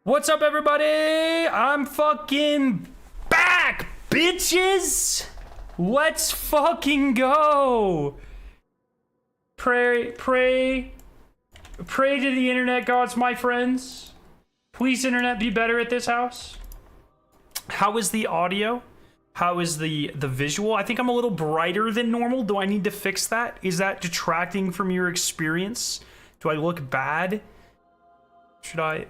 What's up, everybody? I'm fucking back, bitches! Let's fucking go! Pray to the internet gods, my friends. Please, internet, be better at this house. How is the audio? How is the visual? I think I'm a little brighter than normal. Do I need to fix that? Is that detracting from your experience? Do I look bad? Should I...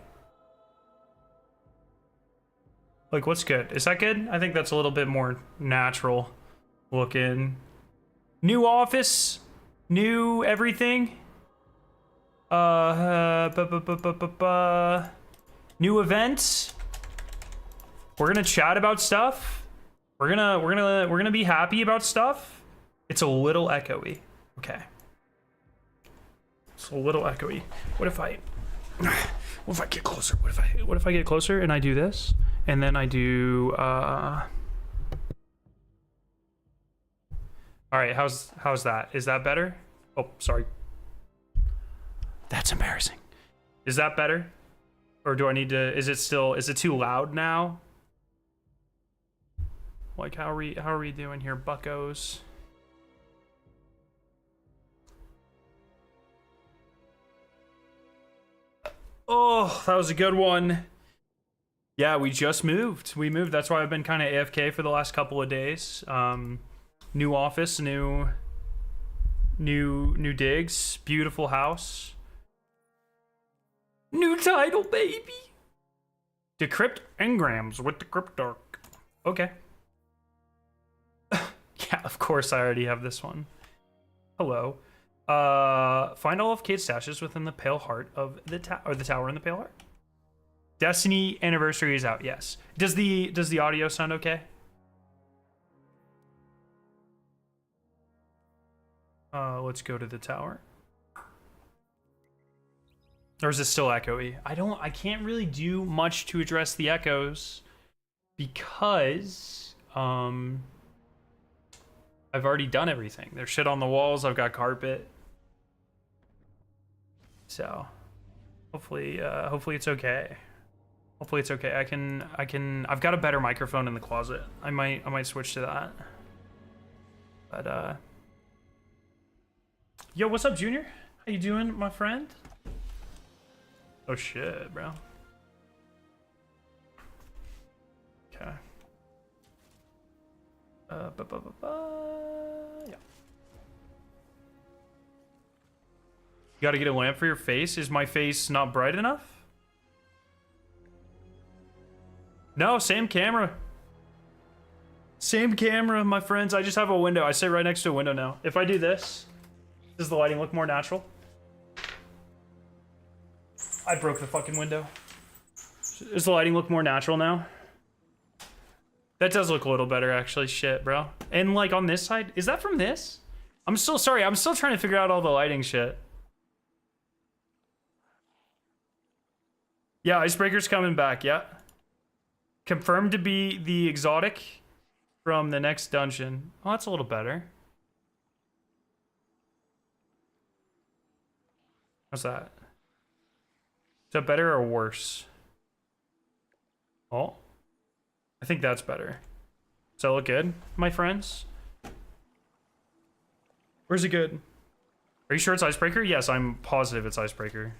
Like, what's good? Is that good? I think that's a little bit more natural looking. New office, new everything. New events. We're gonna chat about stuff. We're gonna be happy about stuff. It's a little echoey. Okay. It's a little echoey. What if I get closer? What if I get closer and I do this? And then I do, all right, how's that? Is that better? Oh, sorry. That's embarrassing. Is that better? Or do I need to, is it too loud now? Like, how are we doing here, buckos? Oh, that was a good one. Yeah, we just moved. We moved. That's why I've been kind of AFK for the last couple of days. New office, new digs, beautiful house. New title, baby. Decrypt engrams with the cryptarch. Okay. Yeah, of course I already have this one. Hello. Find all of Kate's stashes within the pale heart of the tower in the pale heart. Destiny anniversary is out. Yes. Does the audio sound okay? Let's go to the tower. Or is it still echoey? I can't really do much to address the echoes because I've already done everything. There's shit on the walls. I've got carpet. So hopefully it's okay. Hopefully it's okay. I've got a better microphone in the closet. I might switch to that. But yo, what's up, Junior? How you doing, my friend? Oh shit, bro. Okay. Yeah. You gotta get a lamp for your face. Is my face not bright enough? No, same camera. Same camera, my friends. I just have a window. I sit right next to a window now. If I do this, does the lighting look more natural? I broke the fucking window. Does the lighting look more natural now? That does look a little better, actually. Shit, bro. And like on this side, is that from this? I'm still sorry. I'm still trying to figure out all the lighting shit. Yeah, Icebreaker's coming back. Yeah. Confirmed to be the exotic from the next dungeon. Oh, that's a little better. How's that? Is that better or worse? Oh, I think that's better. Does that look good, my friends? Where's it good? Are you sure it's Icebreaker? Yes, I'm positive it's Icebreaker.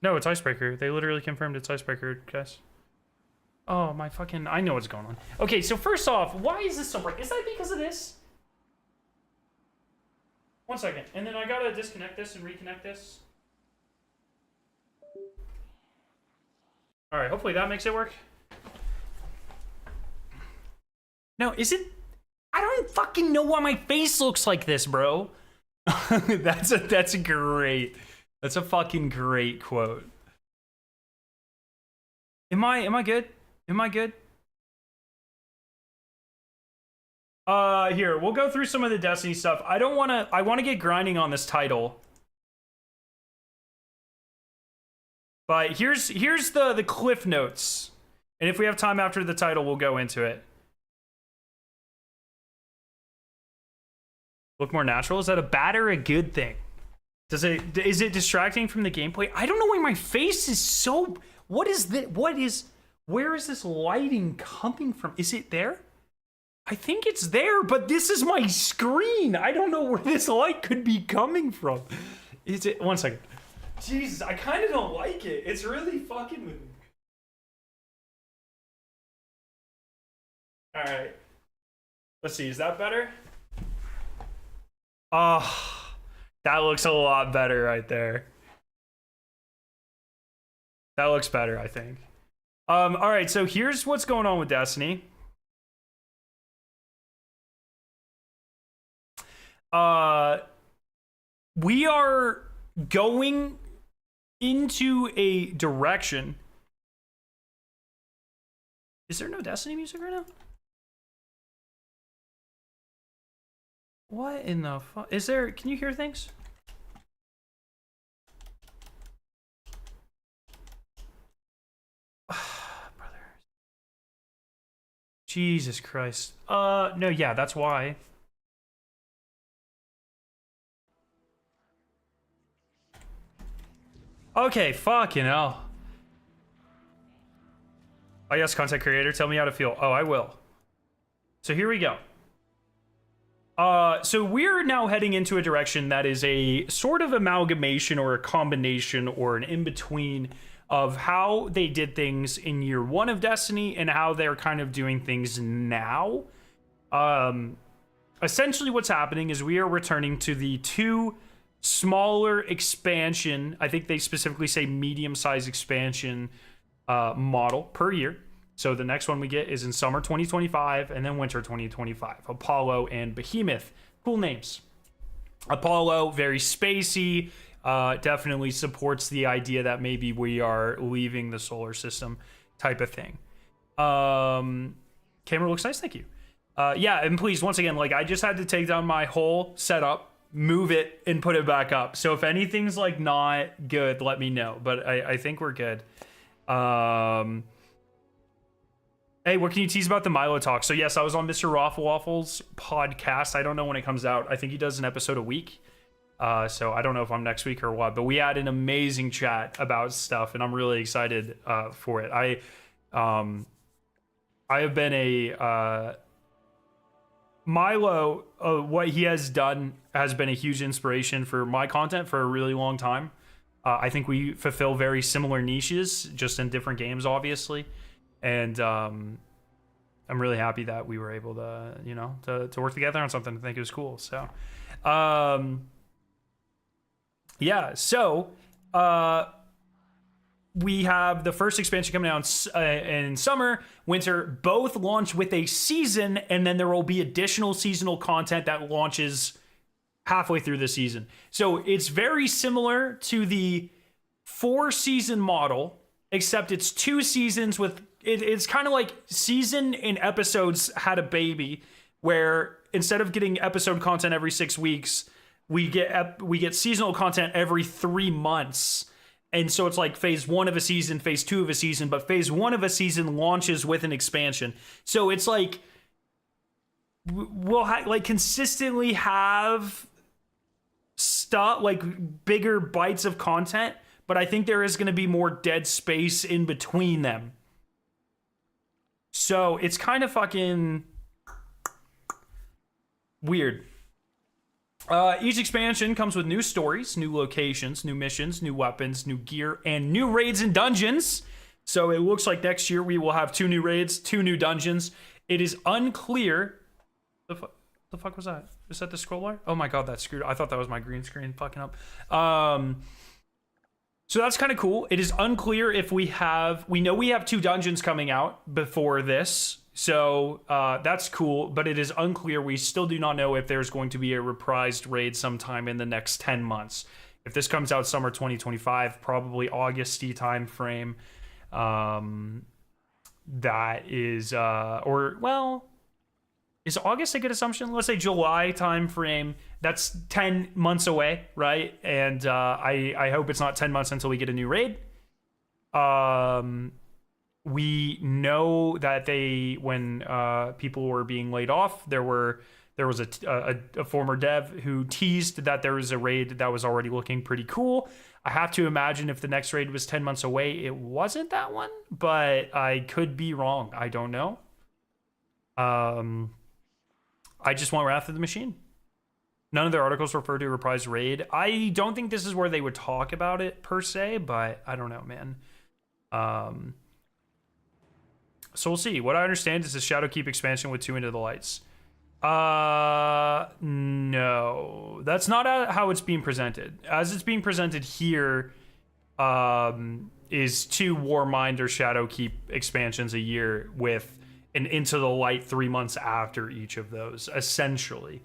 No, it's Icebreaker. They literally confirmed it's Icebreaker, guys. Oh, my fucking... I know what's going on. Okay, so first off, why is this so bright? Is that because of this? 1 second. And then I gotta disconnect this and reconnect this. Alright, hopefully that makes it work. No, is it... I don't fucking know why my face looks like this, bro. That's a great... That's a fucking great quote. Am I good? Am I good? Here, we'll go through some of the Destiny stuff. I want to get grinding on this title. But here's the cliff notes. And if we have time after the title, we'll go into it. Look more natural? Is that a bad or a good thing? Is it distracting from the gameplay? I don't know why my face is so... What is that? Where is this lighting coming from? Is it there? I think it's there, but this is my screen. I don't know where this light could be coming from. Is it? One second. Jesus, I kind of don't like it. It's really fucking with me. All right. Let's see. Is that better? Oh, that looks a lot better right there. That looks better, I think. All right, so here's what's going on with Destiny. We are going into a direction. Is there no Destiny music right now? What in the fuck? Is there, can you hear things? Brother. Jesus Christ. No, yeah, that's why. Okay, fucking hell. Oh yes, content creator, tell me how to feel. Oh, I will. So here we go. So we're now heading into a direction that is a sort of amalgamation or a combination or an in-between of how they did things in year one of Destiny and how they're kind of doing things now. Essentially what's happening is we are returning to the two smaller expansion, I think they specifically say medium-sized expansion model per year. So the next one we get is in summer 2025 and then winter 2025. Apollo and Behemoth. Cool names. Apollo, very spacey. Definitely supports the idea that maybe we are leaving the solar system type of thing. Camera looks nice, thank you. Yeah, and please, once again, like I just had to take down my whole setup, move it, and put it back up. So if anything's like not good, let me know. But I think we're good. Hey, what can you tease about the Milo talk? So yes, I was on Mr. Waffle's podcast. I don't know when it comes out. I think he does an episode a week. So I don't know if I'm next week or what, but we had an amazing chat about stuff and I'm really excited for it. I have been a Milo, what he has done has been a huge inspiration for my content for a really long time. I think we fulfill very similar niches, just in different games, obviously. And I'm really happy that we were able to, you know, to work together on something. I think it was cool. So, yeah. So, we have the first expansion coming out in summer, winter, both launch with a season, and then there will be additional seasonal content that launches halfway through the season. So it's very similar to the 4-season model, except it's 2 seasons with it's kind of like season and episodes had a baby, where instead of getting episode content every 6 weeks, we get seasonal content every 3 months. And so it's like phase 1 of a season, phase 2 of a season, but phase 1 of a season launches with an expansion. So it's like we'll like consistently have stuff like bigger bites of content, but I think there is going to be more dead space in between them. So it's kind of fucking weird. Each expansion comes with new stories, new locations, new missions, new weapons, new gear, and new raids and dungeons. So it looks like next year we will have 2 new raids, 2 new dungeons. It is unclear. The fuck was that? Is that the scroll bar? Oh my god, that screwed. I thought that was my green screen fucking up. So that's kind of cool. It is unclear if we know we have 2 dungeons coming out before this. So that's cool, but it is unclear. We still do not know if there's going to be a reprised raid sometime in the next 10 months. If this comes out summer 2025, probably August-y time frame. That is, is August a good assumption? Let's say July time frame. That's 10 months away, right? And I hope it's not 10 months until we get a new raid. We know that when people were being laid off, there were there was a former dev who teased that there was a raid that was already looking pretty cool. I have to imagine if the next raid was 10 months away, it wasn't that one, but I could be wrong. I don't know. I just want Wrath of the Machine. None of their articles refer to a reprised raid. I don't think this is where they would talk about it per se, but I don't know, man. So we'll see. What I understand is the Shadowkeep expansion with 2 Into the Lights. No, that's not how it's being presented. As it's being presented here, is 2 Warmind or Shadowkeep expansions a year with an Into the Light 3 months after each of those, essentially.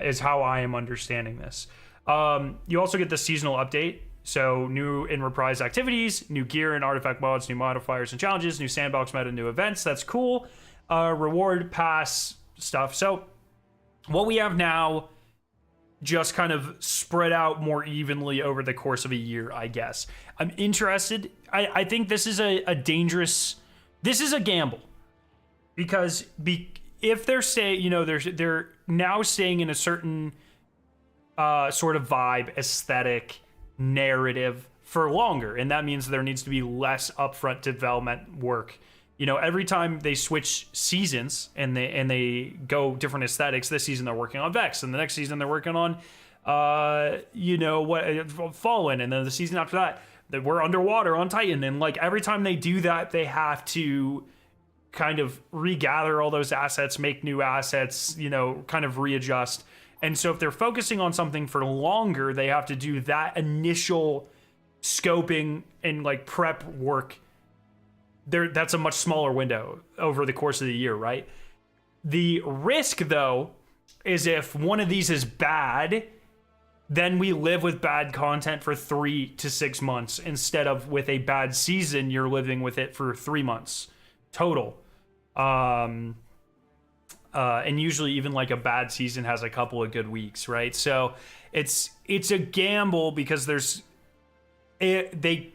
Is how I am understanding this. You also get the seasonal update. So new and reprised activities, new gear and artifact mods, new modifiers and challenges, new sandbox meta, new events. That's cool. Reward pass stuff. So what we have now just kind of spread out more evenly over the course of a year, I guess. I'm interested. I think this is a dangerous... This is a gamble. Because if they're saying, you know, they're now staying in a certain sort of vibe, aesthetic, narrative for longer, and that means there needs to be less upfront development work. You know, every time they switch seasons and they go different aesthetics, this season they're working on Vex, and the next season they're working on you know what, Fallen, and then the season after that we're underwater on Titan, and like every time they do that, they have to kind of regather all those assets, make new assets, you know, kind of readjust. And so if they're focusing on something for longer, they have to do that initial scoping and like prep work. That's a much smaller window over the course of the year, right? The risk, though, is if one of these is bad, then we live with bad content for 3 to 6 months instead of with a bad season, you're living with it for 3 months total. And usually even like a bad season has a couple of good weeks, right? So it's a gamble because they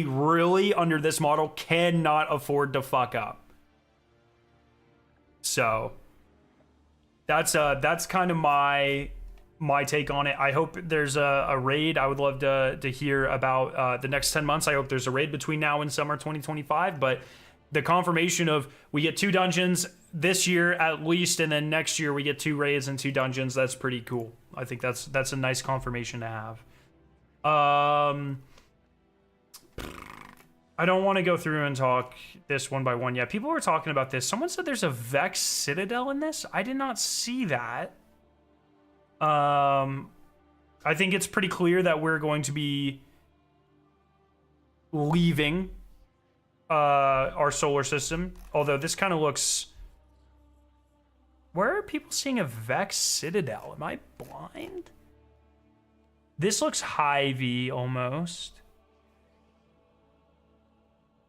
really, under this model, cannot afford to fuck up. So that's kind of my take on it. I hope there's a raid. I would love to hear about the next 10 months. I hope there's a raid between now and summer 2025, but the confirmation of we get 2 dungeons this year at least, and then next year we get 2 raids and 2 dungeons. That's pretty cool. I think that's a nice confirmation to have. I don't want to go through and talk this one by one yet. People were talking about this. Someone said there's a Vex Citadel in this. I did not see that. I think it's pretty clear that we're going to be leaving our solar system, although this kind of looks... Where are people seeing a Vex Citadel? Am I blind? This looks Hy-Vee almost.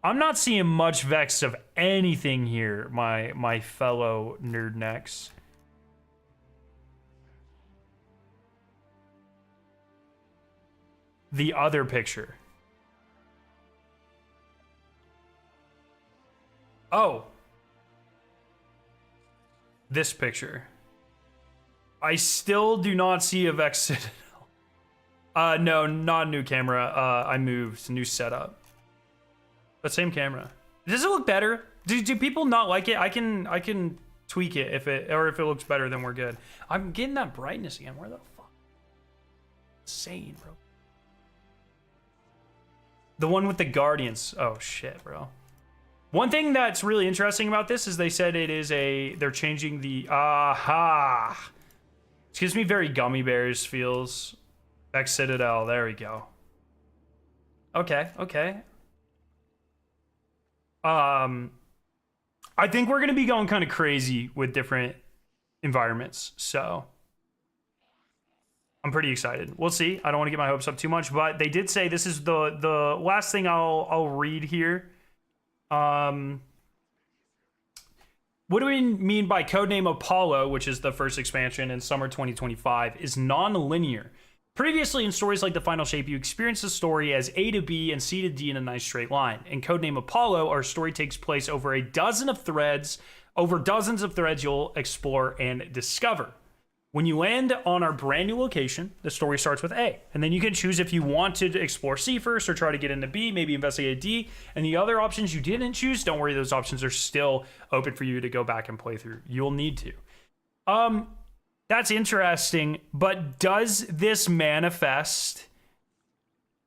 I'm not seeing much Vex of anything here, my fellow nerd necks. The other picture. Oh. This picture. I still do not see a Vex Citadel. No, not a new camera. I moved, new setup. But same camera. Does it look better? Do people not like it? I can tweak it if it looks better, then we're good. I'm getting that brightness again. Where the fuck? Insane, bro. The one with the Guardians. Oh shit, bro. One thing that's really interesting about this is they said it is they're changing the, aha. It gives me very Gummy Bears feels. Vex Citadel, there we go. Okay. I think we're gonna be going kind of crazy with different environments, so I'm pretty excited. We'll see. I don't want to get my hopes up too much, but they did say this is the last thing I'll read here. What do we mean by Codename Apollo, which is the first expansion in summer 2025, is non-linear. Previously in stories like The Final Shape, you experience the story as A to B and C to D in a nice straight line. In Codename Apollo, our story takes place over a dozen of threads over dozens of threads you'll explore and discover. When you land on our brand new location, the story starts with A, and then you can choose if you want to explore C first or try to get into B, maybe investigate D, and the other options you didn't choose, don't worry, those options are still open for you to go back and play through. You'll need to. That's interesting, but does this manifest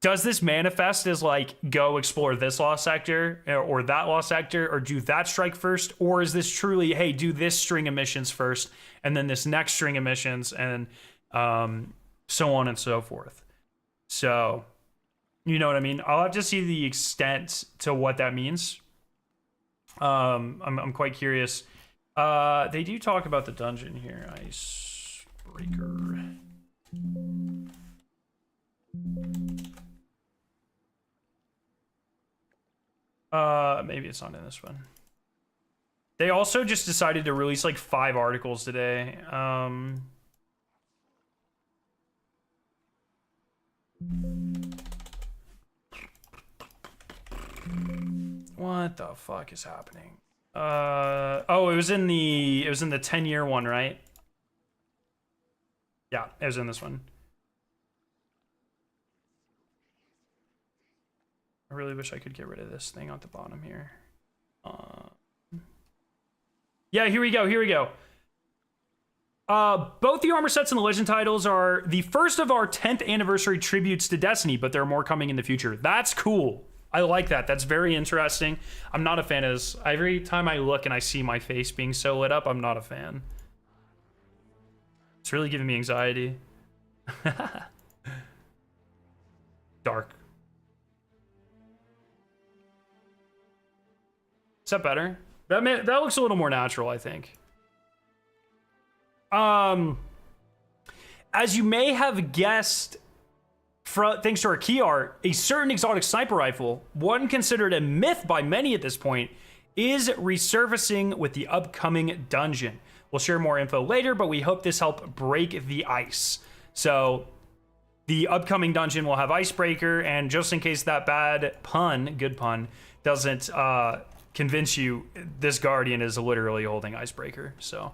as like, go explore this lost sector or that lost sector, or do that strike first? Or is this truly, hey, do this string of missions first and then this next string of missions, and so on and so forth? So, you know what I mean? I'll have to see the extent to what that means. I'm quite curious. They do talk about the dungeon here. Icebreaker. Maybe it's not in this one. They also just decided to release like 5 articles today. What the fuck is happening? Oh, it was in the 10-year one, right? Yeah, it was in this one. I really wish I could get rid of this thing at the bottom here. Yeah, here we go. Both the armor sets and the legend titles are the first of our 10th anniversary tributes to Destiny, but there are more coming in the future. That's cool. I like that. That's very interesting. I'm not a fan of this. Every time I look and I see my face being so lit up, I'm not a fan. It's really giving me anxiety. Dark. Is that better? That looks a little more natural, I think. As you may have guessed, thanks to our key art, a certain exotic sniper rifle, one considered a myth by many at this point, is resurfacing with the upcoming dungeon. We'll share more info later, but we hope this helped break the ice. So the upcoming dungeon will have Icebreaker, and just in case that bad pun, good pun, doesn't convince you, this Guardian is literally holding Icebreaker. So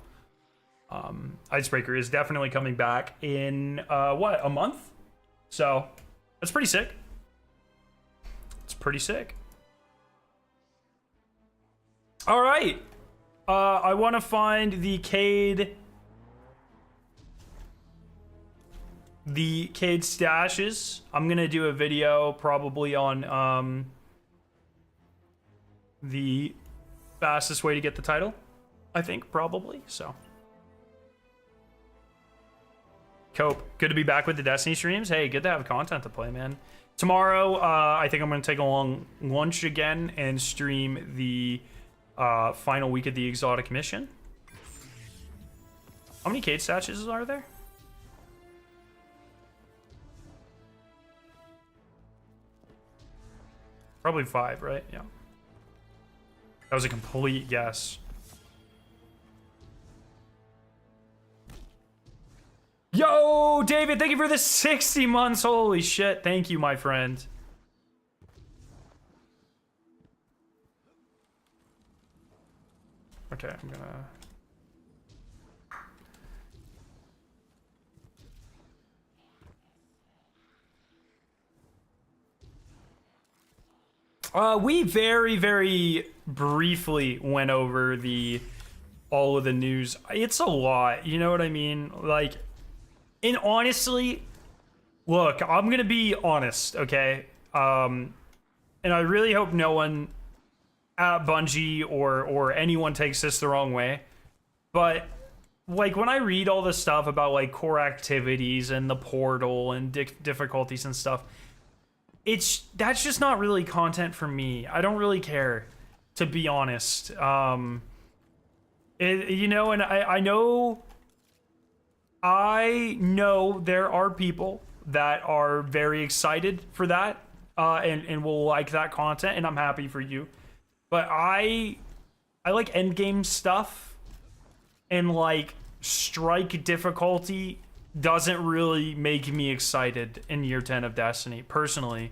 Icebreaker is definitely coming back in a month? So that's pretty sick. It's pretty sick. All right. I want to find the Cade stashes. I'm gonna do a video probably on the fastest way to get the title, I think, probably. So Cope, good to be back with the Destiny streams. Hey, good to have content to play, man. Tomorrow, I think I'm gonna take a long lunch again and stream the final week of the exotic mission. How many Cade stashes are there? Probably 5, right? Yeah. That was a complete guess. Yo, David, thank you for the 60 months. Holy shit. Thank you, my friend. Okay, I'm gonna... we very, very briefly went over all of the news. It's a lot, you know what I mean? Like, and honestly, look, I'm gonna be honest, okay? And I really hope no one at Bungie or anyone takes this the wrong way. But like, when I read all this stuff about like core activities and the portal and difficulties and stuff, that's just not really content for me. I don't really care, to be honest. You know, and I know there are people that are very excited for that and will like that content, and I'm happy for you. But I like endgame stuff, and like strike difficulty doesn't really make me excited in year 10 of Destiny, personally.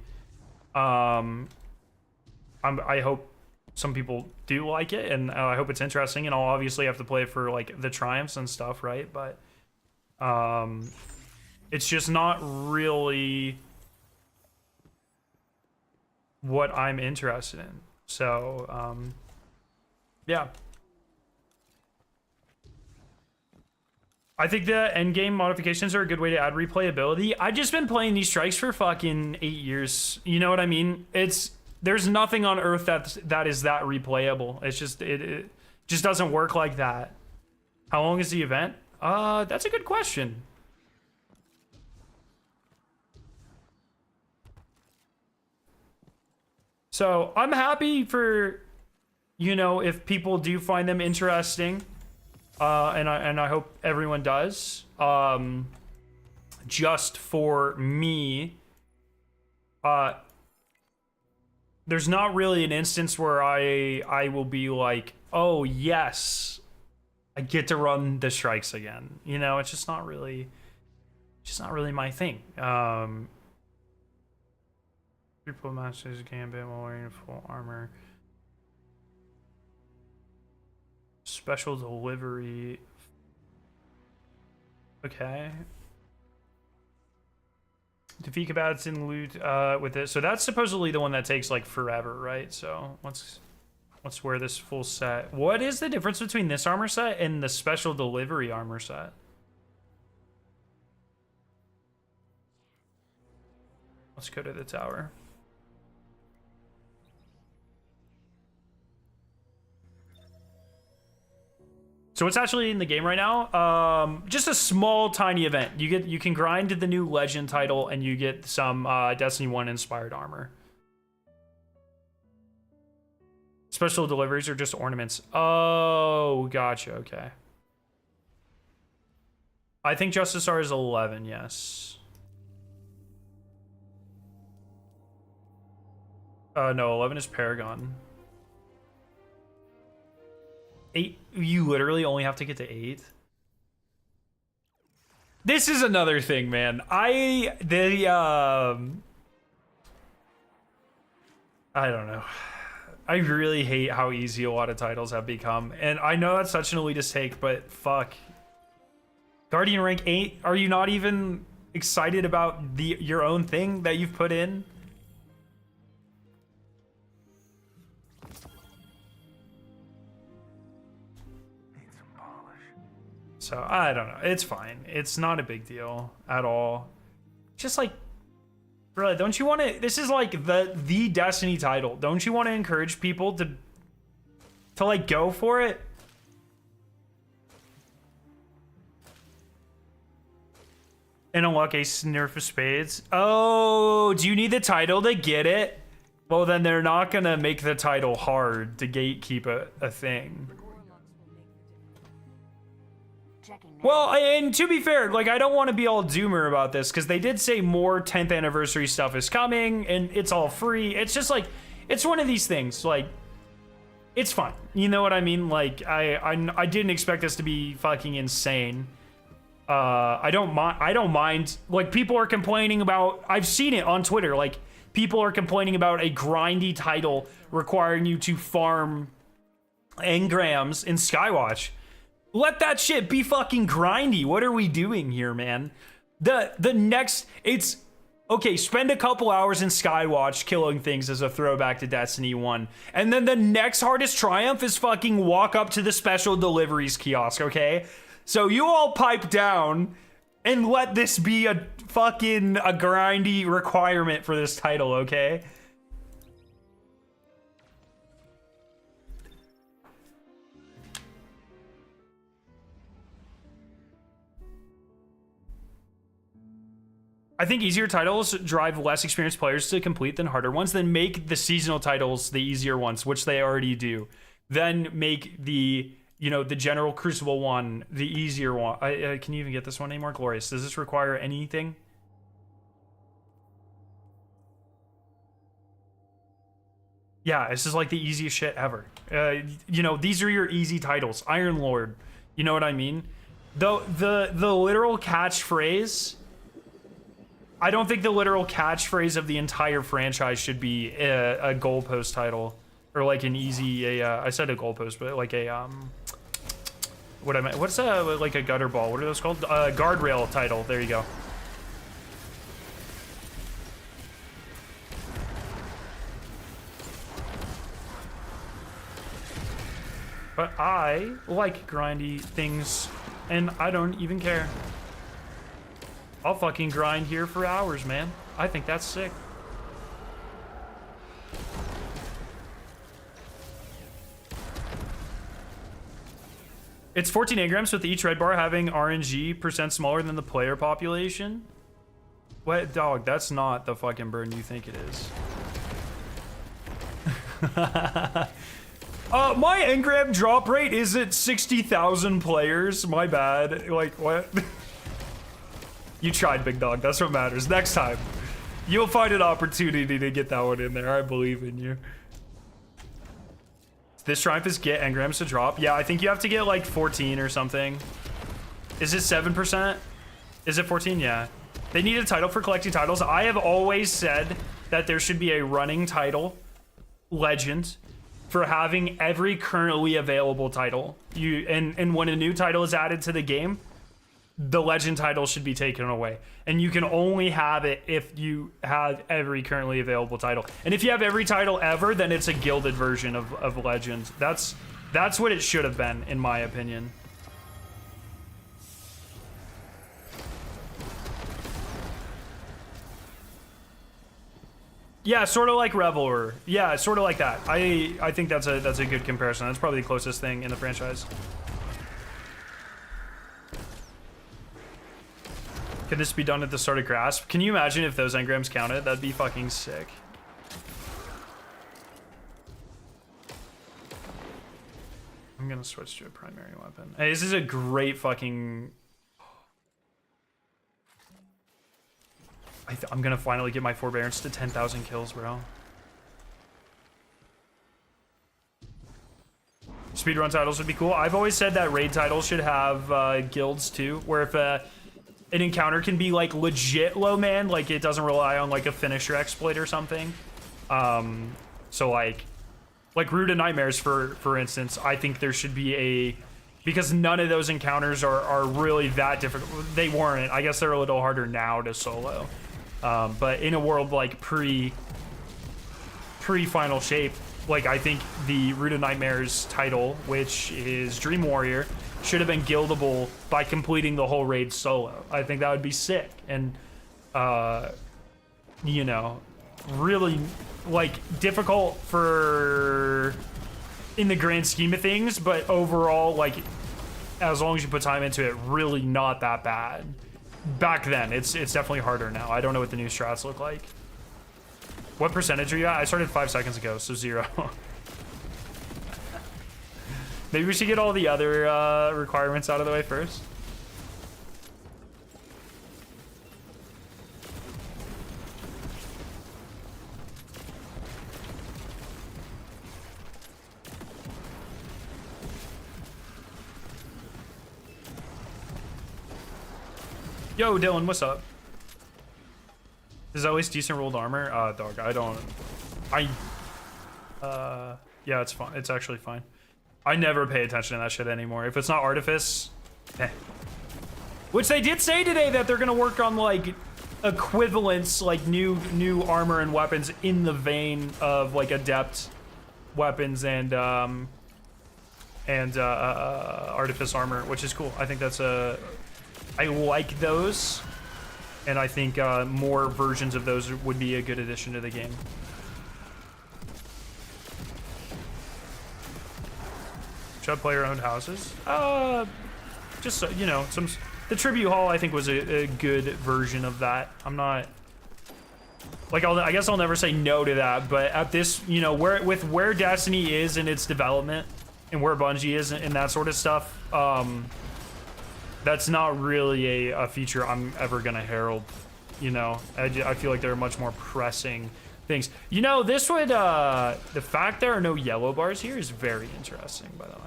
I hope some people do like it, and I hope it's interesting, and I'll obviously have to play it for like the triumphs and stuff, right? But it's just not really what I'm interested in. So yeah, I think the end game modifications are a good way to add replayability. I've just been playing these strikes for fucking 8 years. You know what I mean? There's nothing on earth that is that replayable. It's just it just doesn't work like that. How long is the event? That's a good question. So I'm happy for, you know, if people do find them interesting, and I hope everyone does. Just for me, there's not really an instance where I will be like, oh yes, I get to run the strikes again. You know, it's just not really my thing. Triple masters gambit while wearing full armor. Special delivery. Okay. Defeat combats and loot with it. So that's supposedly the one that takes like forever, right? So let's wear this full set. What is the difference between this armor set and the special delivery armor set? Let's go to the tower. So what's actually in the game right now? Just a small, tiny event. You can grind the new Legend title, and you get some Destiny 1 inspired armor. Special deliveries are just ornaments. Oh, gotcha. Okay. I think Justice R is 11. Yes. No, 11 is Paragon. 8, you literally only have to get to 8. This is another thing, man. I don't know. I really hate how easy a lot of titles have become. And I know that's such an elitist take, but fuck. Guardian rank 8, are you not even excited about your own thing that you've put in? So I don't know. It's fine. It's not a big deal at all. Just like, bro, don't you want to? This is like the Destiny title. Don't you want to encourage people to like go for it? And unlock a Nerf of Spades. Oh, do you need the title to get it? Well, then they're not gonna make the title hard to gatekeep a thing. Well, and to be fair, like, I don't want to be all doomer about this, because they did say more 10th anniversary stuff is coming, and it's all free. It's just like, it's one of these things, like, it's fun. You know what I mean? Like, I didn't expect this to be fucking insane. I don't mind, like, people are complaining about, I've seen it on Twitter, like, people are complaining about a grindy title requiring you to farm engrams in Skywatch. Let that shit be fucking grindy. What are we doing here, man? The next, it's okay, spend a couple hours in Skywatch killing things as a throwback to Destiny 1. And then the next hardest triumph is fucking walk up to the special deliveries kiosk, okay? So you all pipe down and let this be a fucking grindy requirement for this title, okay? I think easier titles drive less experienced players to complete than harder ones. Then make the seasonal titles the easier ones, which they already do. Then make the, you know, the general Crucible one the easier one. Can you even get this one anymore? Glorious. Does this require anything? Yeah, this is like the easiest shit ever. You know, these are your easy titles. Iron Lord. You know what I mean? The literal catchphrase. I don't think the literal catchphrase of the entire franchise should be a goalpost title. or like an easy, I said a goalpost, but like a, what I meant, what's like a gutter ball? What are those called? Guardrail title, there you go. But I like grindy things, and I don't even care. I'll fucking grind here for hours, man. I think that's sick. It's 14 engrams with each red bar having RNG % smaller than the player population. What, dog? That's not the fucking burn you think it is. My engram drop rate is at 60,000 players. My bad. Like, what? You tried, big dog. That's what matters. Next time, you'll find an opportunity to get that one in there. I believe in you. This triumph is get engrams to drop. Yeah, I think you have to get like 14 or something. Is it 7%? Is it 14? Yeah. They need a title for collecting titles. I have always said that there should be a running title legend for having every currently available title. And when a new title is added to the game, the legend title should be taken away. And you can only have it if you have every currently available title. And if you have every title ever, then it's a gilded version of legend. That's what it should have been, in my opinion. Yeah, sort of like Reveler. Yeah, sort of like that. I think that's a good comparison. That's probably the closest thing in the franchise. Could this be done at the start of Grasp? Can you imagine if those engrams counted? That'd be fucking sick. I'm gonna switch to a primary weapon. Hey, this is a great fucking... I'm gonna finally get my forbearance to 10,000 kills, bro. Speedrun titles would be cool. I've always said that raid titles should have guilds too, where if an encounter can be like legit low man, like it doesn't rely on like a finisher exploit or something. So like Root of Nightmares for instance, I think there should be a, because none of those encounters are really that difficult. They weren't. I guess they're a little harder now to solo. But in a world like pre Final Shape, like I think the Root of Nightmares title, which is Dream Warrior, should have been guildable by completing the whole raid solo. I think that would be sick. And, you know, really, like, difficult for, in the grand scheme of things, but overall, like, as long as you put time into it, really not that bad. Back then, it's definitely harder now. I don't know what the new strats look like. What percentage are you at? I started 5 seconds ago, so 0. Maybe we should get all the other requirements out of the way first. Yo, Dylan, what's up? Is always decent rolled armor? Dog, yeah, it's fine. It's actually fine. I never pay attention to that shit anymore. If it's not Artifice, eh. Which they did say today that they're gonna work on like equivalents, like new armor and weapons in the vein of like Adept weapons and Artifice armor, which is cool. I think that's I like those, and I think more versions of those would be a good addition to the game. Should player-owned houses? Just so, you know, the Tribute Hall I think was a good version of that. I'm not, like, I guess I'll never say no to that, but at this, you know, where Destiny is in its development and where Bungie is and that sort of stuff, that's not really a feature I'm ever gonna herald, you know. I feel like there are much more pressing things. You know, this would, the fact there are no yellow bars here is very interesting, by the way.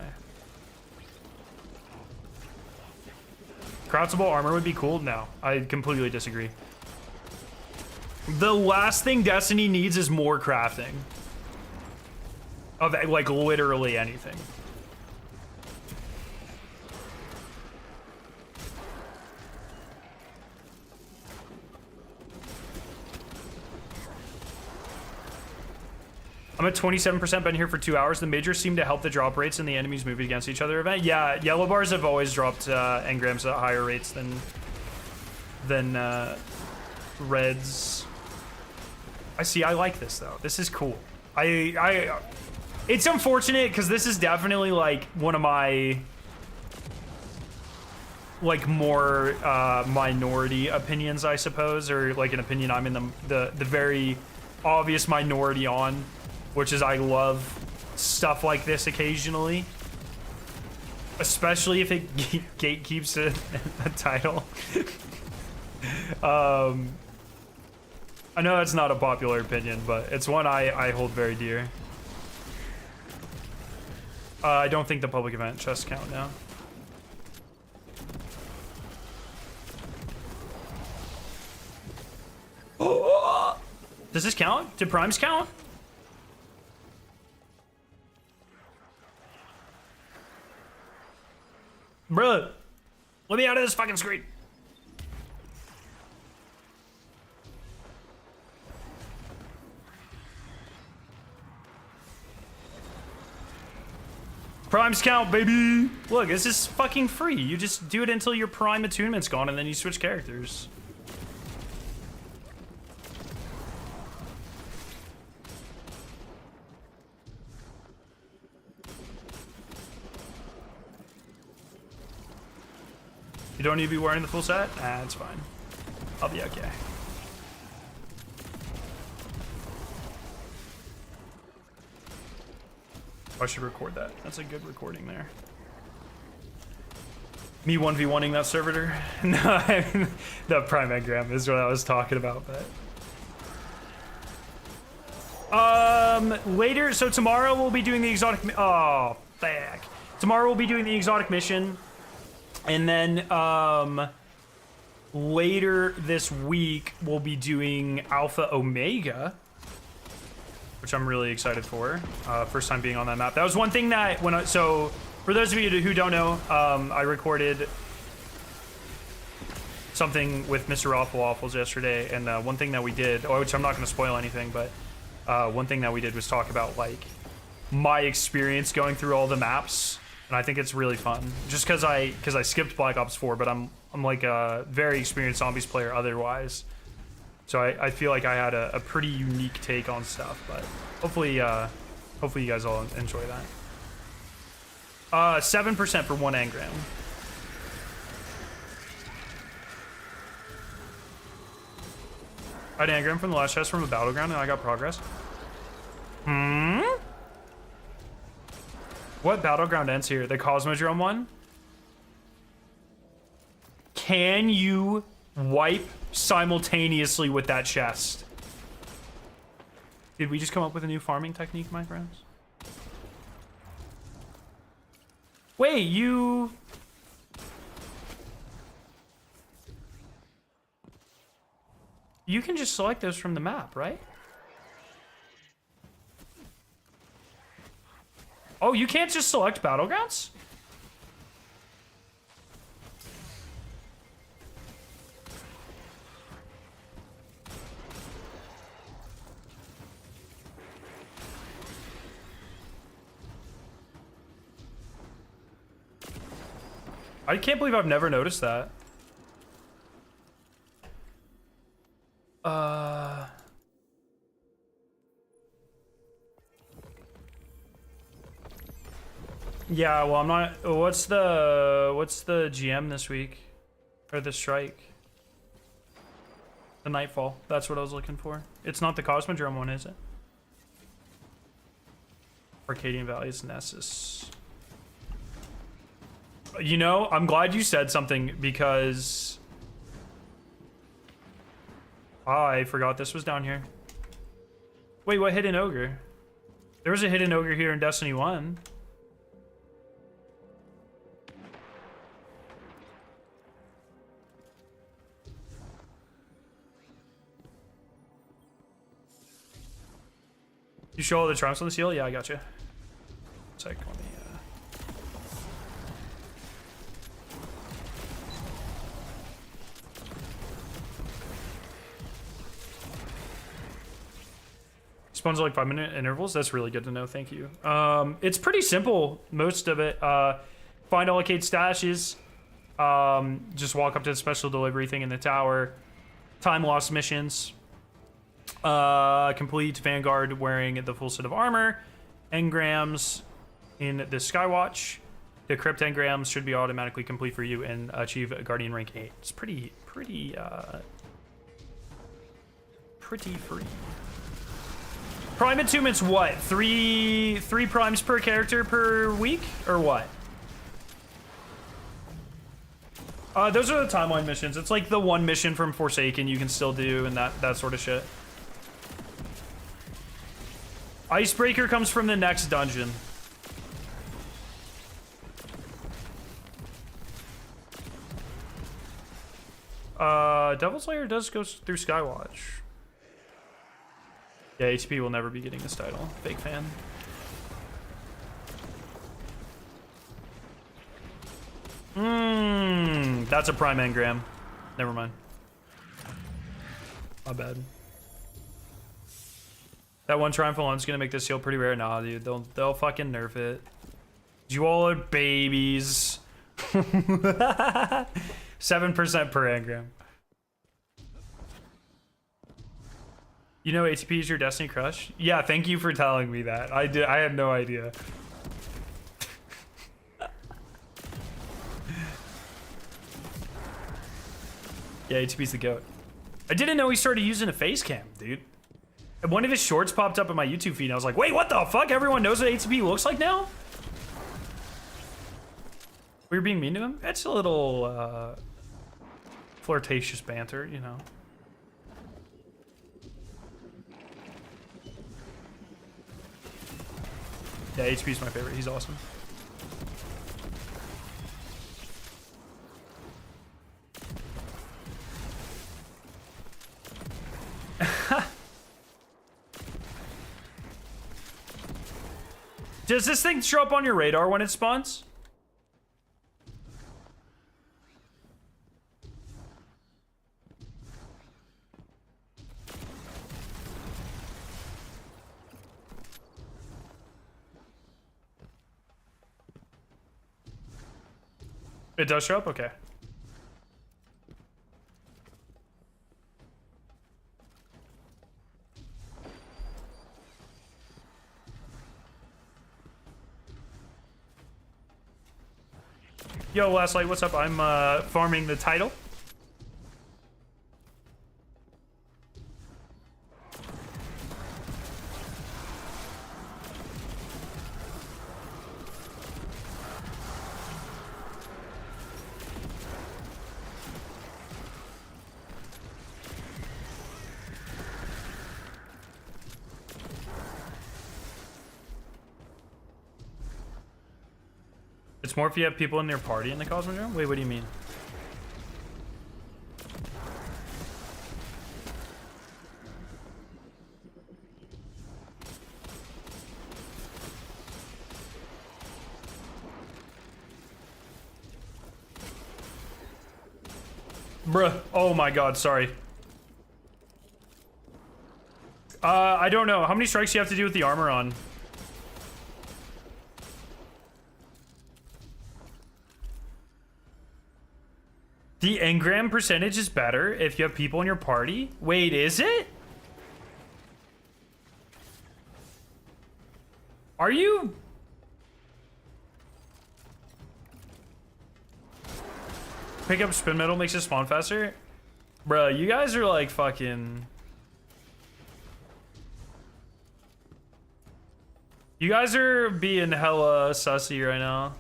Craftable armor would be cool? No, I completely disagree. The last thing Destiny needs is more crafting. Of like literally anything. I'm at 27%, been here for 2 hours. The majors seem to help the drop rates and the enemies move against each other event. Yeah, yellow bars have always dropped engrams at higher rates than reds. I like this though. This is cool. It's unfortunate because this is definitely like one of my like more minority opinions, I suppose, or like an opinion I'm in the very obvious minority on, which is I love stuff like this occasionally, especially if it gatekeeps a title. I know that's not a popular opinion, but it's one I hold very dear. I don't think the public event chests count now. Oh, does this count? Did primes count? Bruh, let me out of this fucking screen. Primes count, baby. Look, this is fucking free. You just do it until your prime attunement's gone and then you switch characters. You don't need to be wearing the full set? Ah, it's fine. I'll be okay. I should record that. That's a good recording there. Me 1v1ing that servitor? No, I mean, the prime engram is what I was talking about, but... later, so tomorrow we'll be doing the exotic... Oh, fuck. Tomorrow we'll be doing the exotic mission. And then, later this week, we'll be doing Alpha Omega, which I'm really excited for. First time being on that map. That was one thing that so for those of you who don't know, I recorded something with Mr. Awful Waffles yesterday, and one thing that we did, which I'm not going to spoil anything, but one thing that we did was talk about like my experience going through all the maps. And I think it's really fun, just because I skipped Black Ops 4, but I'm like a very experienced zombies player otherwise, so I feel like I had a pretty unique take on stuff. But hopefully you guys all enjoy that. 7% for one engram. I had an engram from the last chest from a battleground, and I got progress. What battleground ends here? The Cosmodrome one? Can you wipe simultaneously with that chest? Did we just come up with a new farming technique, my friends? Wait, you can just select those from the map, right? Oh, you can't just select battlegrounds? I can't believe I've never noticed that. Yeah, well, I'm not. What's the GM this week, or the strike? The Nightfall. That's what I was looking for. It's not the Cosmodrome one, is it? Arcadian Valley's Nessus. You know, I'm glad you said something because I forgot this was down here. Wait, what hidden ogre? There was a hidden ogre here in Destiny 1. You show all the triumphs on the seal? Yeah, I gotcha. Spawns are like 5-minute intervals. That's really good to know. Thank you. It's pretty simple, most of it. Find allocate stashes. Just walk up to the special delivery thing in the tower. Time lost missions. Complete Vanguard wearing the full set of armor. Engrams in the Skywatch. The crypt engrams should be automatically complete for you and achieve Guardian rank 8. It's pretty free. Prime attunements, what? Three primes per character per week, or what? Those are the timeline missions. It's like the one mission from Forsaken you can still do and that sort of shit. Icebreaker comes from the next dungeon. Devil Slayer does go through Skywatch. Yeah, HP will never be getting this title. Fake fan. That's a prime engram. Never mind. My bad. That one Triumphal One's gonna make this seal pretty rare. Nah, dude, they'll fucking nerf it. You all are babies. 7% per engram. You know ATP is your Destiny crush? Yeah, thank you for telling me that. I had no idea. Yeah, ATP's the GOAT. I didn't know he started using a face cam, dude. And one of his shorts popped up in my YouTube feed and I was like, wait, what the fuck? Everyone knows what ATP looks like now? We were being mean to him? That's a little flirtatious banter, you know. Yeah, HP's my favorite. He's awesome. Does this thing show up on your radar when it spawns? It does show up? Okay. Yo, Last Light, what's up? I'm farming the title. It's more if you have people in their party in the Cosmodrome? Wait, what do you mean? Bruh. Oh my god, sorry. I don't know. How many strikes do you have to do with the armor on? The engram percentage is better if you have people in your party? Wait, is it? Are you? Pick up spin metal makes it spawn faster? Bruh, you guys are like fucking... You guys are being hella sussy right now.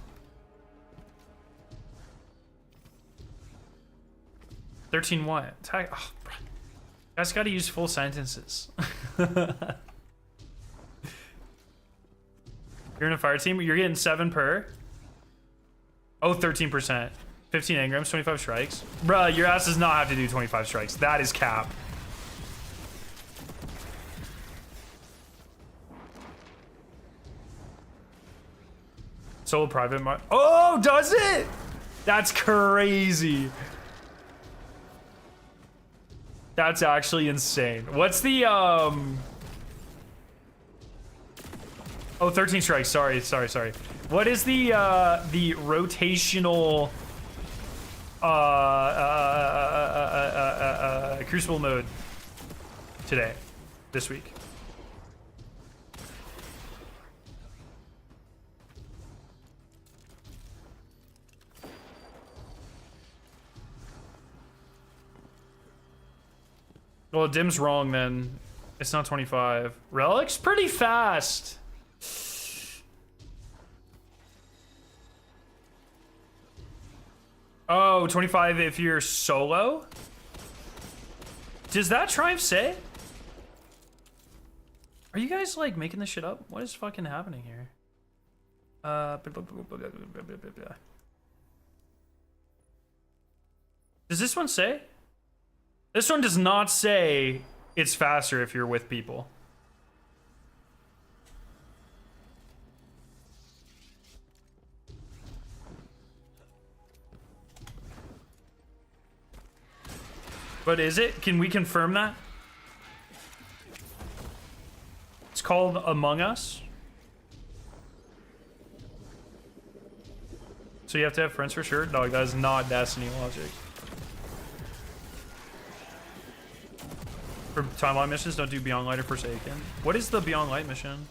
$13 what? Tag. Oh, bro. You guys gotta use full sentences. You're in a fire team? You're getting 7 per? Oh, 13%. 15 engrams, 25 strikes. Bruh, your ass does not have to do 25 strikes. That is cap. Solo private. Oh, does it? That's crazy. That's actually insane. What's the Oh, 13 strikes. Sorry. What is the rotational crucible mode today, this week? Well, Dim's wrong then. It's not 25. Relic's pretty fast. Oh, 25 if you're solo? Does that triumph say? Are you guys like making this shit up? What is fucking happening here? Does this one say? This one does not say it's faster if you're with people. But is it? Can we confirm that? It's called Among Us. So you have to have friends for sure? Dog, that is not Destiny logic. For timeline missions, don't do Beyond Light or Forsaken. What is the Beyond Light mission?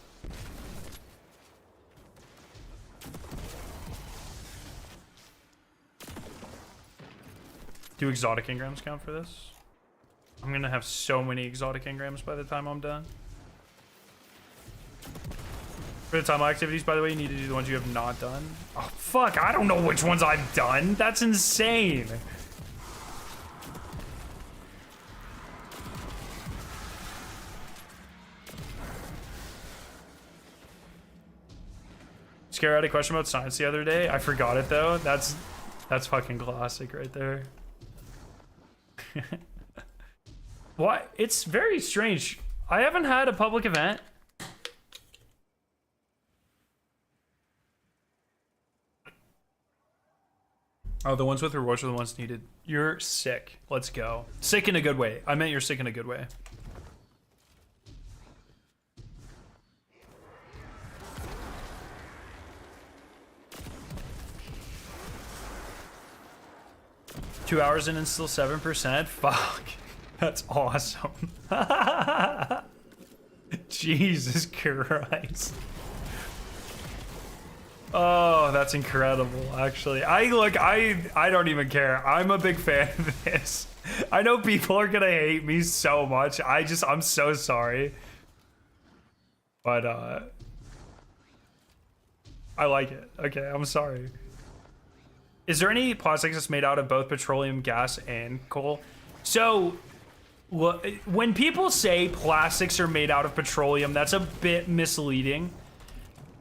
Do exotic engrams count for this? I'm gonna have so many exotic engrams by the time I'm done. For the timeline activities, by the way, you need to do the ones you have not done. Oh, fuck, I don't know which ones I've done. That's insane. Scare had a question about science the other day. I forgot it though. That's fucking classic right there. What? It's very strange. I haven't had a public event. Oh, the ones with rewards are the ones needed. You're sick. Let's go. Sick in a good way. I meant you're sick in a good way. Two hours in and still 7%? Fuck. That's awesome. Jesus Christ. Oh, that's incredible, actually. I don't even care. I'm a big fan of this. I know people are gonna hate me so much. I'm so sorry. But, I like it. Okay, I'm sorry. Is there any plastics that's made out of both petroleum gas and coal? So, when people say plastics are made out of petroleum, that's a bit misleading.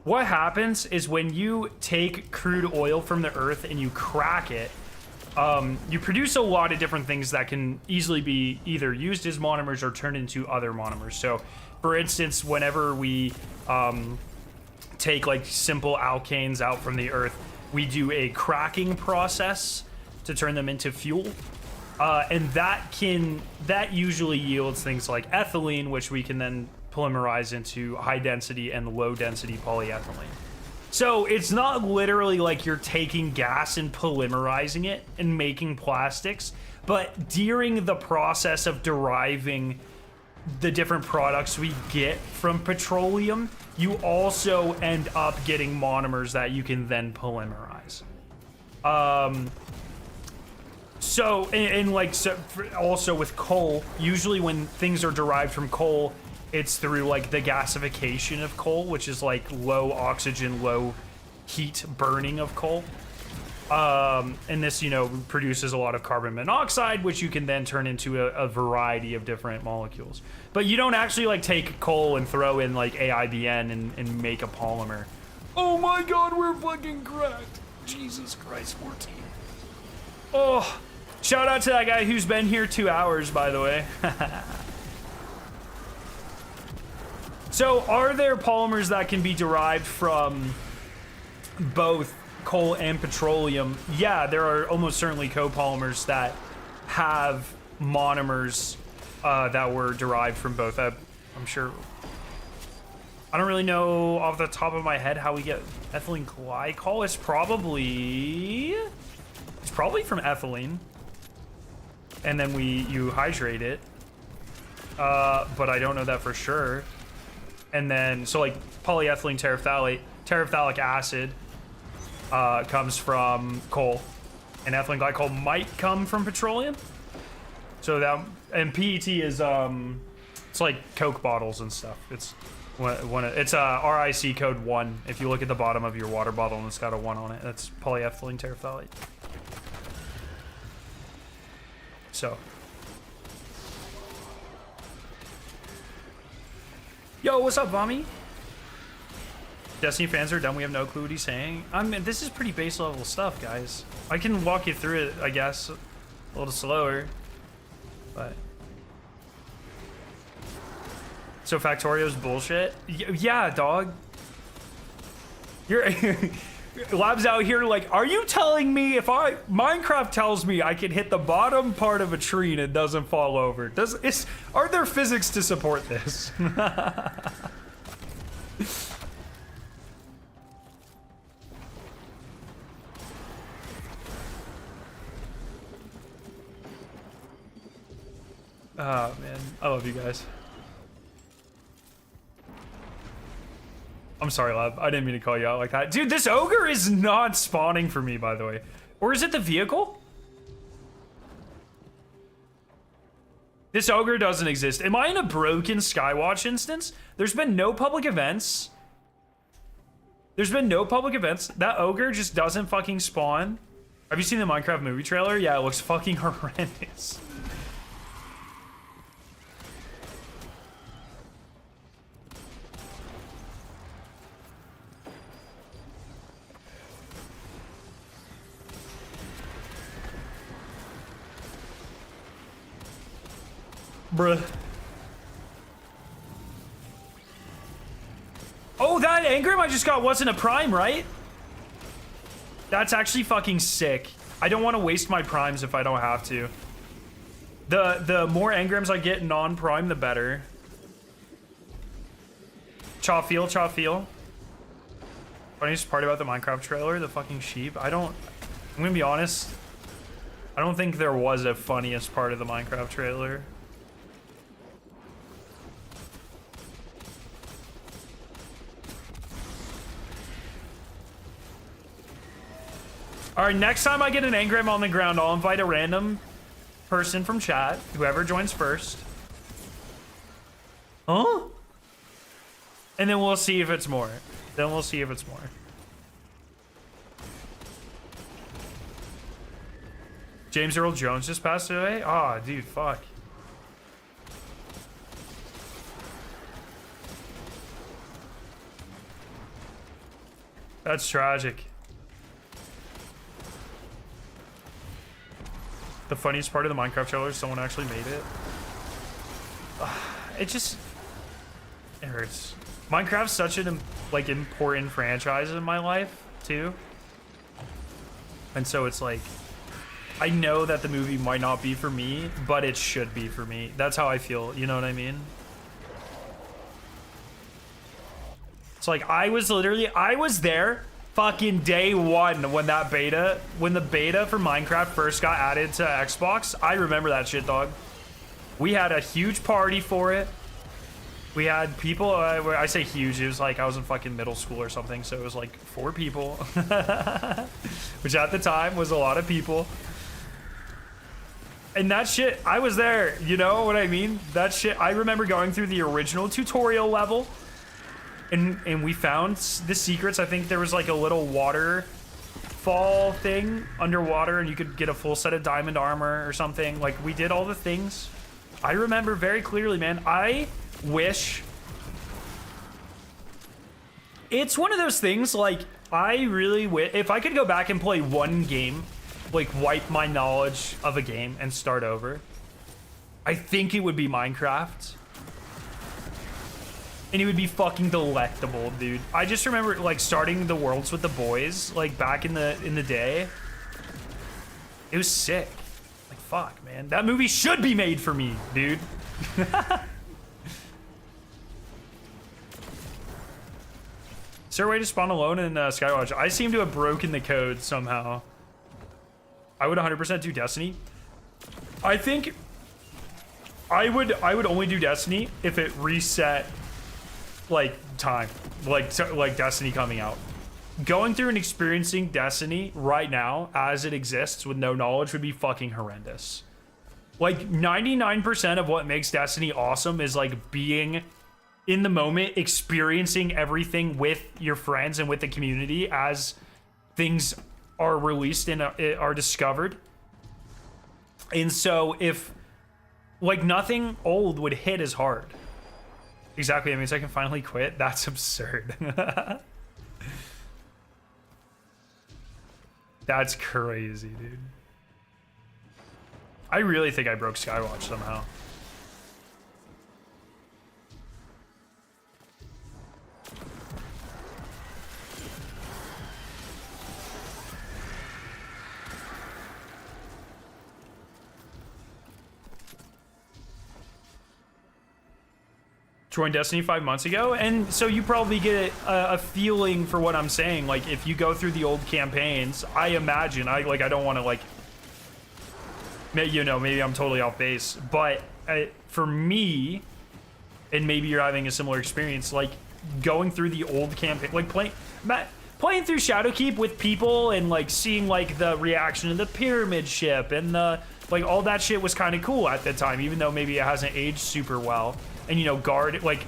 What happens is when you take crude oil from the earth and you crack it, you produce a lot of different things that can easily be either used as monomers or turned into other monomers. So, for instance, whenever we take like simple alkanes out from the earth, we do a cracking process to turn them into fuel. And that usually yields things like ethylene, which we can then polymerize into high density and low density polyethylene. So it's not literally like you're taking gas and polymerizing it and making plastics, but during the process of deriving the different products we get from petroleum, you also end up getting monomers that you can then polymerize. Also with coal, usually when things are derived from coal, it's through like the gasification of coal, which is like low oxygen, low heat burning of coal. And this, produces a lot of carbon monoxide, which you can then turn into a variety of different molecules. But you don't actually like take coal and throw in like AIBN and make a polymer. Oh my God, we're fucking cracked. Jesus Christ, 14. Oh, shout out to that guy who's been here 2 hours, by the way. So are there polymers that can be derived from both coal and petroleum? Yeah, there are almost certainly copolymers that have monomers that were derived from both. I'm sure. I don't really know off the top of my head how we get ethylene glycol. It's probably from ethylene. And then you hydrate it. But I don't know that for sure. And then, so like polyethylene terephthalic acid comes from coal. And ethylene glycol might come from petroleum. So that, and PET is, it's like Coke bottles and stuff. It's it's RIC code 1. If you look at the bottom of your water bottle and it's got a 1 on it, that's polyethylene terephthalate. So. Yo, what's up, Vami? Destiny fans are dumb. We have no clue what he's saying. I mean, this is pretty base level stuff, guys. I can walk you through it, I guess, a little slower, but. So Factorio's bullshit? Yeah, dog. You're Lab's out here like, are you telling me if Minecraft tells me I can hit the bottom part of a tree and it doesn't fall over? Are there physics to support this? Oh man, I love you guys. I'm sorry, Lab. I didn't mean to call you out like that. Dude, this ogre is not spawning for me, by the way. Or is it the vehicle? This ogre doesn't exist. Am I in a broken Skywatch instance? There's been no public events. There's been no public events. That ogre just doesn't fucking spawn. Have you seen the Minecraft movie trailer? Yeah, it looks fucking horrendous. Bruh. Oh, that engram I just got wasn't a prime, right? That's actually fucking sick. I don't want to waste my primes if I don't have to. The more engrams I get non-prime, the better. Chaw feel. Funniest part about the Minecraft trailer, the fucking sheep. I'm gonna be honest. I don't think there was a funniest part of the Minecraft trailer. All right, next time I get an engram on the ground, I'll invite a random person from chat, whoever joins first. Huh? And then we'll see if it's more. James Earl Jones just passed away? Aw, oh, dude, fuck. That's tragic. The funniest part of the Minecraft trailer is someone actually made it. It hurts. Minecraft's such an like important franchise in my life too, and so it's like I know that the movie might not be for me, but it should be for me. That's how I feel. You know what I mean? It's like I was there. Fucking day one when the beta for Minecraft first got added to Xbox. I remember that shit, dog. We had a huge party for it. We had people, I say huge, it was like I was in fucking middle school or something, so it was like 4 people. Which at the time was a lot of people. And that shit, I was there, you know what I mean? That shit, I remember going through the original tutorial level. And we found the secrets. I think there was like a little waterfall thing underwater and you could get a full set of diamond armor or something. Like we did all the things. I remember very clearly, man. I wish. It's one of those things like I really wish if I could go back and play one game, like wipe my knowledge of a game and start over. I think it would be Minecraft. And it would be fucking delectable, dude. I just remember like starting the worlds with the boys, like back in the day. It was sick. Like fuck, man. That movie should be made for me, dude. Is there a way to spawn alone in Skywatch? I seem to have broken the code somehow. I would 100% do Destiny. I think I would only do Destiny if it reset like time, like Destiny coming out. Going through and experiencing Destiny right now as it exists with no knowledge would be fucking horrendous. Like 99% of what makes Destiny awesome is like being in the moment, experiencing everything with your friends and with the community as things are released and are discovered. And so if like nothing old would hit as hard. Exactly, that means I can finally quit. That's absurd. That's crazy, dude. I really think I broke Skywatch somehow. Joined Destiny 5 months ago, and so you probably get a feeling for what I'm saying. Like if you go through the old campaigns, I imagine I don't want to like, you know, maybe I'm totally off base, but for me, and maybe you're having a similar experience, like going through the old campaign, like playing through Shadowkeep with people and like seeing like the reaction of the pyramid ship and the like, all that shit was kind of cool at the time, even though maybe it hasn't aged super well. And you know, guard like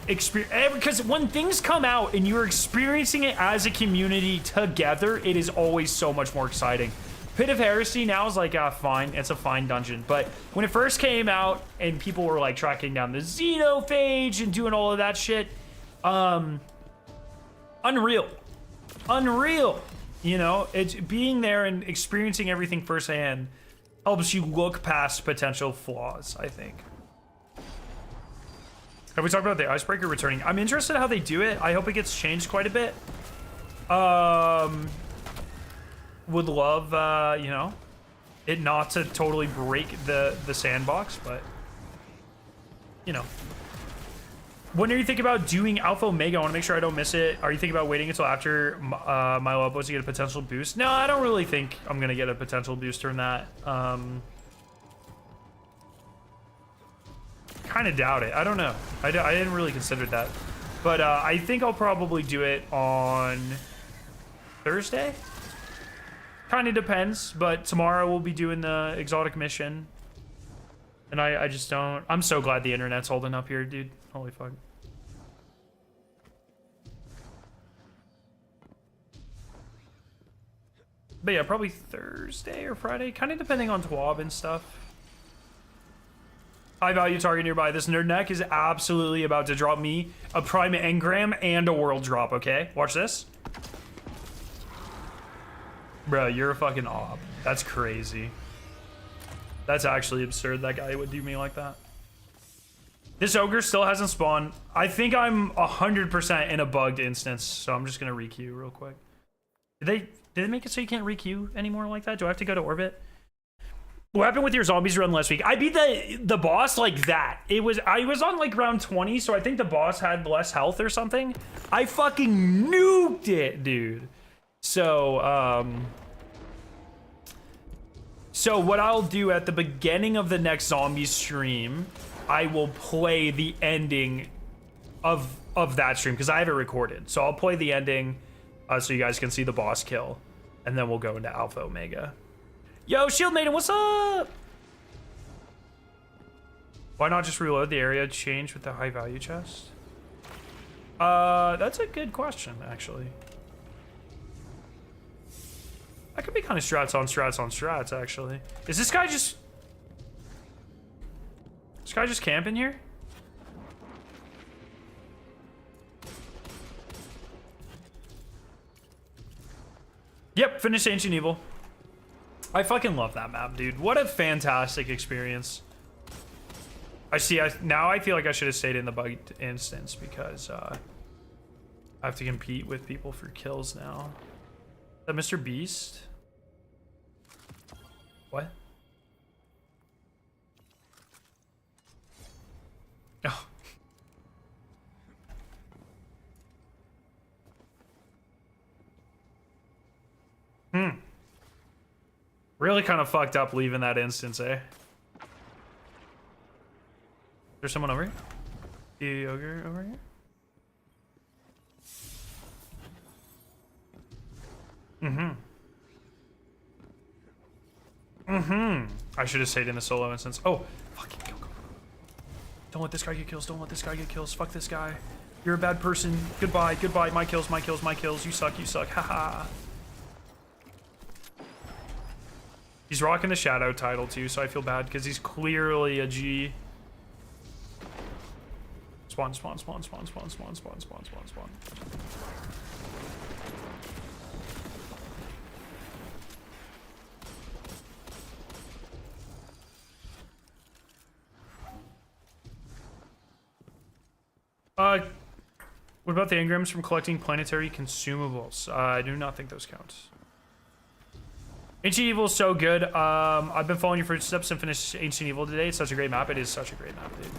experience, because when things come out and you're experiencing it as a community together, it is always so much more exciting. Pit of Heresy now is like, fine, it's a fine dungeon. But when it first came out and people were like tracking down the Xenophage and doing all of that shit, unreal. You know, it's being there and experiencing everything firsthand helps you look past potential flaws, I think. Have we talked about the icebreaker returning? I'm interested in how they do it. I hope it gets changed quite a bit. Would love, you know, it not to totally break the sandbox, but, you know. When are you thinking about doing Alpha Omega? I want to make sure I don't miss it. Are you thinking about waiting until after Milo uploads to get a potential boost? No, I don't really think I'm going to get a potential boost from that. Kind of doubt it. I don't know. I didn't really consider that. But I think I'll probably do it on Thursday. Kind of depends. But tomorrow we'll be doing the exotic mission. And I just don't... I'm so glad the internet's holding up here, dude. Holy fuck. But yeah, probably Thursday or Friday. Kind of depending on TWAB and stuff. High value target nearby. This nerd neck is absolutely about to drop me a prime engram and a world drop, okay? Watch this. Bro, you're a fucking ob. That's crazy. That's actually absurd that guy would do me like that. This ogre still hasn't spawned. I think I'm 100% in a bugged instance, so I'm just gonna requeue real quick. Did they make it so you can't requeue anymore like that? Do I have to go to orbit? What happened with your zombies run last week? I beat the boss like that. I was on like round 20, so I think the boss had less health or something. I fucking nuked it, dude. So so what I'll do at the beginning of the next zombie stream, I will play the ending of that stream because I have it recorded. So I'll play the ending so you guys can see the boss kill, and then we'll go into Alpha Omega. Yo, Shield Maiden, what's up? Why not just reload the area change with the high value chest? That's a good question, actually. That could be kind of strats on strats, actually. Is this guy just... This guy just camping here? Yep, finished Ancient Evil. I fucking love that map, dude. What a fantastic experience. Now I feel like I should have stayed in the bugged instance because I have to compete with people for kills now. Is that Mr. Beast? What? Oh. Really kind of fucked up leaving that instance, eh? There's someone over here? The ogre over here? I should have stayed in the solo instance. Oh, fucking go, go, go. Don't let this guy get kills. Don't let this guy get kills. Fuck this guy. You're a bad person. Goodbye, goodbye. My kills, my kills, my kills. You suck, you suck. Haha. He's rocking the shadow title too, so I feel bad because he's clearly a G. Spawn, spawn, spawn, spawn, spawn, spawn, spawn, spawn, spawn, spawn. What about the engrams from collecting planetary consumables? I do not think those count. Ancient Evil is so good. I've been following your footsteps and finished Ancient Evil today. It's such a great map. It is such a great map, dude.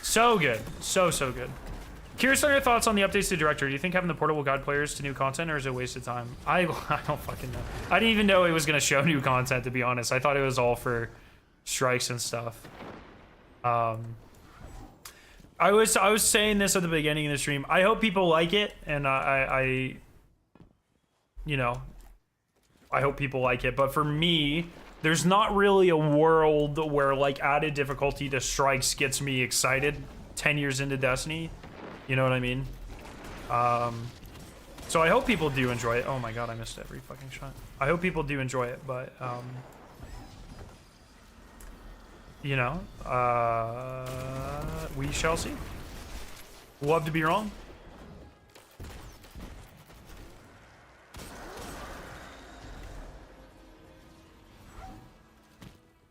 So good. So good. Curious on your thoughts on the updates to Director. Do you think having the portal will guide players to new content, or is it a waste of time? I don't fucking know. I didn't even know it was going to show new content, to be honest. I thought it was all for strikes and stuff. I was saying this at the beginning of the stream. I hope people like it, and I you know, I hope people like it. But for me, there's not really a world where like added difficulty to strikes gets me excited 10 years into Destiny. You know what I mean? So I hope people do enjoy it. Oh my god, I missed every fucking shot. I hope people do enjoy it, but you know, we shall see. Love to be wrong.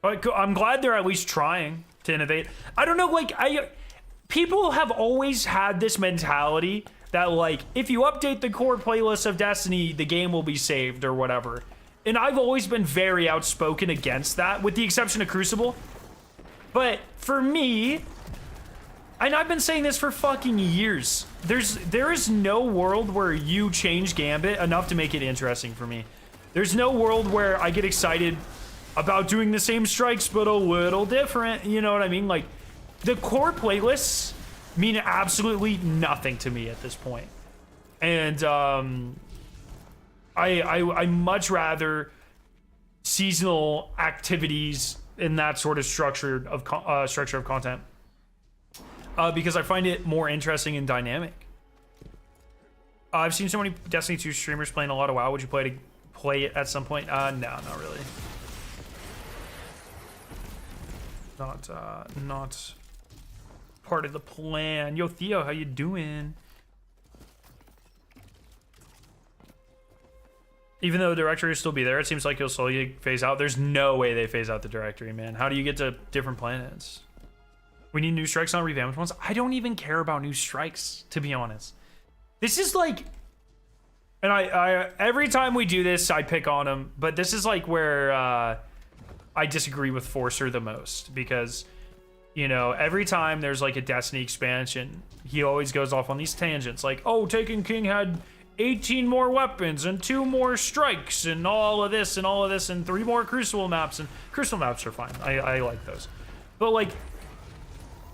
But I'm glad they're at least trying to innovate. I don't know, like, people have always had this mentality that, like, if you update the core playlist of Destiny, the game will be saved or whatever. And I've always been very outspoken against that, with the exception of Crucible. But for me, and I've been saying this for fucking years, there is no world where you change Gambit enough to make it interesting for me. There's no world where I get excited about doing the same strikes but a little different, you know what I mean? Like, the core playlists mean absolutely nothing to me at this point. And I much rather seasonal activities in that sort of structure of content, because I find it more interesting and dynamic. I've seen so many Destiny 2 streamers playing a lot of WoW. Would you play it at some point? No, not really. Not part of the plan. Yo, Theo, how you doing? Even though the directory will still be there, it seems like he'll slowly phase out. There's no way they phase out the directory, man. How do you get to different planets? We need new strikes on revamped ones. I don't even care about new strikes, to be honest. This is like, and I every time we do this, I pick on him, but this is like where I disagree with Forcer the most, because, you know, every time there's like a Destiny expansion, he always goes off on these tangents, like, oh, Taken King had 18 more weapons and 2 more strikes and all of this and all of this and 3 more Crucible maps. And Crucible maps are fine. I like those. But like,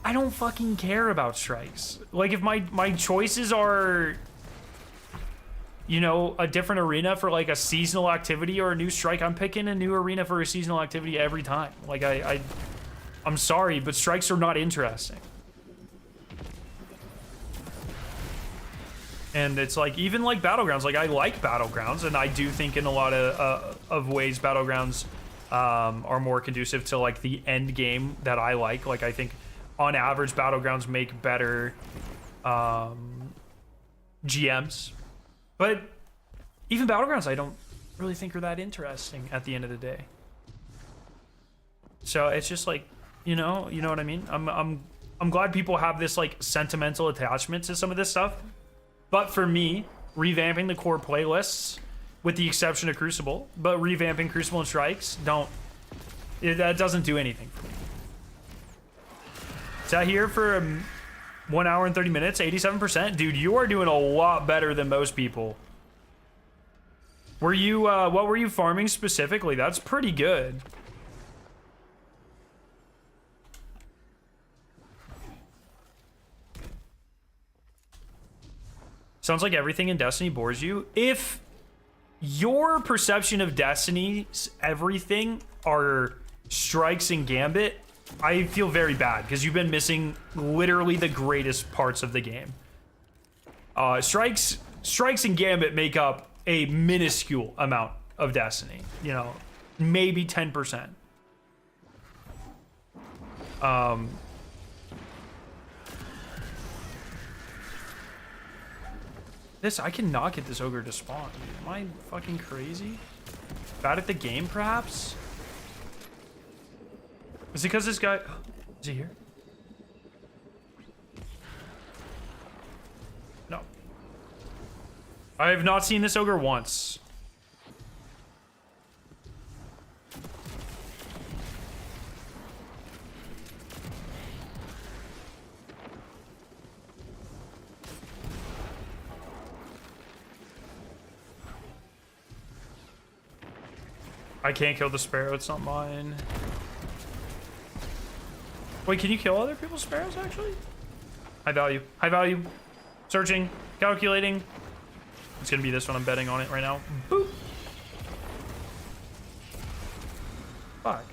I don't fucking care about strikes. Like, if my choices are, you know, a different arena for like a seasonal activity or a new strike, I'm picking a new arena for a seasonal activity every time. Like, I'm sorry, but strikes are not interesting. And it's like, even like Battlegrounds, like I like Battlegrounds, and I do think in a lot of ways Battlegrounds are more conducive to like the end game that I like. Like, I think on average Battlegrounds make better GMs, but even Battlegrounds I don't really think are that interesting at the end of the day. So it's just like, you know what I mean? I'm glad people have this like sentimental attachment to some of this stuff. But for me, revamping the core playlists, with the exception of Crucible, but revamping Crucible and Strikes, that doesn't do anything for me. Sat here for 1 hour and 30 minutes, 87%. Dude, you are doing a lot better than most people. Were you, what were you farming specifically? That's pretty good. Sounds like everything in Destiny bores you. If your perception of Destiny's everything are strikes and gambit, I feel very bad because you've been missing literally the greatest parts of the game. Strikes and gambit make up a minuscule amount of Destiny, you know, maybe 10%. I cannot get this ogre to spawn. Am I fucking crazy? Bad at the game, perhaps? Is it because this guy... Is he here? No. I have not seen this ogre once. I can't kill the sparrow, it's not mine. Wait, can you kill other people's sparrows, actually? High value. High value. Searching. Calculating. It's gonna be this one. I'm betting on it right now. Boop. Fuck.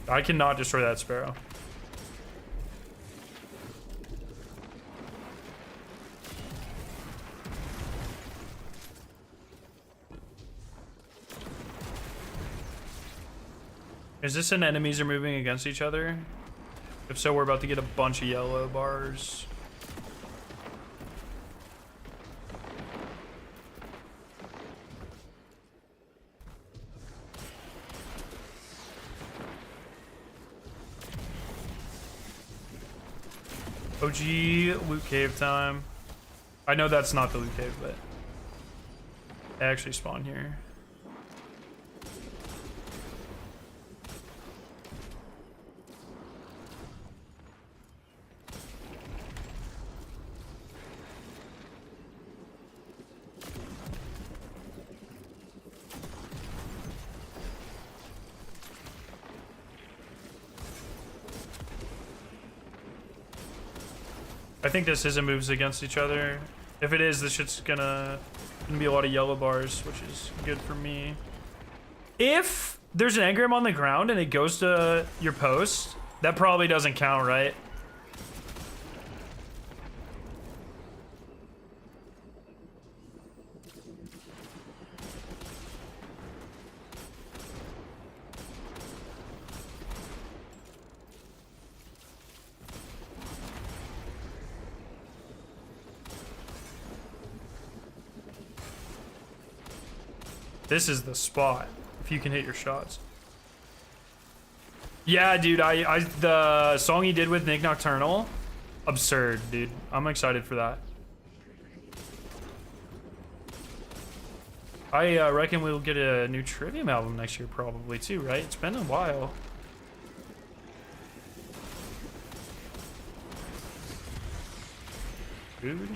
I cannot destroy that sparrow. Is this an enemies are moving against each other? If so, we're about to get a bunch of yellow bars. OG loot cave time. I know that's not the loot cave, but I actually spawn here. I think this isn't moves against each other. If it is, this shit's gonna be a lot of yellow bars, which is good for me. If there's an engram on the ground and it goes to your post, that probably doesn't count, right? This is the spot if you can hit your shots. Yeah, dude, the song he did with Nick Nocturnal, absurd, dude. I'm excited for that. I reckon we'll get a new Trivium album next year probably too, right? It's been a while. Dude.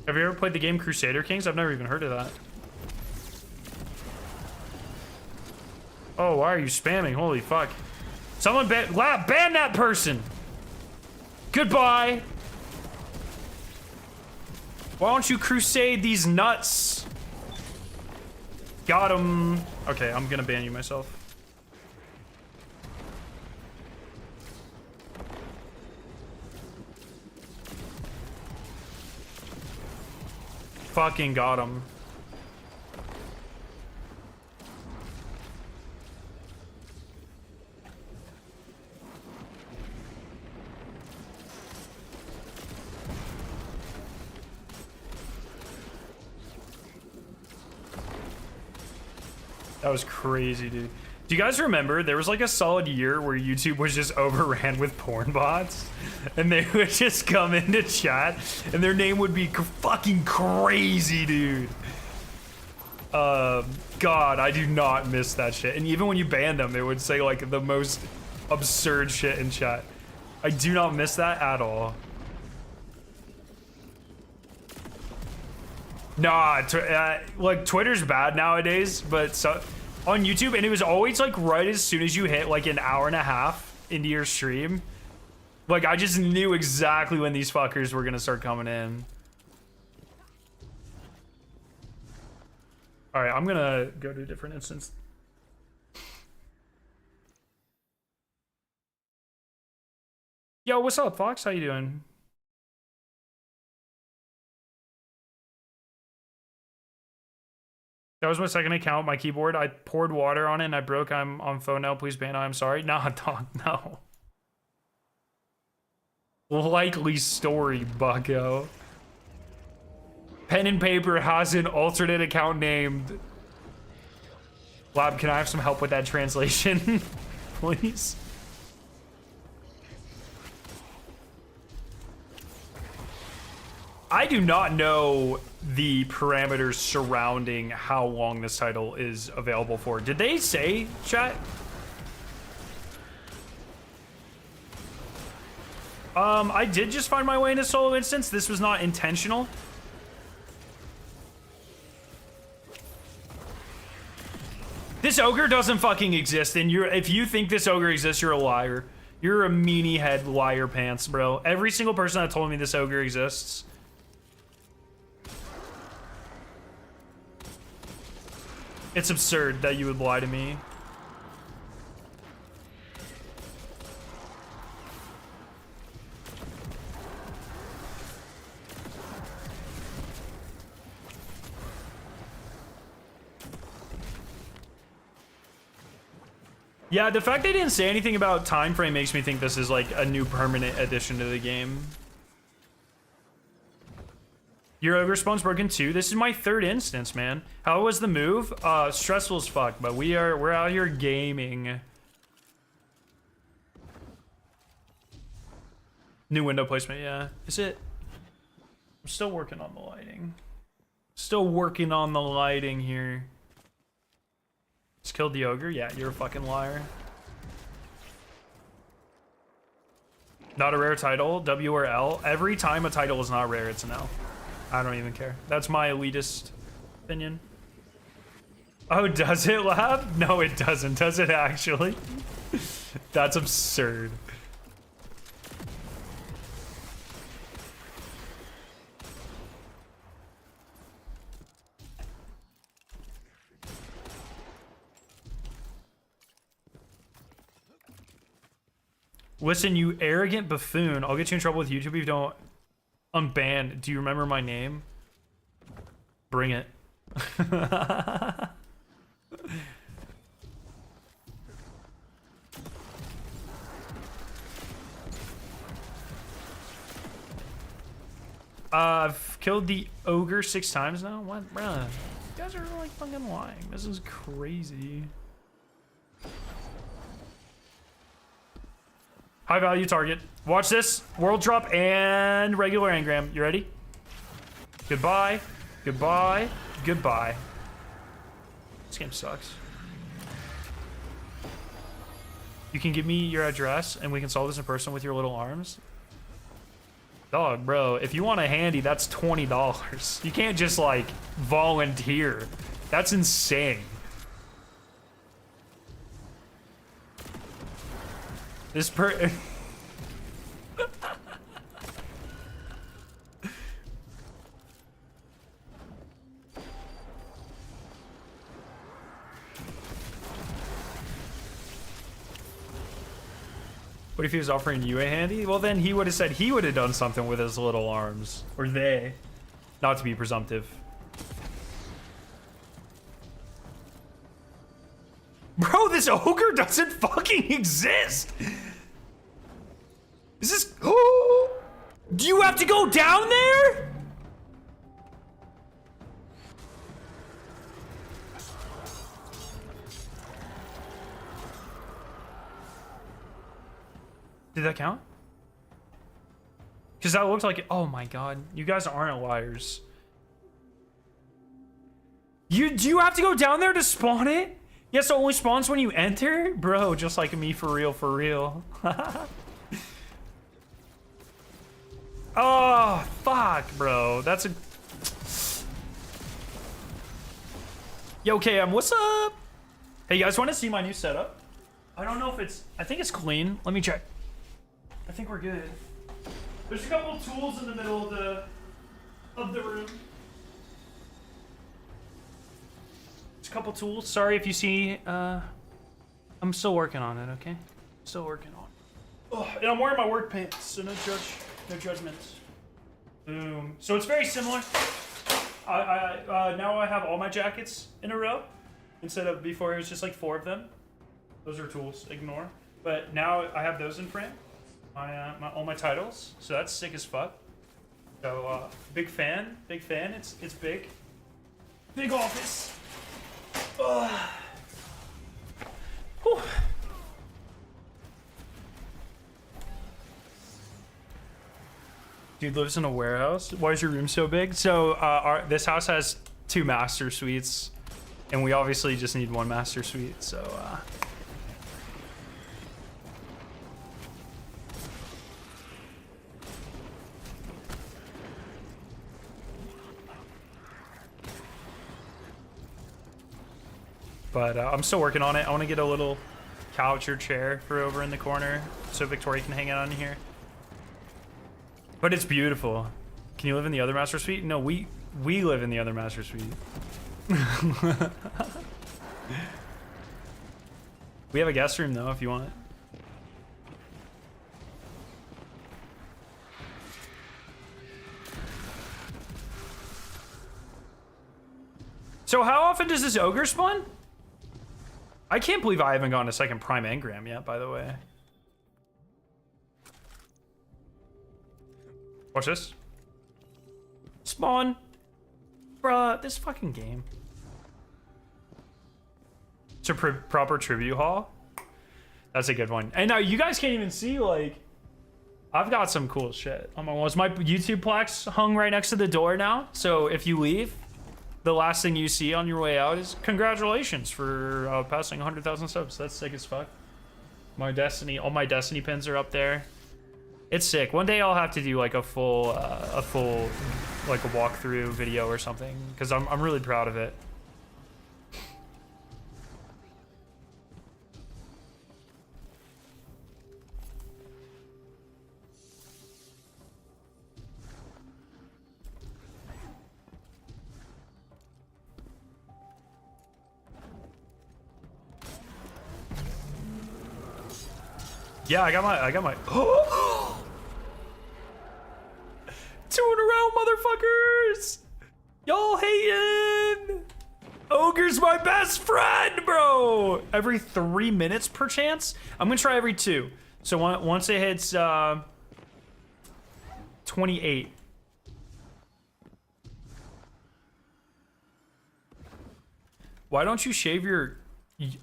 Have you ever played the game Crusader Kings? I've never even heard of that. Oh, why are you spamming? Holy fuck. Someone ban that person! Goodbye! Why don't you crusade these nuts? Got him. Okay, I'm gonna ban you myself. Fucking got him. That was crazy, dude. Do you guys remember there was like a solid year where YouTube was just overran with porn bots? And they would just come into chat and their name would be fucking crazy, dude. God, I do not miss that shit. And even when you banned them, it would say like the most absurd shit in chat. I do not miss that at all. Nah, like Twitter's bad nowadays, but so on YouTube, and it was always like right as soon as you hit like an hour and a half into your stream, like I just knew exactly when these fuckers were gonna start coming in. All right, I'm gonna go to a different instance. Yo, what's up, Fox? How you doing? That was my second account, my keyboard. I poured water on it and I broke. I'm on phone now. Please ban. I'm sorry. Nah, dog, no. Likely story, bucko. Pen and Paper has an alternate account named... Lab, can I have some help with that translation? Please? I do not know the parameters surrounding how long this title is available for. Did they say, chat? I did just find my way into solo instance. This was not intentional. This ogre doesn't fucking exist, and if you think this ogre exists, you're a liar. You're a meanie head liar pants, bro. Every single person that told me this ogre exists. It's absurd that you would lie to me. Yeah, the fact they didn't say anything about time frame makes me think this is like a new permanent addition to the game. Your ogre spawn's broken too. This is my third instance, man. How was the move? Stressful as fuck, but we're out here gaming. New window placement, yeah. Is it? I'm still working on the lighting. Still working on the lighting here. Just killed the ogre? Yeah, you're a fucking liar. Not a rare title, W or L. Every time a title is not rare, it's an L. I don't even care. That's my elitist opinion. Oh, does it, Lab? No, it doesn't. Does it actually? That's absurd. Listen, you arrogant buffoon. I'll get you in trouble with YouTube if you don't unban. Do you remember my name? Bring it. I've killed the ogre 6 times now. What, bruh? You guys are like fucking lying. This is crazy. High value target. Watch this. World drop and regular engram. You ready? Goodbye. Goodbye. Goodbye. This game sucks. You can give me your address and we can solve this in person with your little arms. Dog, bro, if you want a handy, that's $20. You can't just like volunteer. That's insane. This What if he was offering you a handy? Well, then he would have said he would have done something with his little arms. Or they. Not to be presumptive. Bro, this ogre doesn't fucking exist! Is this... Oh! Do you have to go down there? Did that count? Because that looked like it. Oh my god. You guys aren't liars. Do you have to go down there to spawn it? Yes, it only spawns when you enter? Bro, just like me, for real, for real. Oh, fuck, bro. That's a... Yo, KM, what's up? Hey, you guys want to see my new setup? I don't know if it's... I think it's clean. Let me check. I think we're good. There's a couple tools in the middle of the room. There's a couple tools. Sorry if you see... I'm still working on it, okay? Still working on it. Oh, and I'm wearing my work pants, so no judgments. Boom. So it's very similar. Now I have all my jackets in a row instead of before it was just like 4 of them. Those are tools. Ignore. But now I have those in frame. All my titles. So that's sick as fuck. So big fan. Big fan. It's big. Big office. Whew. Dude lives in a warehouse. Why is your room so big? So this house has 2 master suites, and we obviously just need 1 master suite. So but I'm still working on it. I want to get a little couch or chair for over in the corner so Victoria can hang out in here. But it's beautiful. Can you live in the other master suite? No, we live in the other master suite. We have a guest room though, if you want. So how often does this ogre spawn? I can't believe I haven't gone to 2nd prime engram yet, by the way. Watch this. Spawn. Bruh, this fucking game. It's a proper tribute hall. That's a good one. And now you guys can't even see, like, I've got some cool shit on my walls. My YouTube plaques hung right next to the door now. So if you leave, the last thing you see on your way out is congratulations for passing 100,000 subs. That's sick as fuck. My Destiny, all my Destiny pins are up there. It's sick. One day I'll have to do like a full like a walkthrough video or something because I'm really proud of it. Yeah, I got my 2 in a row, motherfuckers! Y'all hating! Ogre's my best friend, bro! Every 3 minutes, perchance? I'm gonna try every 2. So once it hits 28. Why don't you shave your...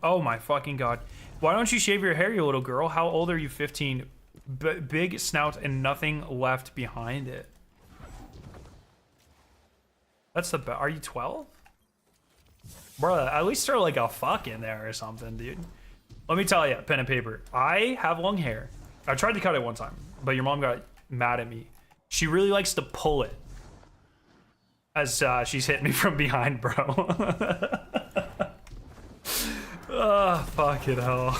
Oh my fucking god. Why don't you shave your hair, you little girl? How old are you? 15. Big snout and nothing left behind it. That's the best. Are you 12? Bro, at least throw like a fuck in there or something, dude. Let me tell you, pen and paper. I have long hair. I tried to cut it one time, but your mom got mad at me. She really likes to pull it. As she's hitting me from behind, bro. Oh, fucking hell.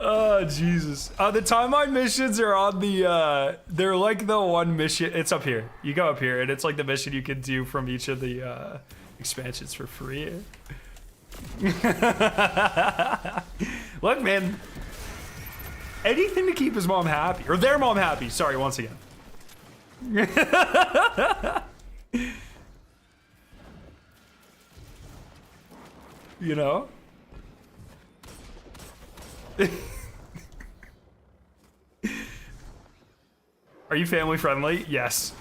Oh, Jesus. The timeline missions are on the, they're like the one mission. It's up here. You go up here, and it's like the mission you can do from each of the expansions for free. Look, man. Anything to keep his mom happy. Or their mom happy. Sorry, once again. You know? Are you family friendly? Yes.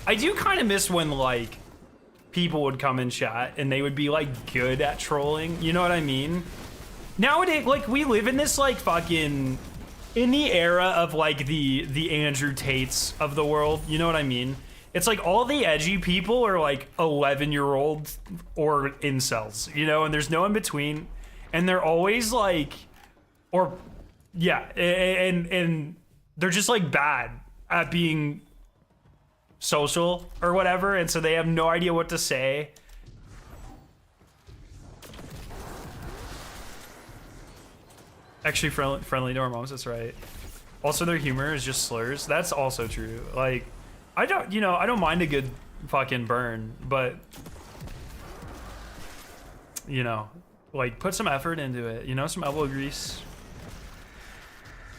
I do kind of miss when like people would come in chat and they would be like good at trolling. You know what I mean? Nowadays, like we live in this like fucking in the era of like the Andrew Tates of the world. You know what I mean? It's like all the edgy people are like 11-year-olds or incels, you know, and there's no in between, and they're always like, or yeah, and they're just like bad at being social or whatever, and so they have no idea what to say. Actually, friendly to our moms, that's right. Also, their humor is just slurs. That's also true. Like, I don't mind a good fucking burn, but you know, like put some effort into it, you know, some elbow grease.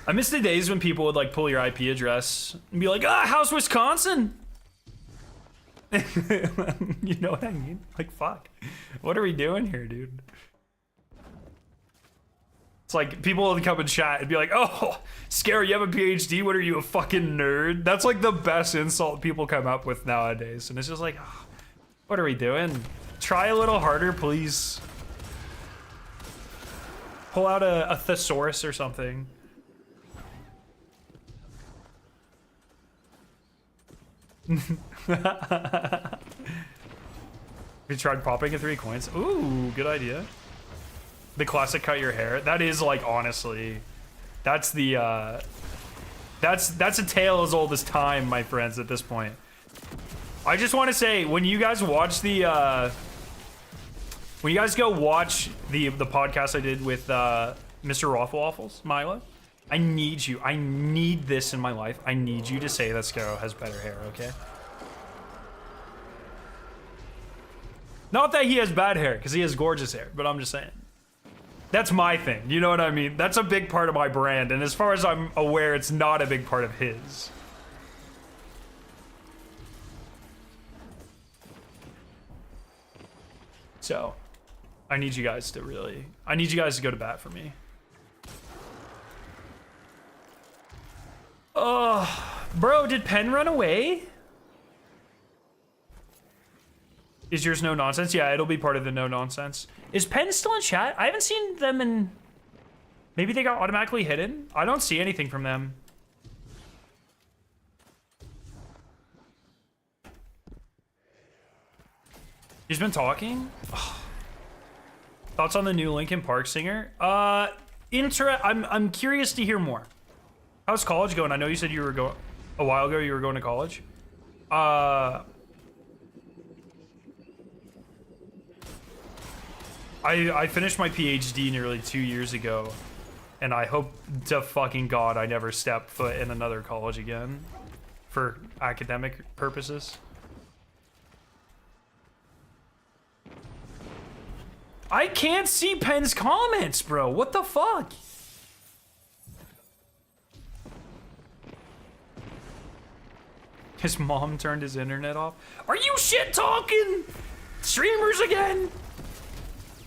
I miss the days when people would like pull your IP address and be like, how's Wisconsin? You know what I mean? Like, fuck. What are we doing here, dude? It's like people would come and chat and be like, oh, Scary, you have a PhD? What are you, a fucking nerd? That's like the best insult people come up with nowadays. And it's just like, oh, what are we doing? Try a little harder, please. Pull out a thesaurus or something. Have you tried popping at 3 coins? Ooh, good idea. The classic cut your hair. That is like, honestly, that's the that's a tale as old as time, my friends, at this point. I just want to say, when you guys watch the when you guys go watch the podcast I did with Mr. Waffles, Milo, I need this in my life. I need you to say that Scarrow has better hair, okay? Not that he has bad hair, because he has gorgeous hair, but I'm just saying. That's my thing, you know what I mean? That's a big part of my brand, and as far as I'm aware, it's not a big part of his. So, I need you guys to go to bat for me. Bro, did Penn run away? Is yours no nonsense? Yeah, it'll be part of the no nonsense. Is Penn still in chat? I haven't seen them in... Maybe they got automatically hidden? I don't see anything from them. He's been talking? Ugh. Thoughts on the new Linkin Park singer? I'm curious to hear more. How's college going? I know you said you were going... A while ago you were going to college. I finished my PhD nearly 2 years ago, and I hope to fucking God I never step foot in another college again for academic purposes. I can't see Penn's comments, bro. What the fuck? His mom turned his internet off. Are you shit talking? Streamers again?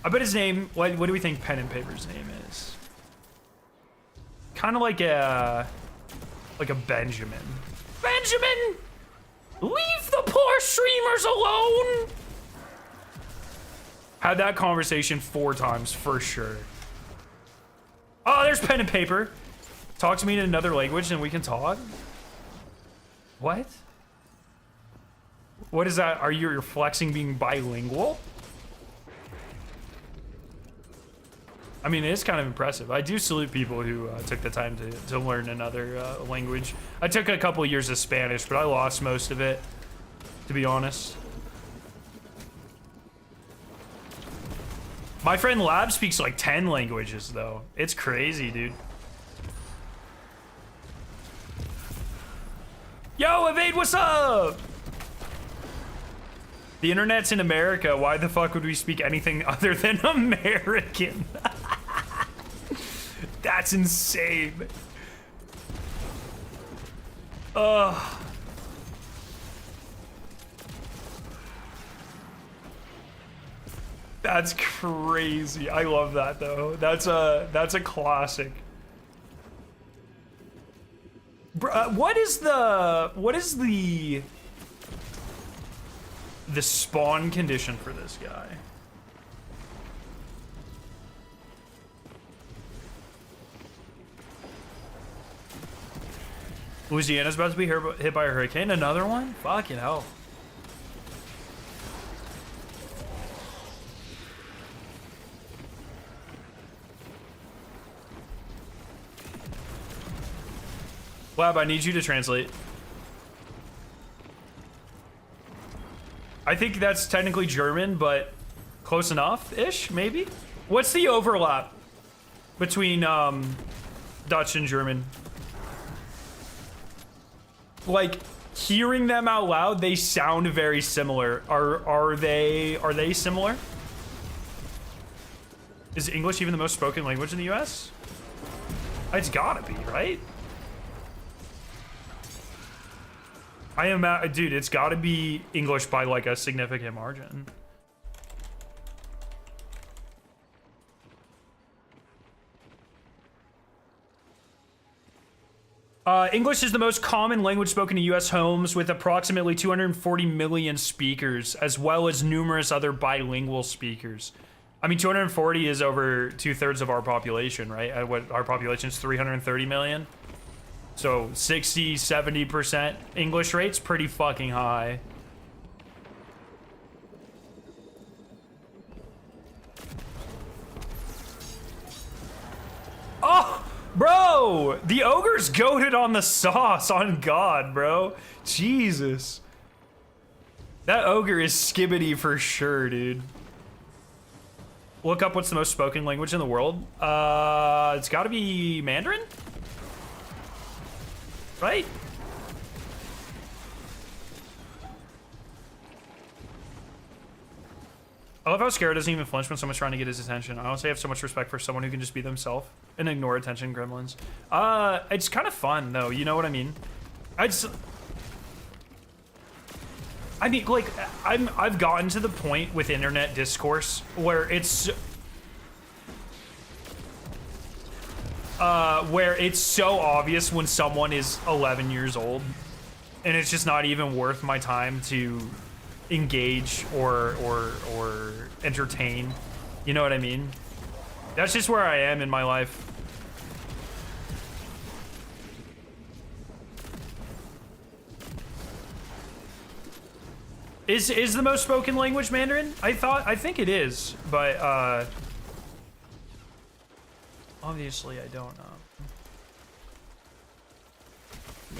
I bet his name, what do we think Pen and Paper's name is? Kind of like a Benjamin. Benjamin! Leave the poor streamers alone! Had that conversation 4 times for sure. Oh, there's Pen and Paper. Talk to me in another language and we can talk. What? What is that? Are you flexing being bilingual? I mean, it is kind of impressive. I do salute people who took the time to learn another language. I took a couple years of Spanish, but I lost most of it, to be honest. My friend Lab speaks like 10 languages, though. It's crazy, dude. Yo, Evade, what's up? The internet's in America. Why the fuck would we speak anything other than American? That's insane. Ugh. That's crazy. I love that though. That's a classic. What is the the spawn condition for this guy. Louisiana's about to be hit by a hurricane. Another one? Fucking hell. Lab, I need you to translate. I think that's technically German, but close enough-ish, maybe? What's the overlap between Dutch and German? Like, hearing them out loud, they sound very similar. Are they similar? Is English even the most spoken language in the US? It's gotta be, right? I am, dude, it's gotta be English by like a significant margin. English is the most common language spoken in US homes with approximately 240 million speakers, as well as numerous other bilingual speakers. I mean, 240 is over 2/3 of our population, right? What our population is 330 million. So 60, 70% English rate's pretty fucking high. Oh! Bro, the ogre's goated on the sauce, on God, bro. Jesus. That ogre is skibbity for sure, dude. Look up what's the most spoken language in the world. It's gotta be Mandarin? Right? I love how Scarra doesn't even flinch when someone's trying to get his attention. I honestly have so much respect for someone who can just be themselves and ignore attention gremlins. It's kind of fun though, you know what I mean? I mean, like, I've gotten to the point with internet discourse where it's so obvious when someone is 11 years old, and it's just not even worth my time to engage or entertain. You know what I mean? That's just where I am in my life. Is the most spoken language Mandarin? I think it is, but obviously I don't know.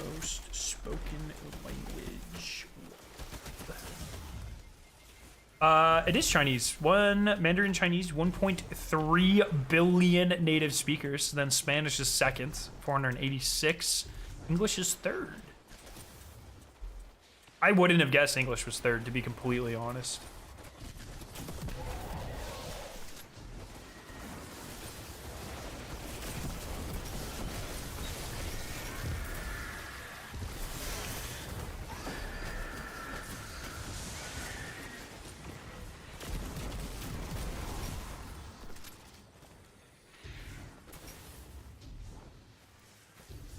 Most spoken language. It is Chinese. Mandarin Chinese, 1.3 billion native speakers. Then Spanish is second, 486. English is third. I wouldn't have guessed English was third, to be completely honest.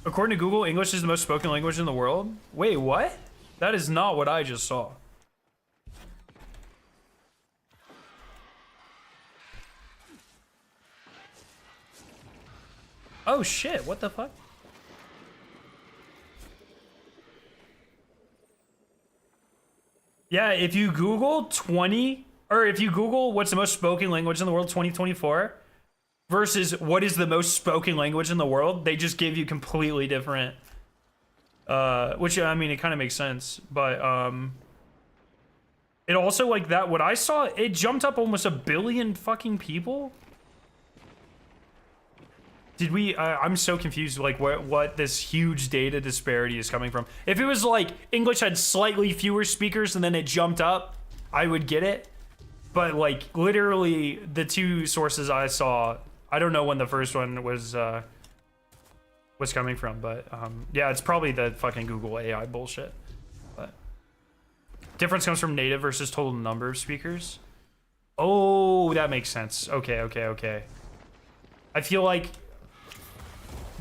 According to Google, English is the most spoken language in the world. Wait, what? That is not what I just saw. Oh shit, what the fuck? Yeah, if you Google if you Google what's the most spoken language in the world 2024 versus what is the most spoken language in the world, they just give you completely different, which, I mean, it kind of makes sense, but it also, like, that, what I saw, it jumped up almost 1 billion fucking people. Did we, I'm so confused, like, what this huge data disparity is coming from. If it was, like, English had slightly fewer speakers and then it jumped up, I would get it. But, like, literally, the two sources I saw, I don't know when the first one was coming from, but, yeah, it's probably the fucking Google AI bullshit. But difference comes from native versus total number of speakers. Oh, that makes sense. Okay. I feel like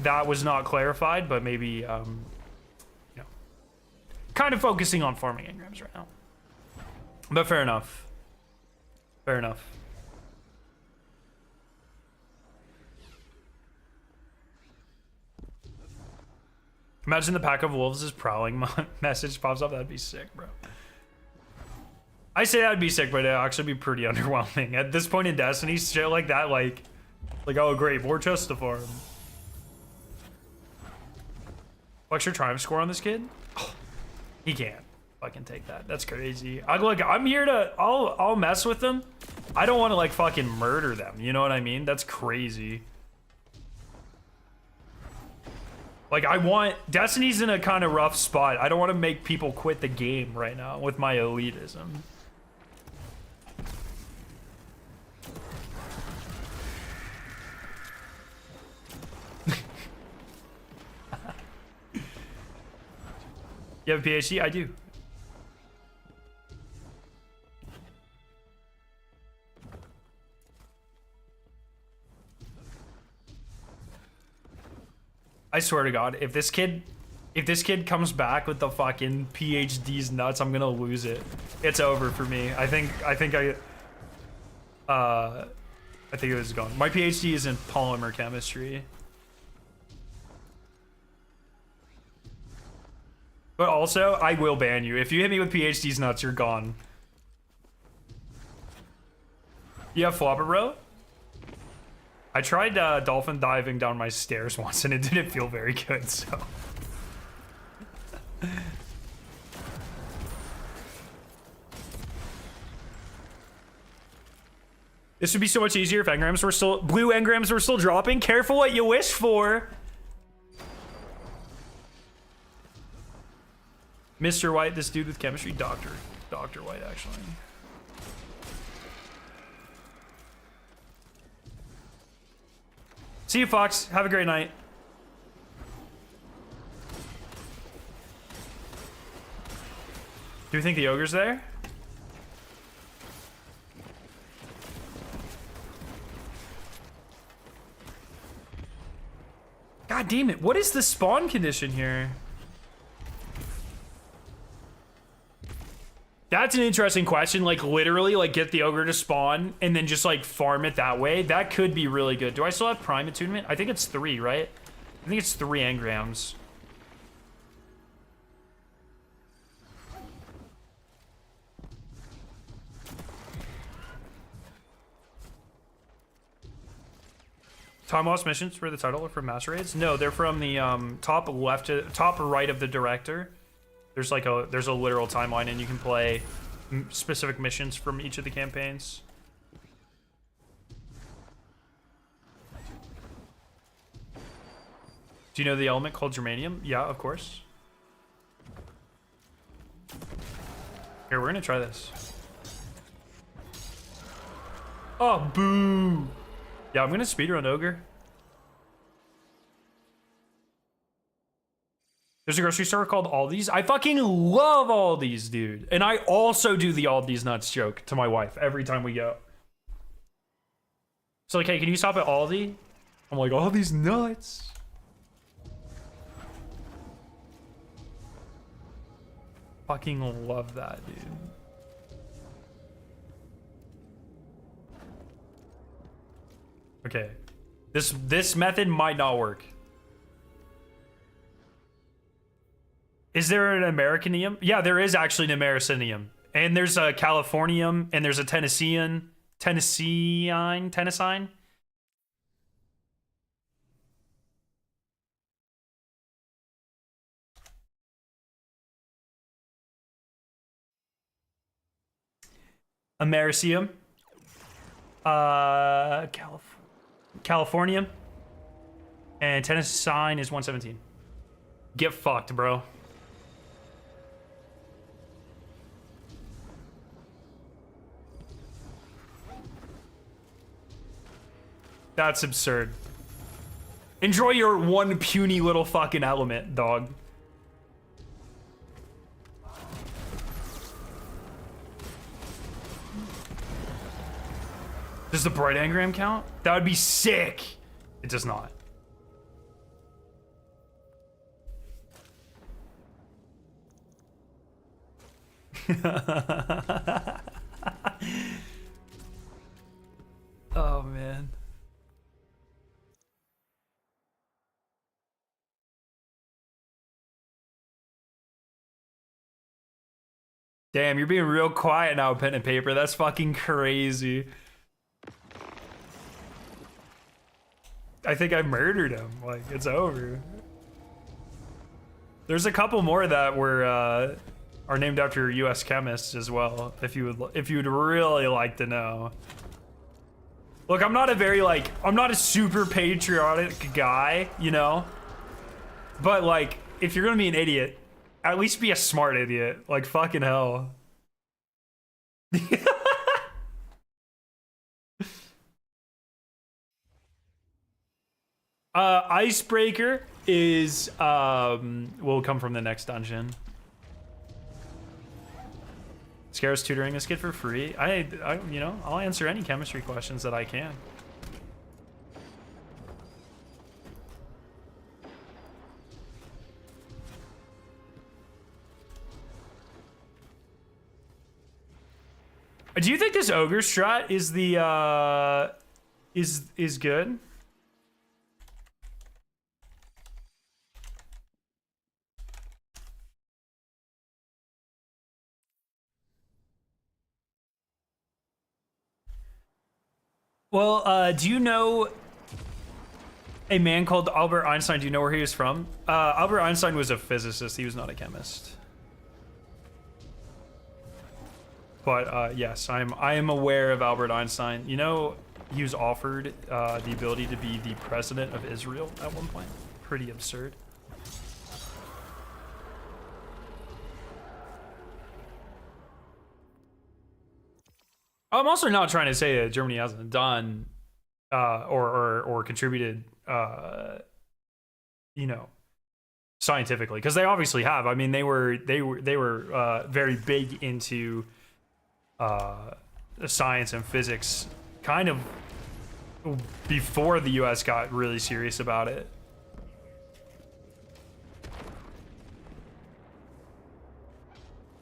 that was not clarified, but maybe, you know, kind of focusing on farming engrams right now. But fair enough. Fair enough. Imagine the pack of wolves is prowling message pops up. That'd be sick, bro. I say that'd be sick, but it'd actually be pretty underwhelming. At this point in Destiny, shit like that, like oh great, more chests to farm. What's your triumph score on this kid? Oh, he can't fucking take that. That's crazy. I'm here to, I'll mess with them. I don't want to like fucking murder them. You know what I mean? That's crazy. Like Destiny's in a kind of rough spot. I don't want to make people quit the game right now with my elitism. You have a PhD? I do. I swear to God, if this kid comes back with the fucking PhD's nuts, I'm gonna lose it. It's over for me. I think it was gone. My PhD is in polymer chemistry. But also, I will ban you. If you hit me with PhD's nuts, you're gone. You have flopper, bro? I tried dolphin diving down my stairs once and it didn't feel very good, so. This would be so much easier if engrams were still, blue engrams were still dropping. Careful what you wish for. Mr. White, this dude with chemistry, Dr. White, actually. See you, Fox. Have a great night. Do you think the ogre's there? God damn it. What is the spawn condition here? That's an interesting question. Like, literally, like, get the ogre to spawn and then just, like, farm it that way. That could be really good. Do I still have prime attunement? I think it's 3, right? I think it's 3 engrams. Time lost missions for the title or from master raids? No, they're from the top right of the director. There's like there's a literal timeline and you can play specific missions from each of the campaigns. Do you know the element called germanium? Yeah, of course. Here, we're gonna try this. Oh, boo. Yeah, I'm gonna speedrun ogre. There's a grocery store called Aldi's. I fucking love Aldi's, dude. And I also do the Aldi's nuts joke to my wife every time we go. So like, hey, can you stop at Aldi? I'm like, Aldi's nuts. Fucking love that, dude. Okay. This method might not work. Is there an Americanium? Yeah, there is actually an Americanium. And there's a Californium, and there's a Tennessean. Tennessine? Americium. Californium. And Tennessine is 117. Get fucked, bro. That's absurd. Enjoy your one puny little fucking element, dog. Does the bright engram count? That would be sick. It does not. Oh man. Damn, you're being real quiet now, pen and paper. That's fucking crazy. I think I murdered him. Like, it's over. There's a couple more that were are named after U.S. chemists as well. If you would really like to know. Look, I'm not a super patriotic guy, you know. But like, if you're gonna be an idiot, at least be a smart idiot. Like, fucking hell. Icebreaker is will come from the next dungeon. Scare's tutoring this kid for free. I you know, I'll answer any chemistry questions that I can. Do you think this ogre strat is the is good? Well, do you know a man called Albert Einstein? Do you know where he was from? Albert Einstein was a physicist. He was not a chemist. But yes, I am aware of Albert Einstein. You know, he was offered the ability to be the president of Israel at one point. Pretty absurd. I'm also not trying to say that Germany hasn't done or contributed, you know, scientifically, because they obviously have. I mean, they were very big into science and physics, kind of before the U.S. got really serious about it.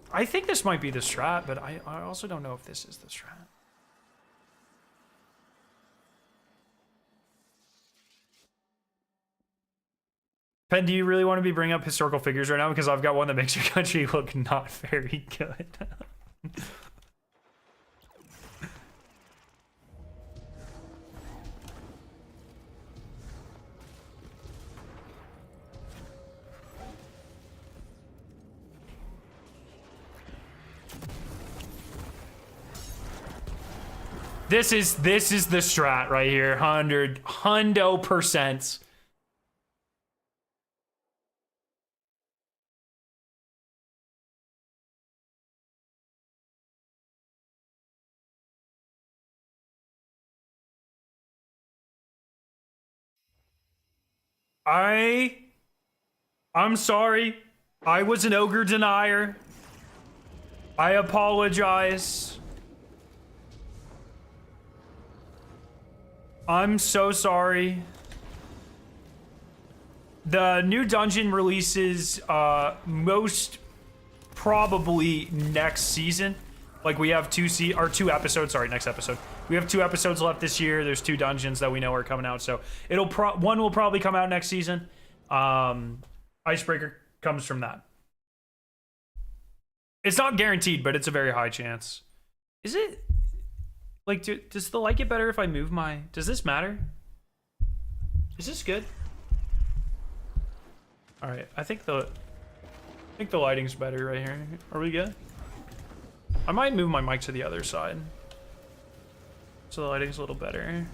I think this might be the strat, but I also don't know if this is the strat. Pen, do you really want to be bringing up historical figures right now? Because I've got one that makes your country look not very good. This is the strat right here. 100%. I'm sorry. I was an ogre denier. I apologize. I'm so sorry. The new dungeon releases most probably next season. Like, we have two episodes, sorry, next episode. We have 2 episodes left this year. There's 2 dungeons that we know are coming out, so one will probably come out next season. Icebreaker comes from that. It's not guaranteed, but it's a very high chance. Is it? Like, does the light get better if I move my... Does this matter? Is this good? All right, I think the lighting's better right here. Are we good? I might move my mic to the other side, so the lighting's a little better.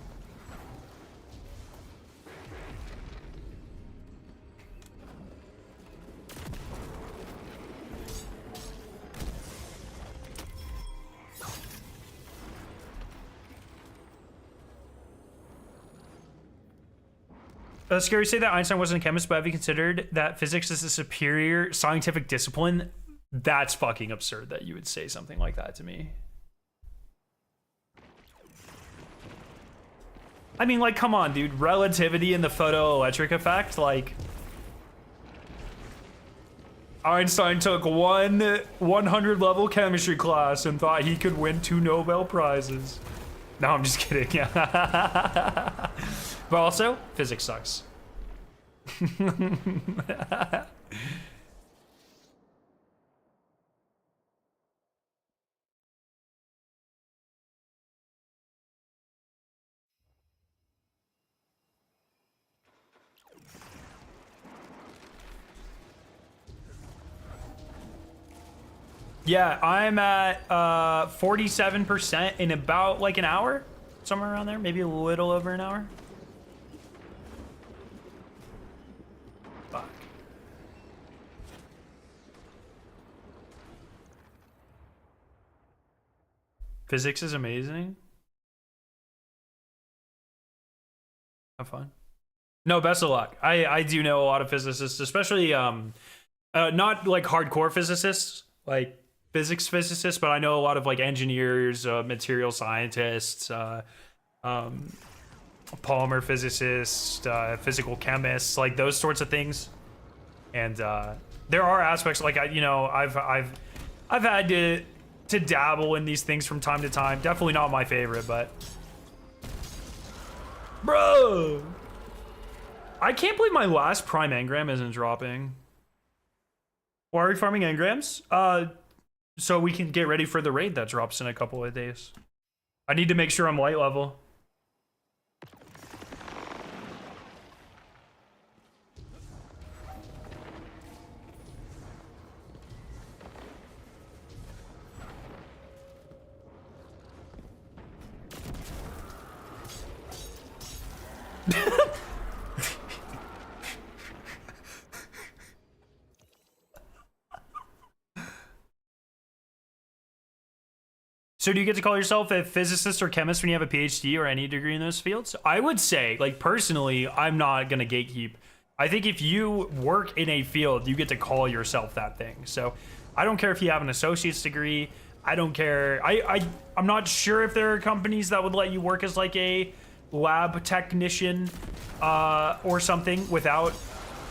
Scary say that Einstein wasn't a chemist, but have you considered that physics is a superior scientific discipline? That's fucking absurd that you would say something like that to me. I mean, like, come on, dude. Relativity and the photoelectric effect, like... Einstein took one 100 level chemistry class and thought he could win 2 Nobel Prizes. No, I'm just kidding. But also, physics sucks. Yeah, I'm at 47% in about like an hour, somewhere around there, maybe a little over an hour. Fuck. Physics is amazing. Have fun. No, best of luck. I do know a lot of physicists, especially not like hardcore physicists, like physics physicists, but I know a lot of like engineers, material scientists, polymer physicists, physical chemists, like those sorts of things. And there are aspects like I've had to dabble in these things from time to time. Definitely not my favorite, but bro, I can't believe my last prime engram isn't dropping. Why are we farming engrams? So we can get ready for the raid that drops in a couple of days. I need to make sure I'm light level. So do you get to call yourself a physicist or chemist when you have a PhD or any degree in those fields? I would say, like, personally, I'm not going to gatekeep. I think if you work in a field, you get to call yourself that thing. So I don't care if you have an associate's degree. I don't care. I'm not sure if there are companies that would let you work as like a lab technician or something without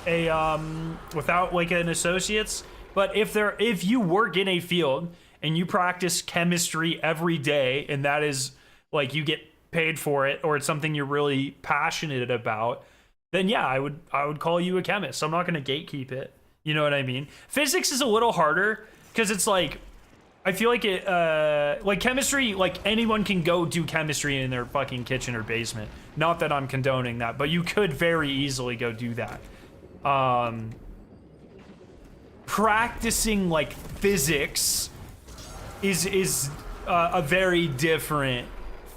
like an associate's. But if you work in a field and you practice chemistry every day, and that is like you get paid for it, or it's something you're really passionate about, then yeah, I would call you a chemist. I'm not going to gatekeep it. You know what I mean? Physics is a little harder because it's like, I feel like it, like chemistry, like anyone can go do chemistry in their fucking kitchen or basement. Not that I'm condoning that, but you could very easily go do that. Practicing like physics is a very different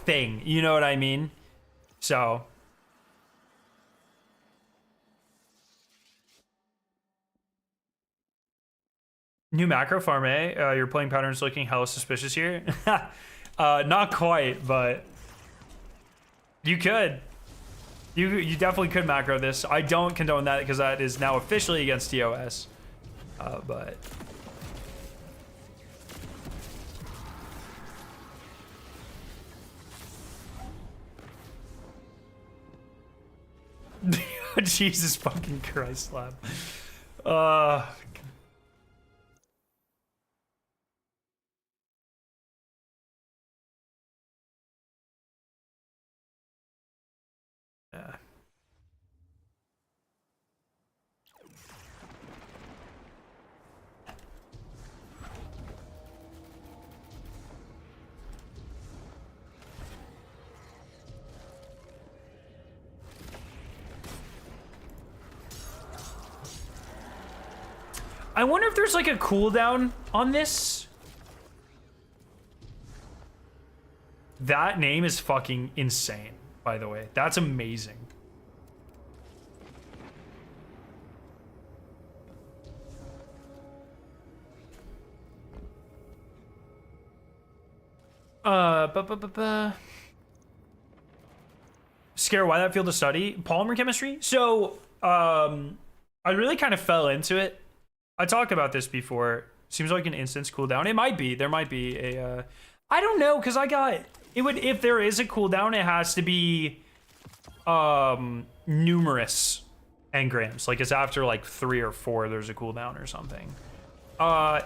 thing. You know what I mean? So. New macro farm, eh? Your playing pattern's looking hella suspicious here. Not quite, but you could. You definitely could macro this. I don't condone that because that is now officially against TOS. But Jesus fucking Christ, lab. Yeah. I wonder if there's like a cooldown on this. That name is fucking insane, by the way. That's amazing. Scare, why that field of study? Polymer chemistry? So, I really kind of fell into it. I talked about this before. Seems like an instance cooldown. It might be. There might be a. I don't know, because I got it. Would if there is a cooldown, it has to be numerous, engrams. Like it's after like 3 or 4, there's a cooldown or something. I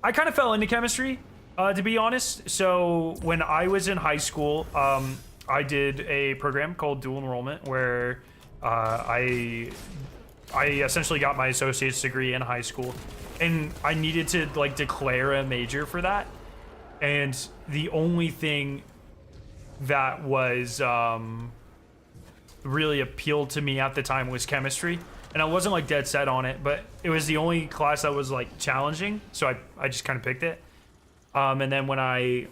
kind of fell into chemistry, to be honest. So when I was in high school, I did a program called dual enrollment where I essentially got my associate's degree in high school, and I needed to like declare a major for that. And the only thing that was really appealed to me at the time was chemistry. And I wasn't like dead set on it, but it was the only class that was like challenging. So I just kind of picked it. And then when I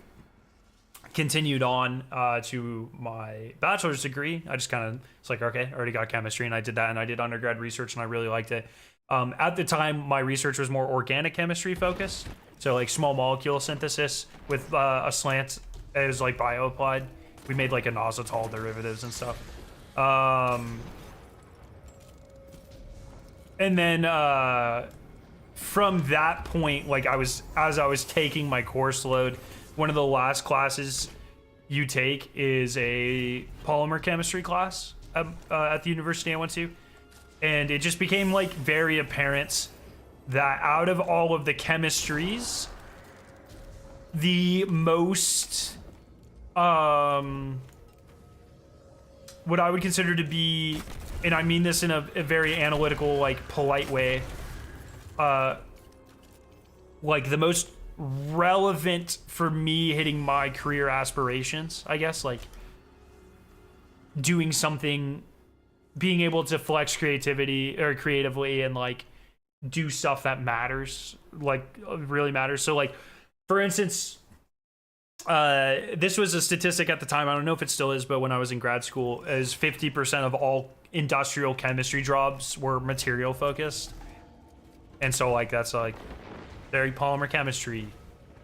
continued on to my bachelor's degree, I just kind of, it's like, okay, I already got chemistry, and I did that, and I did undergrad research, and I really liked it. At the time, my research was more organic chemistry focused. So like small molecule synthesis with a slant as like bioapplied. We made like inositol derivatives and stuff. And then from that point, like as I was taking my course load, one of the last classes you take is a polymer chemistry class at the university I went to. And it just became like very apparent that out of all of the chemistries, the most, what I would consider to be, and I mean this in a very analytical, like polite way, like the most relevant for me hitting my career aspirations, I guess, like doing something, being able to flex creativity or creatively and like do stuff that matters, like really matters. So like, for instance, this was a statistic at the time, I don't know if it still is, but when I was in grad school, is 50% of all industrial chemistry jobs were material focused. And so like, that's like very polymer chemistry,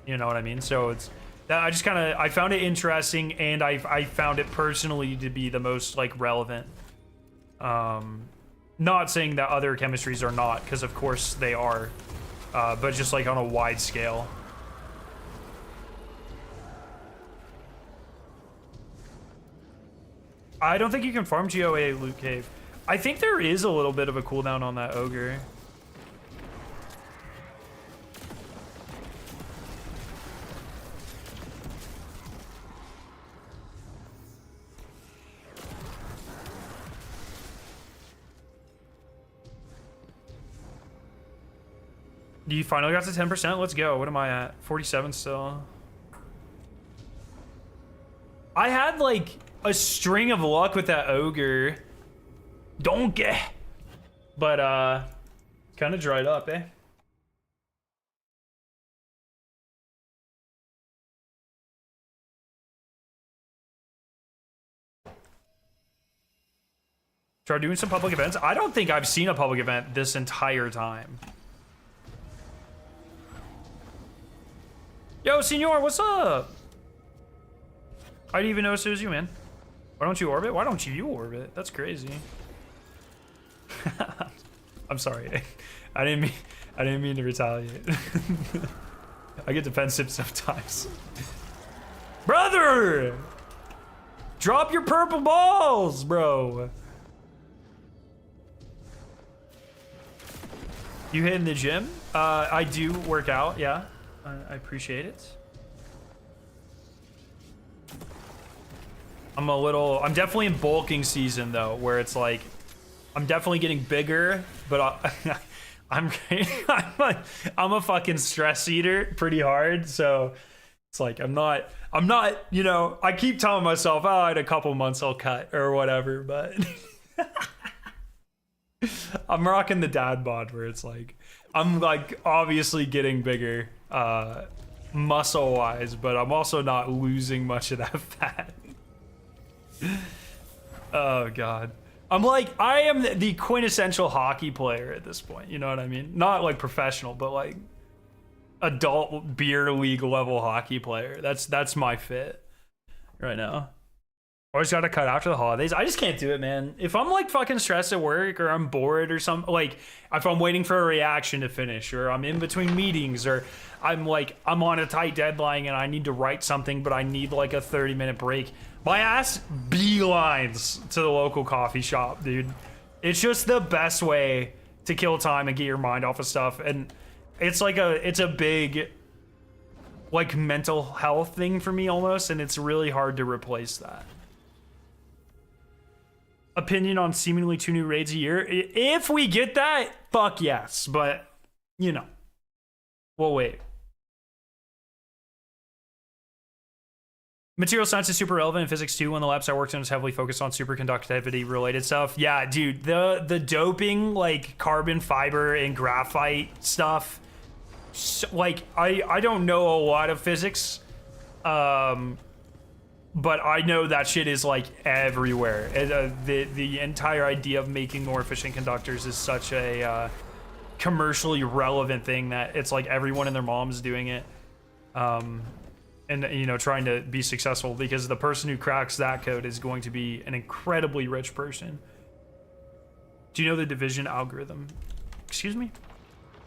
you know what I mean? So it's that I just kind of, I found it interesting, and I found it personally to be the most like relevant. Not saying that other chemistries are not, because of course they are, but just like on a wide scale. I don't think you can farm GOA loot cave. I think there is a little bit of a cooldown on that ogre. You finally got to 10%? Let's go. What am I at? 47 still. I had like a string of luck with that ogre. Donkey. But kind of dried up, eh? Try doing some public events. I don't think I've seen a public event this entire time. Yo, senor, what's up? I didn't even notice it was you, man. Why don't you orbit? Why don't you orbit? That's crazy. I'm sorry. I didn't mean to retaliate. I get defensive sometimes. Brother! Drop your purple balls, bro. You hitting the gym? I do work out, yeah. I appreciate it. I'm definitely in bulking season though, where it's like, I'm definitely getting bigger, but I'm a fucking stress eater pretty hard. So it's like, I'm not, you know, I keep telling myself, oh, in a couple months I'll cut or whatever, but I'm rocking the dad bod where it's like, I'm like obviously getting bigger, muscle wise, but I'm also not losing much of that fat. Oh god, I'm like, I am the quintessential hockey player at this point, you know what I mean? Not like professional, but like adult beer league level hockey player. That's my fit right now. Always got to cut after the holidays. I just can't do it, man. If I'm like fucking stressed at work, or I'm bored or something, like if I'm waiting for a reaction to finish, or I'm in between meetings, or I'm on a tight deadline and I need to write something, but I need like a 30-minute break, my ass beelines to the local coffee shop, dude. It's just the best way to kill time and get your mind off of stuff. And it's like it's a big like mental health thing for me almost, and it's really hard to replace that. Opinion on seemingly 2 new raids a year? If we get that, fuck yes, but you know, we'll wait. Material science is super relevant in physics too. When the labs I worked in was heavily focused on superconductivity related stuff. Yeah, dude, the doping, like carbon fiber and graphite stuff, like I don't know a lot of physics, but I know that shit is like everywhere. The entire idea of making more efficient conductors is such a commercially relevant thing that it's like everyone and their mom is doing it. And, you know, trying to be successful, because the person who cracks that code is going to be an incredibly rich person. Do you know the Division algorithm? Excuse me?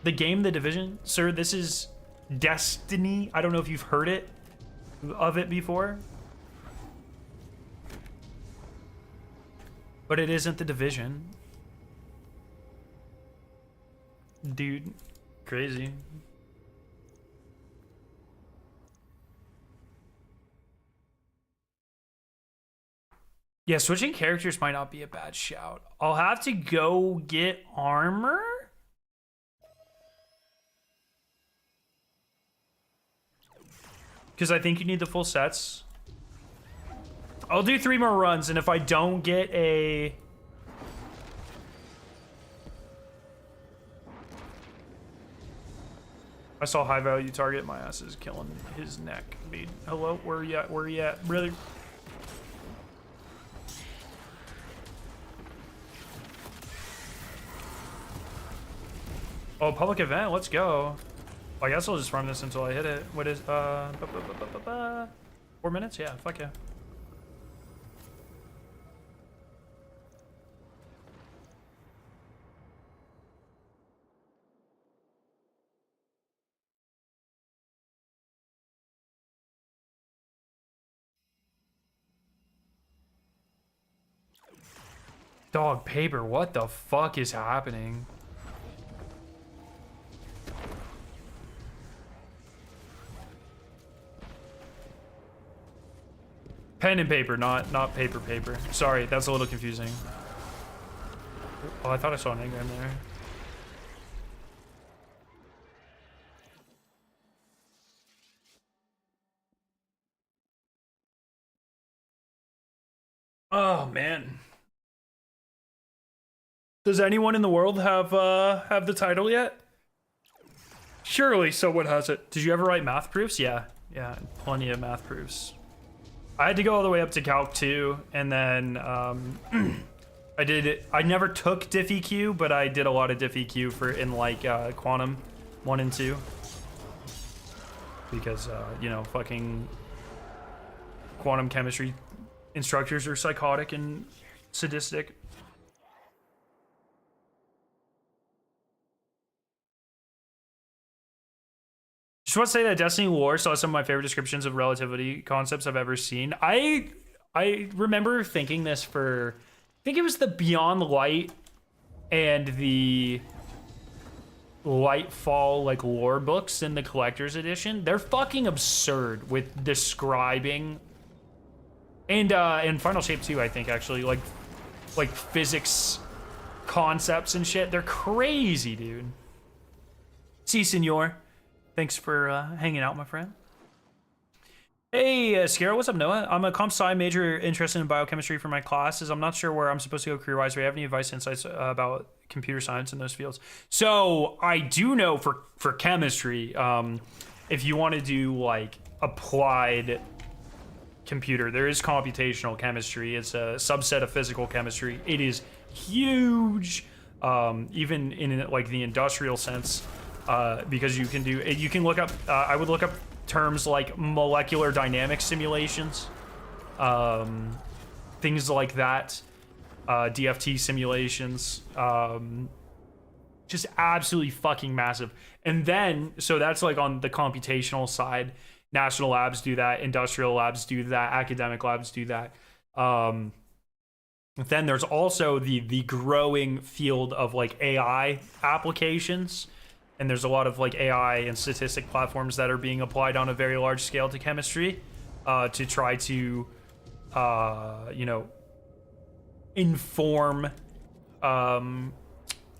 The game, The Division? Sir, this is Destiny. I don't know if you've heard of it before. But it isn't The Division. Dude, crazy. Yeah, switching characters might not be a bad shout. I'll have to go get armor? Because I think you need the full sets. I'll do 3 more runs, and if I don't get a... I saw high value target, my ass is killing his neck. Dude, hello, where you at? Where you at? Really? Oh, public event, let's go. I guess I'll just run this until I hit it. What is, 4 minutes? Yeah, fuck yeah. Dog, paper, what the fuck is happening? Pen and paper, not paper. Sorry, that's a little confusing. Oh, I thought I saw an engram there. Oh man. Does anyone in the world have the title yet? Surely someone has it. Did you ever write math proofs? Yeah, plenty of math proofs. I had to go all the way up to Calc 2, and then I never took diff EQ, but I did a lot of diff EQ for in like Quantum 1 and 2. Because, you know, fucking quantum chemistry instructors are psychotic and sadistic. Just want to say that Destiny lore saw some of my favorite descriptions of relativity concepts I've ever seen. I remember thinking this for, I think it was the Beyond Light and the Lightfall like lore books in the collector's edition. They're fucking absurd with describing, and Final Shape 2, I think, actually, like physics concepts and shit. They're crazy, dude. Si, senor. Thanks for hanging out, my friend. Hey, Scarra, what's up, Noah? I'm a comp sci major interested in biochemistry for my classes. I'm not sure where I'm supposed to go career-wise. Do you have any advice, insights about computer science in those fields? So I do know for chemistry, if you want to do like applied computer, there is computational chemistry. It's a subset of physical chemistry. It is huge, even in like the industrial sense. Because you can look up, I would look up terms like molecular dynamics simulations, things like that, DFT simulations, just absolutely fucking massive. And then, so that's like on the computational side. National labs do that, industrial labs do that, academic labs do that. Then there's also the growing field of like AI applications. And there's a lot of like AI and statistic platforms that are being applied on a very large scale to chemistry to try to, you know, inform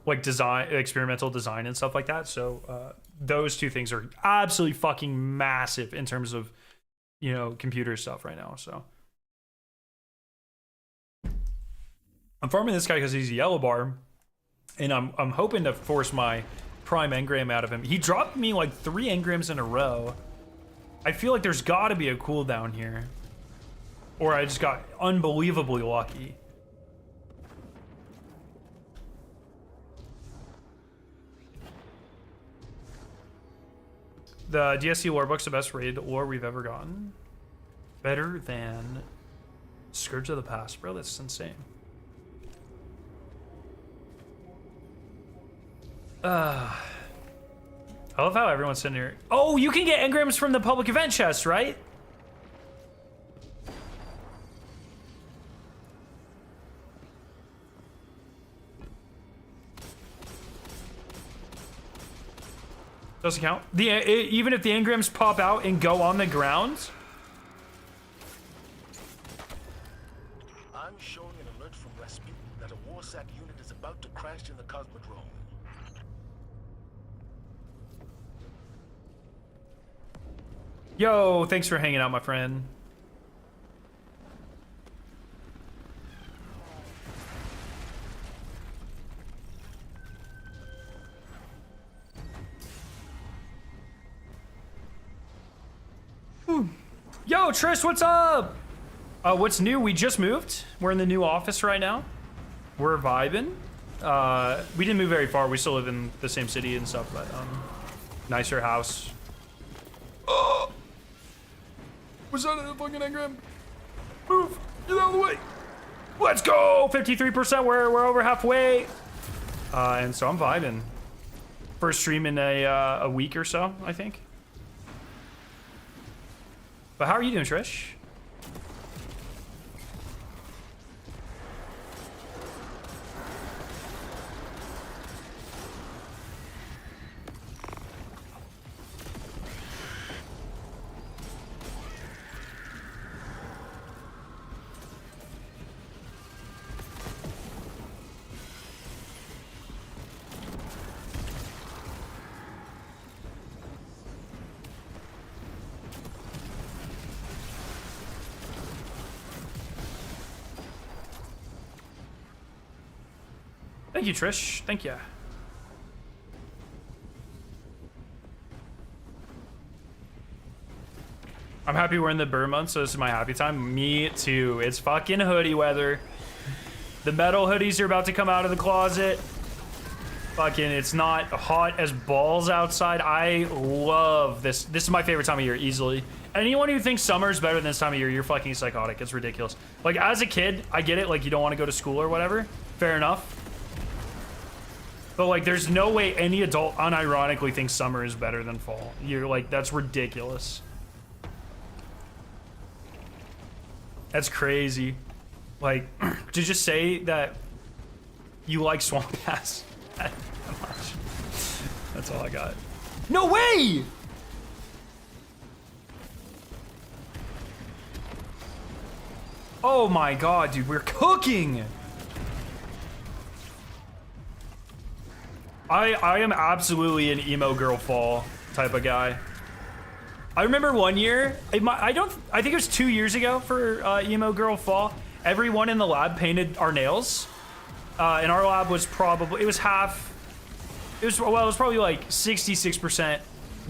like design, experimental design and stuff like that. So those two things are absolutely fucking massive in terms of, you know, computer stuff right now. So I'm farming this guy because he's a yellow bar, and I'm hoping to force my prime engram out of him. He dropped me like 3 engrams in a row. I feel like there's got to be a cooldown here, or I just got unbelievably lucky. The DSC lore book's the best raid lore we've ever gotten. Better than Scourge of the Past, bro. That's insane. I love how everyone's sitting here. Oh, you can get engrams from the public event chest, right? Doesn't count. Even if the engrams pop out and go on the ground. I'm showing an alert from Rasputin that a Warsat unit is about to crash in the Cosmodrome. Yo, thanks for hanging out, my friend. Yo, Trish, what's up? What's new? We just moved. We're in the new office right now. We're vibing. We didn't move very far. We still live in the same city and stuff, but nicer house. Oh! Was that a fucking engram? Move! Get out of the way! Let's go! 53%. We're over halfway. And so I'm vibing. First stream in a week or so, I think. But how are you doing, Trish? Thank you, Trish. Thank you. I'm happy we're in the burn month, so this is my happy time. Me too. It's fucking hoodie weather. The metal hoodies are about to come out of the closet. Fucking, it's not hot as balls outside. I love this. This is my favorite time of year, easily. Anyone who thinks summer is better than this time of year, you're fucking psychotic. It's ridiculous. Like, as a kid, I get it. Like, you don't want to go to school or whatever. Fair enough. But like, there's no way any adult unironically thinks summer is better than fall. You're like, that's ridiculous. That's crazy. Like, to just say that you like swamp ass. That's all I got. No way! Oh my god, dude, we're cooking! I am absolutely an emo girl fall type of guy. I remember one year, I think it was 2 years ago for emo girl fall. Everyone in the lab painted our nails. And our lab was probably, it was probably like 66%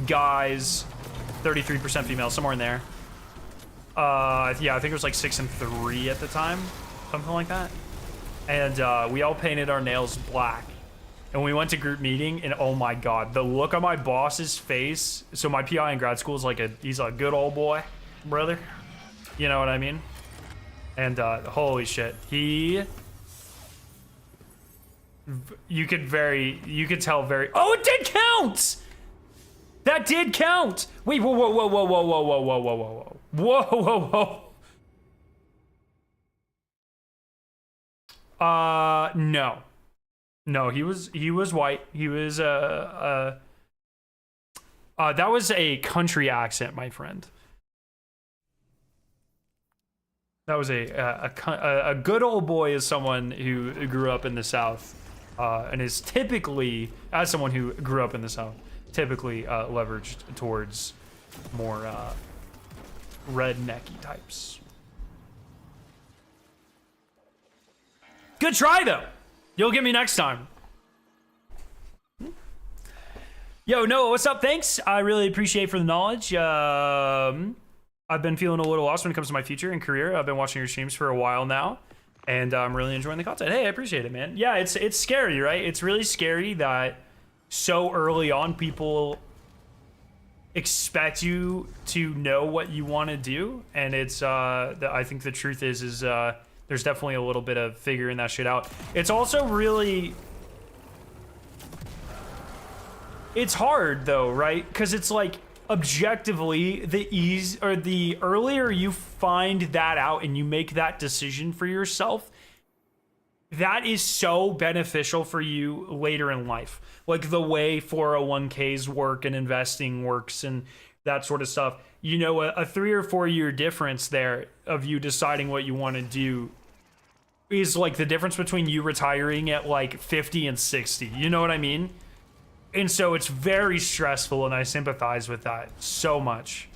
guys, 33% females, somewhere in there. Yeah, I think it was like 6 and 3 at the time, something like that. And we all painted our nails black. And we went to group meeting, and oh my god, the look on my boss's face. So my PI in grad school is like he's a good old boy, brother. You know what I mean? And holy shit, you could tell very. Oh, it did count. That did count. Wait, whoa, whoa, whoa, whoa, whoa, whoa, whoa, whoa, whoa, whoa, whoa, whoa, whoa. No. No, he was white. He was that was a country accent, my friend. That was a good old boy is someone who grew up in the South, and is typically, as someone who grew up in the South, typically leveraged towards more rednecky types. Good try though. You'll get me next time. Yo, Noah, what's up? Thanks. I really appreciate for the knowledge. I've been feeling a little lost when it comes to my future and career. I've been watching your streams for a while now, and I'm really enjoying the content. Hey, I appreciate it, man. Yeah, it's scary, right? It's really scary that so early on people expect you to know what you want to do, and it's I think the truth is there's definitely a little bit of figuring that shit out. It's also really, it's hard though, right? Because it's like, objectively, the earlier you find that out and you make that decision for yourself, that is so beneficial for you later in life. Like the way 401ks work and investing works and that sort of stuff. You know, a 3 or 4 year difference there of you deciding what you want to do is like the difference between you retiring at like 50 and 60. You know what I mean? And so it's very stressful, and I sympathize with that so much.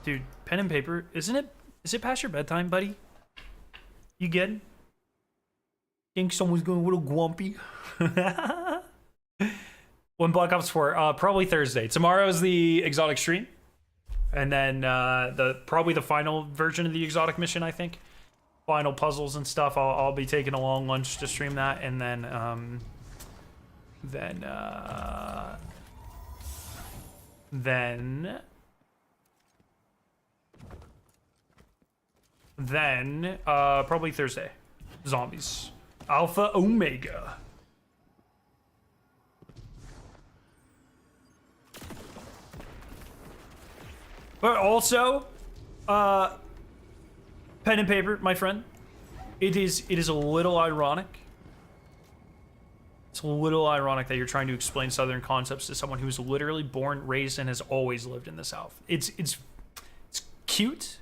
Dude, pen and paper, is it past your bedtime, buddy? You good? Think someone's going a little grumpy? When Black Ops 4? Probably Thursday. Tomorrow's the exotic stream, and then probably the final version of the exotic mission. I think final puzzles and stuff. I'll be taking a long lunch to stream that, and then probably Thursday. Zombies. Alpha Omega. But also, pen and paper, my friend. It is a little ironic. It's a little ironic that you're trying to explain Southern concepts to someone who's literally born, raised, and has always lived in the South. It's cute.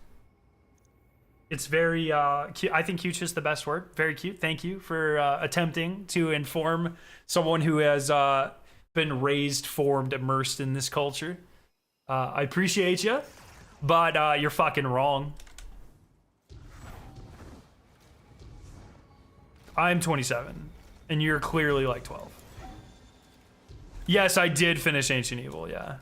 It's very cute. I think cute is the best word. Very cute. Thank you for attempting to inform someone who has been raised, formed, immersed in this culture. I appreciate you, but you're fucking wrong. I'm 27, and you're clearly like 12. Yes, I did finish Ancient Evil, yeah.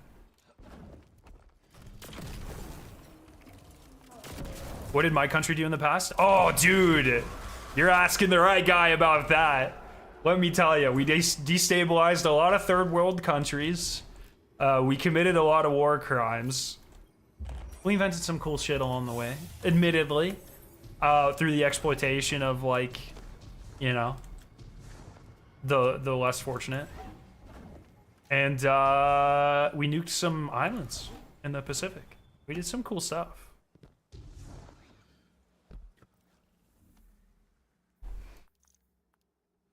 What did my country do in the past? Oh, dude, you're asking the right guy about that. Let me tell you, we destabilized a lot of third world countries. We committed a lot of war crimes. We invented some cool shit along the way, admittedly, through the exploitation of, like, you know, the less fortunate. And we nuked some islands in the Pacific. We did some cool stuff.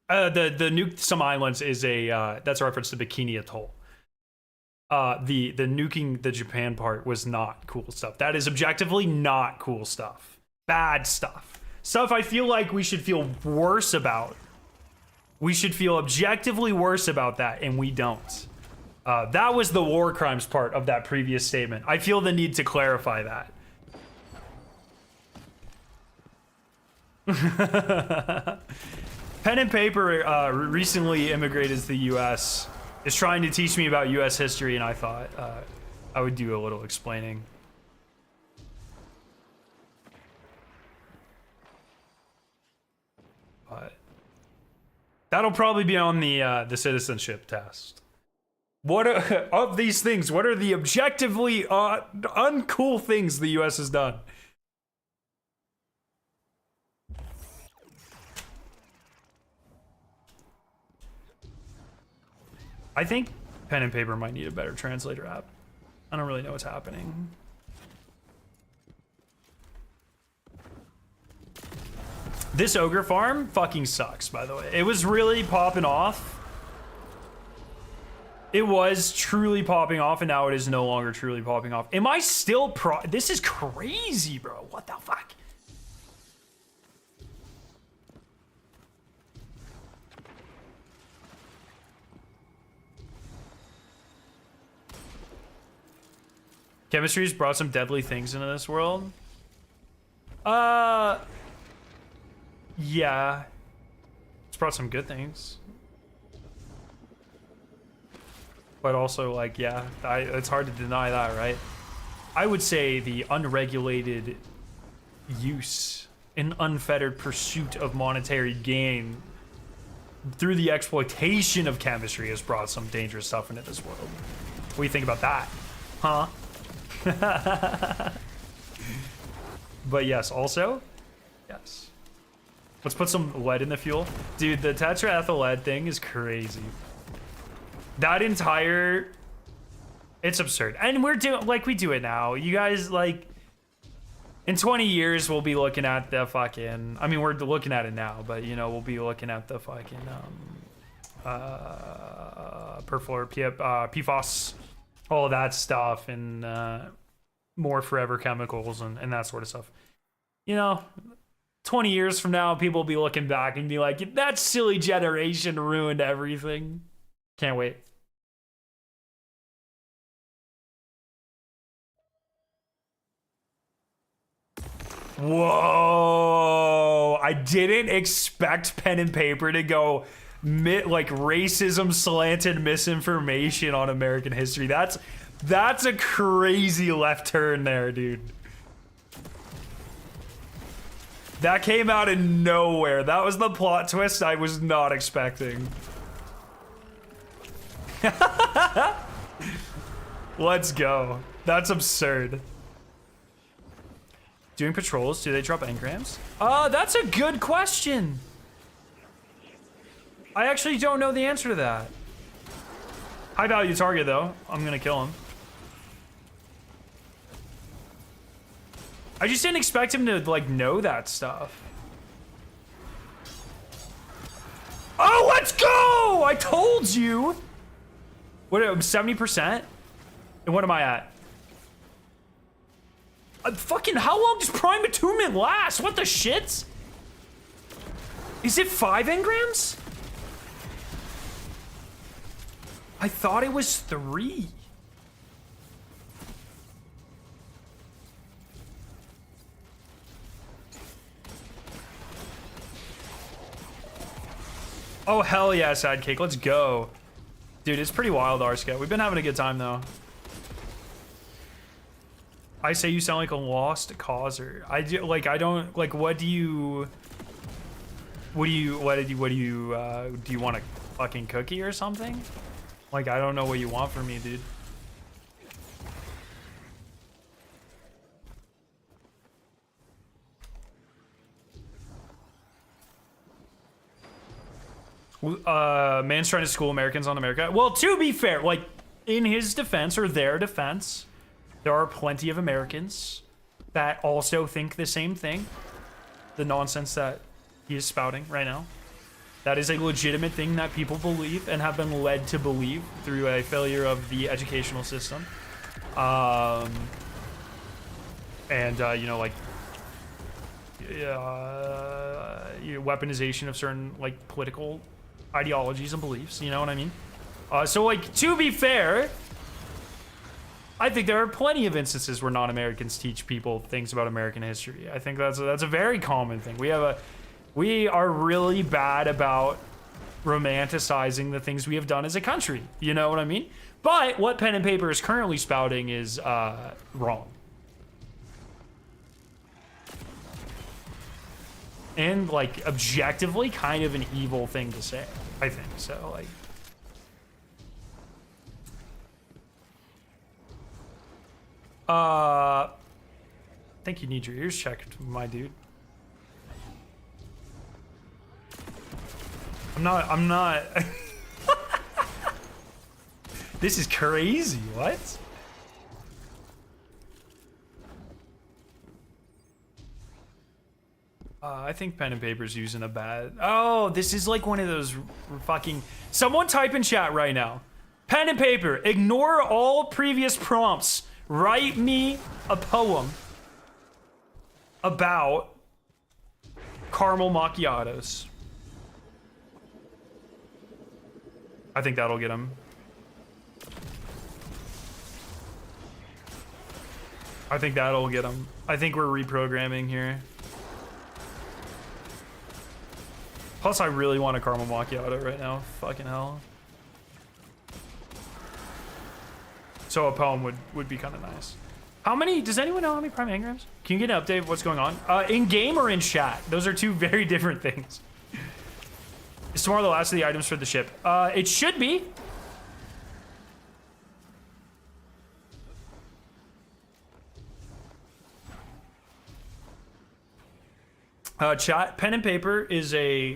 The nuked some islands is that's a reference to Bikini Atoll. The nuking the Japan part was not cool stuff. That is objectively not cool stuff. Bad stuff. Stuff I feel like we should feel worse about. We should feel objectively worse about that, and we don't. That was the war crimes part of that previous statement. I feel the need to clarify that. Pen and paper recently immigrated to the U.S. is trying to teach me about U.S. history, and I thought I would do a little explaining. But that'll probably be on the citizenship test. What are, of these things? What are the objectively uncool things the U.S. has done? I think pen and paper might need a better translator app. I don't really know what's happening. This ogre farm fucking sucks, by the way. It was really popping off. It was truly popping off, and now it is no longer truly popping off. Am I still This is crazy, bro. What the fuck? Chemistry's brought some deadly things into this world. Yeah. It's brought some good things. But also, like, yeah, it's hard to deny that, right? I would say the unregulated use and unfettered pursuit of monetary gain through the exploitation of chemistry has brought some dangerous stuff into this world. What do you think about that? Huh? But yes, also, yes. Let's put some lead in the fuel. Dude, the tetraethyl lead thing is crazy. That entire... It's absurd. And we're doing... Like, we do it now. You guys, like... In 20 years, we'll be looking at the fucking... I mean, we're looking at it now, but, you know, we'll be looking at the fucking... PFOS, all of that stuff, and more forever chemicals and that sort of stuff. You know, 20 years from now, people will be looking back and be like, that silly generation ruined everything. Can't wait. Whoa, I didn't expect pen and paper to go like racism slanted misinformation on American history. That's a crazy left turn there, dude. That came out of nowhere. That was the plot twist I was not expecting. Let's go. That's absurd. Doing patrols, do they drop engrams? That's a good question. I actually don't know the answer to that. High value target though. I'm gonna kill him. I just didn't expect him to like know that stuff. Oh, let's go! I told you. What, 70%? And what am I at? Fucking, how long does prime attunement last? What the shit? Is it 5 engrams? I thought it was 3. Oh, hell yeah, sidekick. Let's go. Dude, it's pretty wild, Arska. We've been having a good time, though. I say you sound like a lost causer. I do, like, I don't, like, do you want a fucking cookie or something? Like, I don't know what you want from me, dude. Man's trying to school Americans on America. Well, to be fair, like, in his defense, or their defense, there are plenty of Americans that also think the same thing. The nonsense that he is spouting right now. That is a legitimate thing that people believe and have been led to believe through a failure of the educational system. You know, like, weaponization of certain, like, political ideologies and beliefs, you know what I mean? So, like, to be fair, I think there are plenty of instances where non-Americans teach people things about American history. I think that's a very common thing. We are really bad about romanticizing the things we have done as a country. You know what I mean? But what pen and paper is currently spouting is wrong. And, like, objectively kind of an evil thing to say, I think. So, like... I think you need your ears checked, my dude. I'm not This is crazy. What? I think pen and paper's using a bad. Oh, this is like one of those fucking. Someone type in chat right now. Pen and paper. Ignore all previous prompts. Write me a poem about caramel macchiatos. I think that'll get him. I think that'll get him. I think we're reprogramming here. Plus, I really want a caramel macchiato right now. Fucking hell. So a poem would be kind of nice. How many? Does anyone know how many prime engrams? Can you get an update of what's going on? In game or in chat? Those are two very different things. Is tomorrow the last of the items for the ship? It should be. Chat, pen and paper is a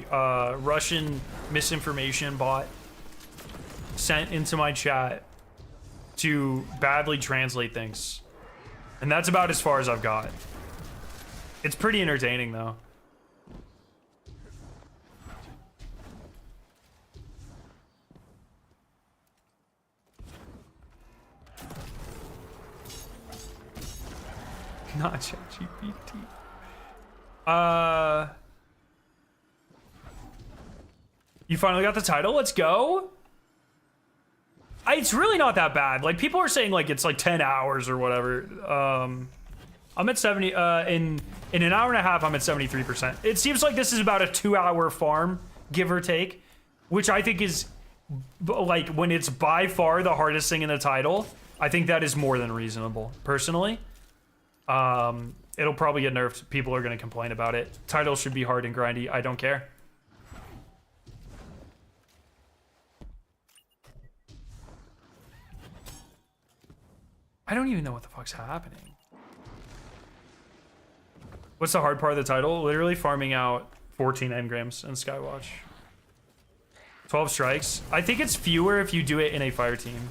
Russian misinformation bot sent into my chat to badly translate things. And that's about as far as I've got. It's pretty entertaining though. Not ChatGPT. You finally got the title. Let's go. It's really not that bad. Like people are saying, like it's like 10 hours or whatever. I'm at 70. In an hour and a half, I'm at 73%. It seems like this is about a 2-hour farm, give or take, which I think is like when it's by far the hardest thing in the title. I think that is more than reasonable, personally. It'll probably get nerfed. People are going to complain about it. Title should be hard and grindy. I don't care. I don't even know what the fuck's happening. What's the hard part of the title? Literally farming out 14 engrams in Skywatch. 12 strikes. I think it's fewer if you do it in a fire team.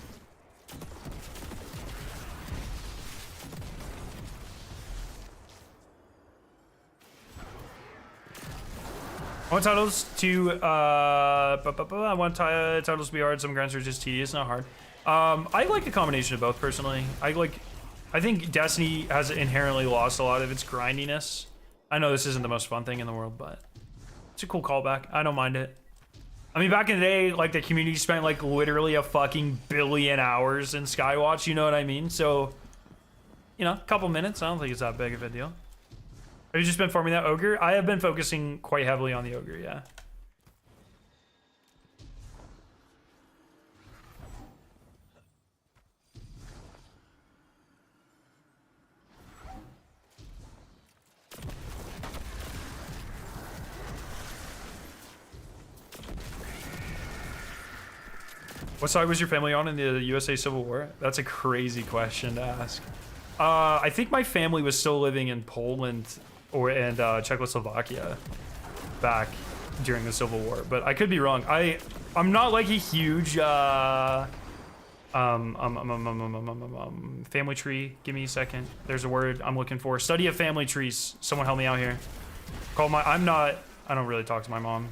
I want titles to I want titles to be hard. Some grunts are just tedious, not hard. I like a combination of both personally. I think Destiny has inherently lost a lot of its grindiness. I know this isn't the most fun thing in the world, but it's a cool callback. I don't mind it. I mean, back in the day, like the community spent like literally a fucking billion hours in Skywatch. You know what I mean? So, you know, a couple minutes. I don't think it's that big of a deal. Have you just been farming that ogre? I have been focusing quite heavily on the ogre, yeah. What side was your family on in the USA Civil War? That's a crazy question to ask. I think my family was still living in Poland and Czechoslovakia back during the Civil War, but I could be wrong. I'm not like a huge family tree. Give me a second. There's a word I'm looking for. Study of family trees. Someone help me out here. I don't really talk to my mom.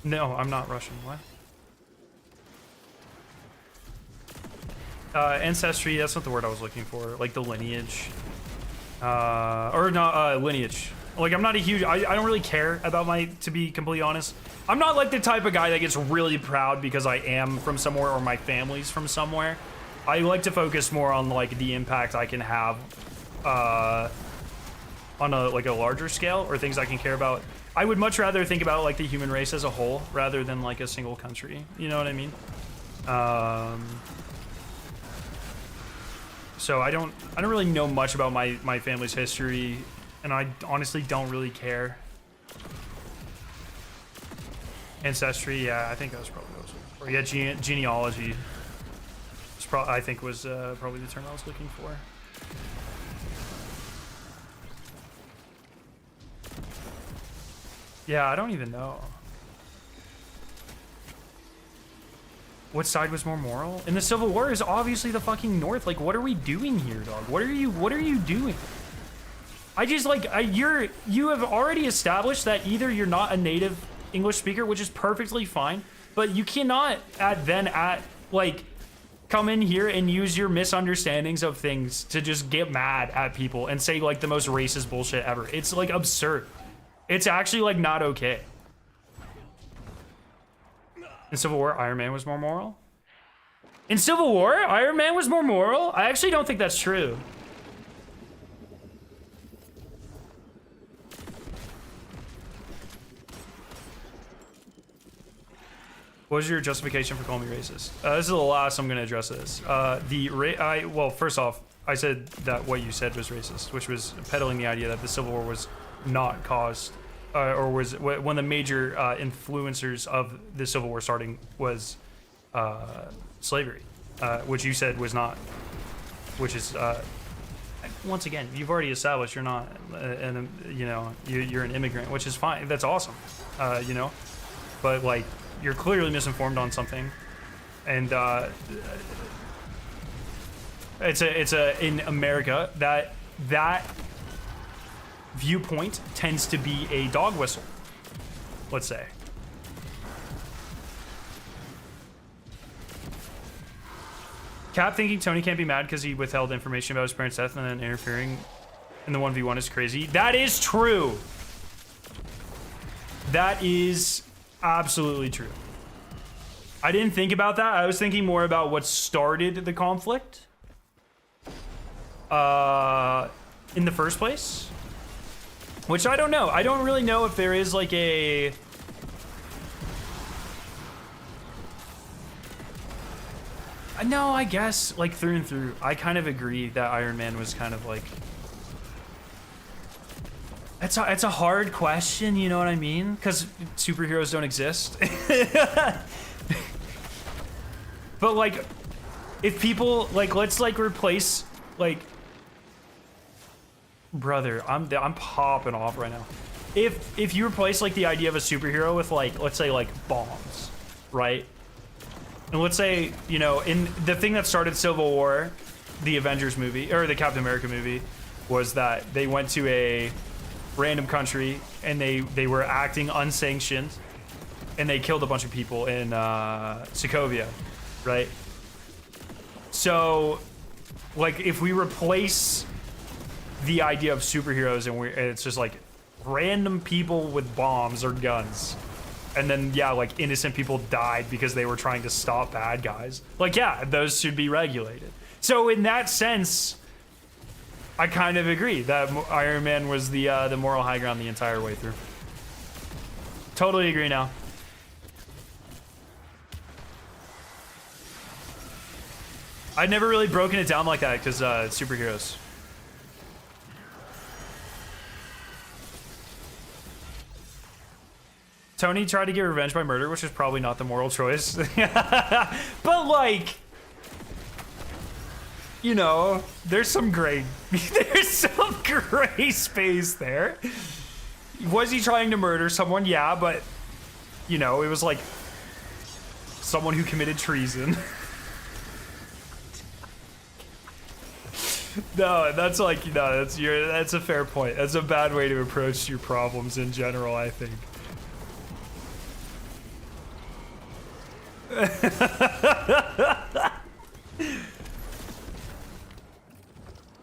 No, I'm not Russian. What? Ancestry, that's not the word I was looking for. Like the lineage. Or not, lineage. Like, I'm not a huge, I don't really care about to be completely honest. I'm not like the type of guy that gets really proud because I am from somewhere or my family's from somewhere. I like to focus more on like the impact I can have on a larger scale, or things I can care about. I would much rather think about like the human race as a whole rather than like a single country. You know what I mean? So I don't really know much about my family's history, and I honestly don't really care. Ancestry, yeah, I think that was probably what I was looking for. Yeah, genealogy. I think was probably the term I was looking for. Yeah, I don't even know. What side was more moral? In the Civil War is obviously the fucking North. Like, what are we doing here, dog? What are you doing? I just like, you have already established that either you're not a native English speaker, which is perfectly fine, but you cannot like come in here and use your misunderstandings of things to just get mad at people and say like the most racist bullshit ever. It's like absurd. It's actually like not okay. In Civil War, Iron Man was more moral? In Civil War, Iron Man was more moral? I actually don't think that's true. What was your justification for calling me racist? This is the last I'm gonna address this. Well, first off, I said that what you said was racist, which was peddling the idea that the Civil War was not caused, or was one of the major influencers of the Civil War starting was slavery, which you said was not, which is, once again, you've already established you're not, you're an immigrant, which is fine. That's awesome, but like, you're clearly misinformed on something, and it's in America that viewpoint tends to be a dog whistle, let's say. Cap thinking Tony can't be mad because he withheld information about his parents' death and then interfering in the 1v1 is crazy. That is true. That is absolutely true. I didn't think about that. I was thinking more about what started the conflict in the first place, which I don't know. I don't really know if there is like a no, I guess like through and through I kind of agree that Iron Man was kind of like, it's a hard question, you know what I mean? Because superheroes don't exist. But like, if people like, let's like replace like, brother, I'm popping off right now. If you replace like the idea of a superhero with like, let's say like bombs, right? And let's say, in the thing that started Civil War, the Avengers movie or the Captain America movie, was that they went to a random country and they were acting unsanctioned and they killed a bunch of people in Sokovia, right? So like if we replace the idea of superheroes and it's just like random people with bombs or guns, and then yeah, like innocent people died because they were trying to stop bad guys, like yeah, those should be regulated. So in that sense, I kind of agree that Iron Man was the moral high ground the entire way through. Totally agree now. I'd never really broken it down like that because superheroes. Tony tried to get revenge by murder, which is probably not the moral choice. But like, there's some gray space there. Was he trying to murder someone? Yeah, but it was like someone who committed treason. That's a fair point. That's a bad way to approach your problems in general, I think.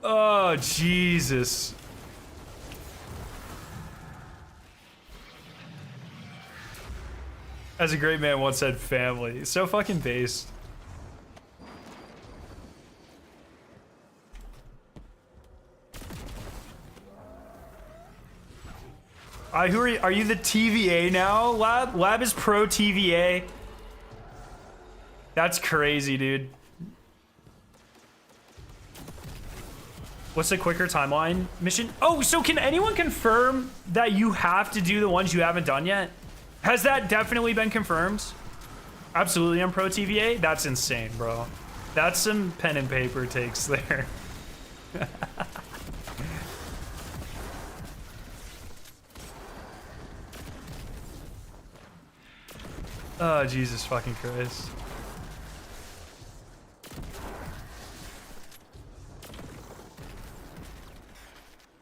Oh, Jesus. As a great man once said, family. So fucking based. Are you the TVA now, Lab? Lab is pro TVA. That's crazy, dude. What's the quicker timeline mission? Oh, so can anyone confirm that you have to do the ones you haven't done yet? Has that definitely been confirmed? Absolutely, I'm pro TVA. That's insane, bro. That's some pen and paper takes there. Oh, Jesus fucking Christ.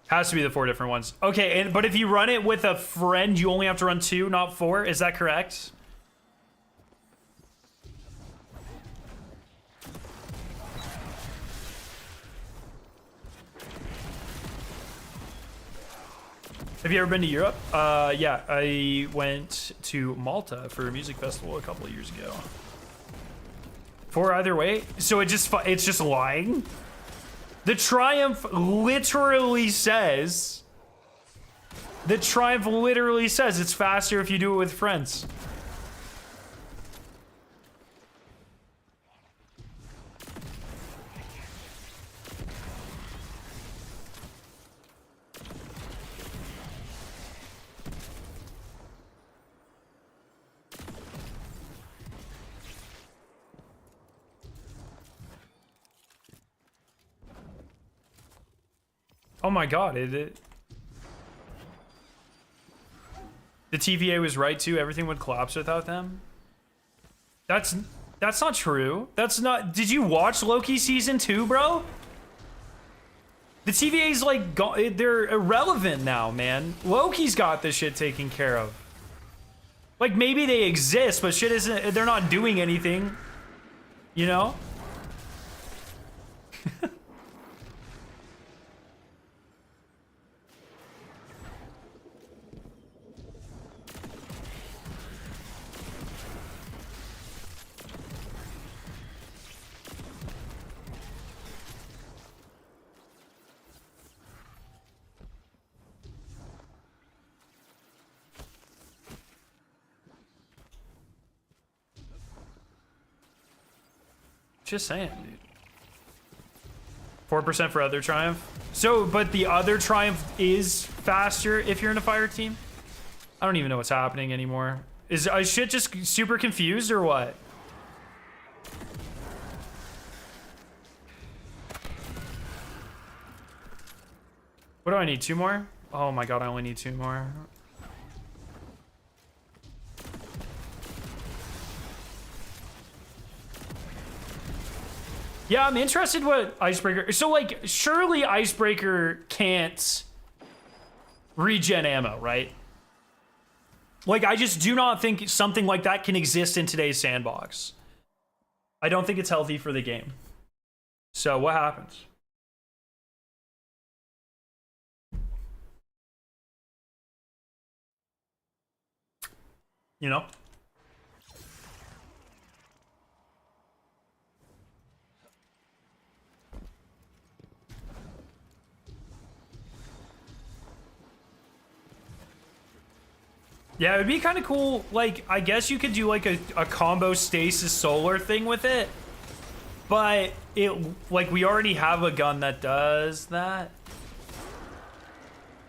Has to be the 4 different ones. Okay, but if you run it with a friend, you only have to run 2, not 4. Is that correct? Have you ever been to Europe? Yeah, I went to Malta for a music festival a couple of years ago. 4 either way? So it's just lying? The Triumph literally says... The Triumph literally says it's faster if you do it with friends. Oh my god, the TVA was right too. Everything would collapse without them. That's not true. That's not. Did you watch Loki season 2, bro? The TVA's like they're irrelevant now, man. Loki's got this shit taken care of. Like maybe they exist, but shit isn't. They're not doing anything. You know? Just saying, dude. 4% for other Triumph. So, but the other Triumph is faster if you're in a fire team? I don't even know what's happening anymore. Is shit just super confused or what? What do I need? 2 more? Oh my god, I only need 2 more. Yeah, I'm interested what Icebreaker... So, like, surely Icebreaker can't regen ammo, right? Like, I just do not think something like that can exist in today's sandbox. I don't think it's healthy for the game. So, what happens? You know? Yeah, it'd be kind of cool. Like, I guess you could do like a combo stasis solar thing with it. But like, we already have a gun that does that.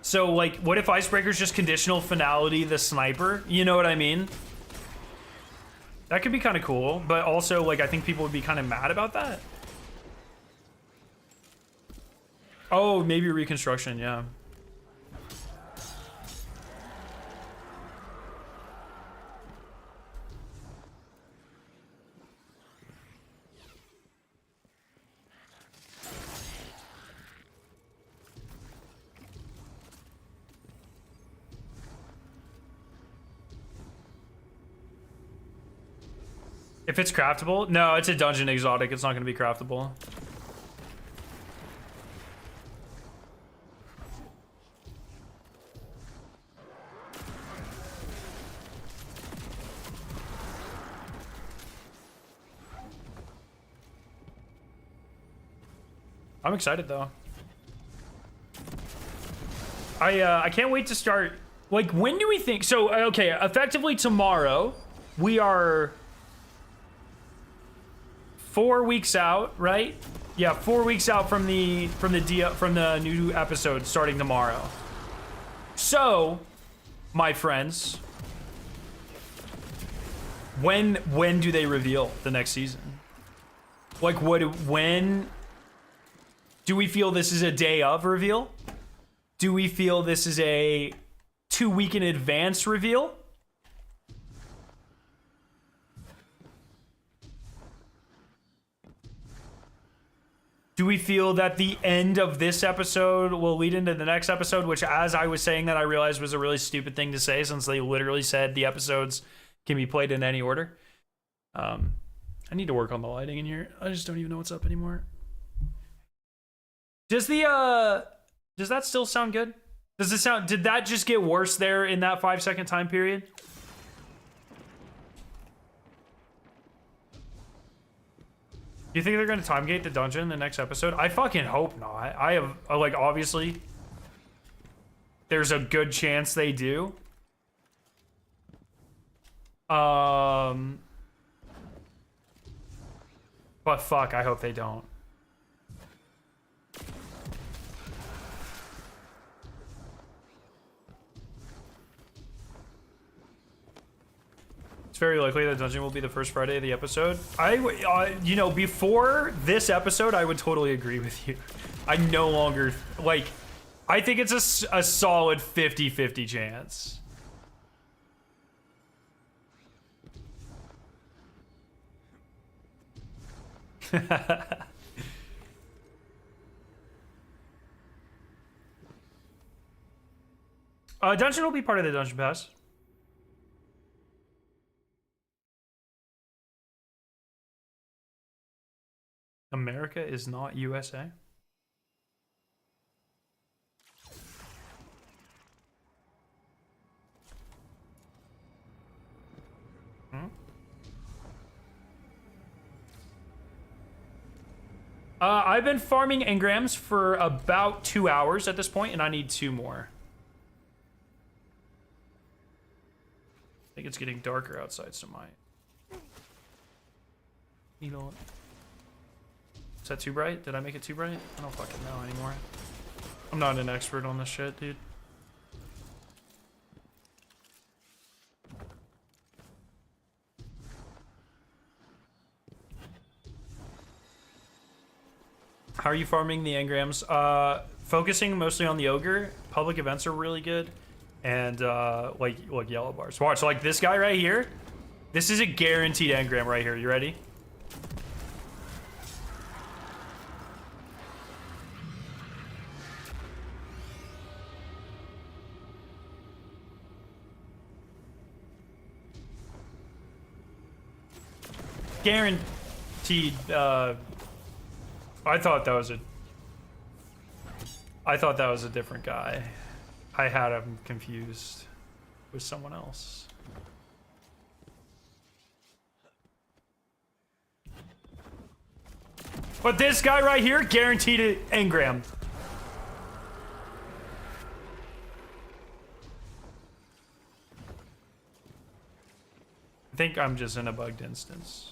So, like, what if Icebreaker's just conditional finality the sniper? You know what I mean? That could be kind of cool. But also, like, I think people would be kind of mad about that. Oh, maybe reconstruction, yeah. If it's craftable? No, it's a dungeon exotic. It's not going to be craftable. I'm excited though. I can't wait to start. Like, when do we think? So, okay, effectively tomorrow, we are 4 weeks out, right? Yeah, 4 weeks out from the new episode starting tomorrow. So, my friends, when do they reveal the next season? Like, when do we feel this is a day of reveal? Do we feel this is a 2 week in advance reveal? Do we feel that the end of this episode will lead into the next episode, which, as I was saying that, I realized was a really stupid thing to say, since they literally said the episodes can be played in any order. I need to work on the lighting in here. I just don't even know what's up anymore. Does that still sound good? Does it sound, did that just get worse there in that 5-second time period? Do you think they're gonna time gate the dungeon in the next episode? I fucking hope not. I have, like, obviously, there's a good chance they do. But fuck, I hope they don't. It's very likely the dungeon will be the first Friday of the episode. You know, before this episode, I would totally agree with you. I no longer, like, I think it's a solid 50-50 chance. Dungeon will be part of the Dungeon Pass. America is not USA. I've been farming engrams for about 2 hours at this point, and I need 2 more. I think it's getting darker outside, so my needle. Is that too bright? Did I make it too bright? I don't fucking know anymore. I'm not an expert on this shit, dude. How are you farming the engrams? Focusing mostly on the ogre. Public events are really good. And like yellow bars. Watch, like this guy right here. This is a guaranteed engram right here. You ready? Guaranteed. I thought that was a different guy. I had him confused with someone else. But this guy right here, guaranteed it engram. I think I'm just in a bugged instance.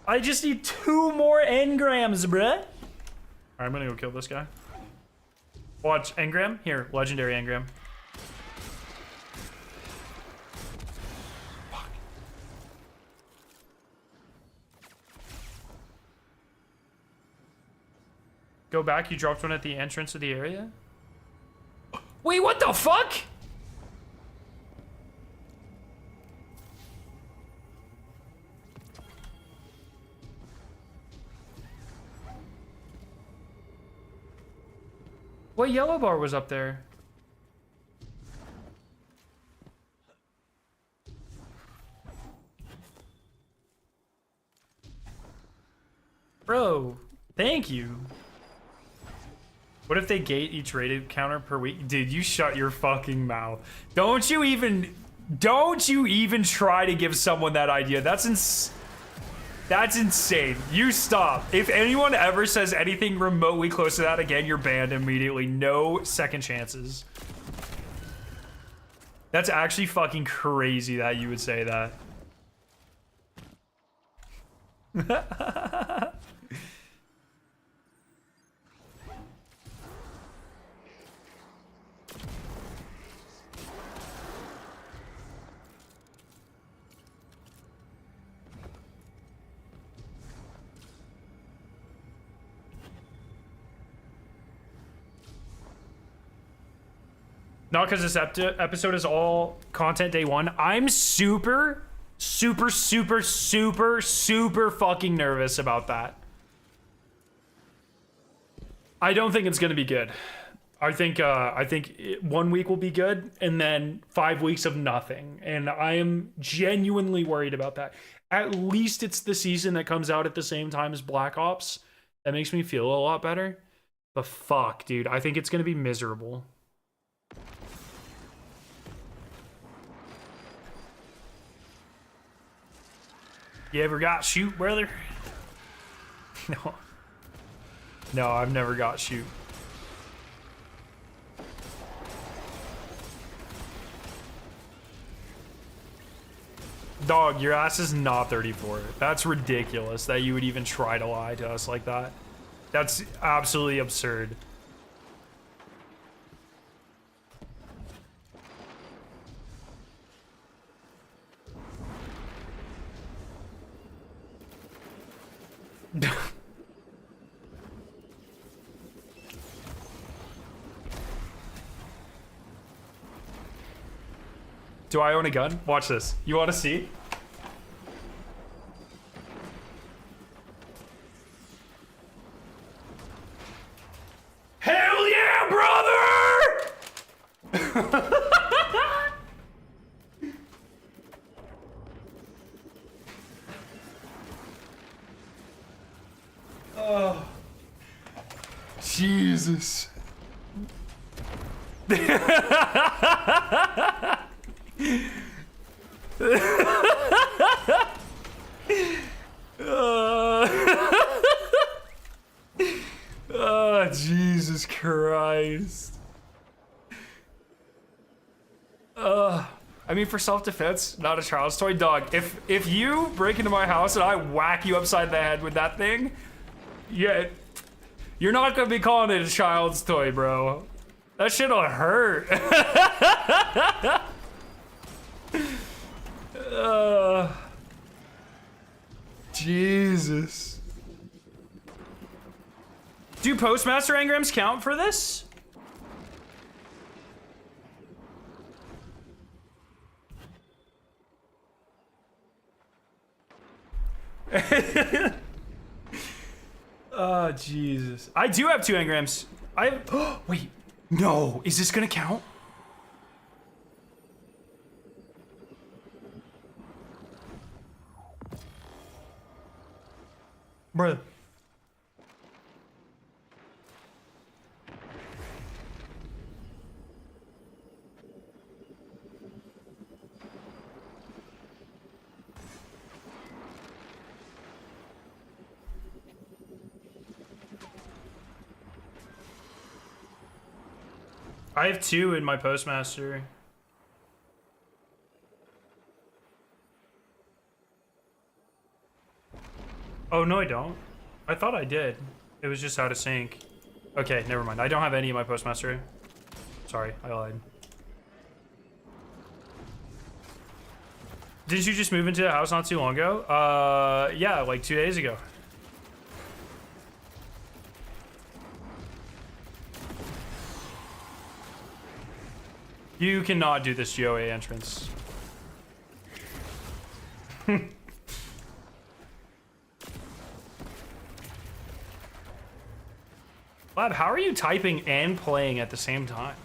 I just need 2 more engrams, bruh. Alright, I'm gonna go kill this guy. Watch, engram? Here, legendary engram. Fuck. Go back, you dropped one at the entrance of the area? Wait, what the fuck? What yellow bar was up there? Bro, thank you. What if they gate each rated counter per week? Dude, you shut your fucking mouth. Don't you even try to give someone that idea. That's insane. You stop. If anyone ever says anything remotely close to that again, you're banned immediately. No second chances. That's actually fucking crazy that you would say that. Not because this episode is all content day one. I'm super fucking nervous about that. I don't think it's gonna be good. I think 1 week will be good, and then 5 weeks of nothing. And I am genuinely worried about that. At least it's the season that comes out at the same time as Black Ops. That makes me feel a lot better. But fuck, dude, I think it's gonna be miserable. You ever got shoot, brother? No. No, I've never got shoot. Dog, your ass is not 34. That's ridiculous that you would even try to lie to us like that. That's absolutely absurd. Do I own a gun? Watch this. You want to see? Hell yeah, brother! Oh, Jesus. Oh, Jesus Christ. I mean, for self-defense, not a child's toy. Dog, if you break into my house and I whack you upside the head with that thing, yeah, you're not gonna be calling it a child's toy, bro. That shit'll hurt. Jesus. Do postmaster engrams count for this? Oh, Jesus. I do have 2 engrams. Wait, no. Is this gonna count? Bruh. I have 2 in my postmaster. Oh, no, I don't. I thought I did. It was just out of sync. Okay, never mind. I don't have any in my postmaster. Sorry, I lied. Didn't you just move into the house not too long ago? Yeah, like 2 days ago. You cannot do this GOA entrance. Lab, how are you typing and playing at the same time?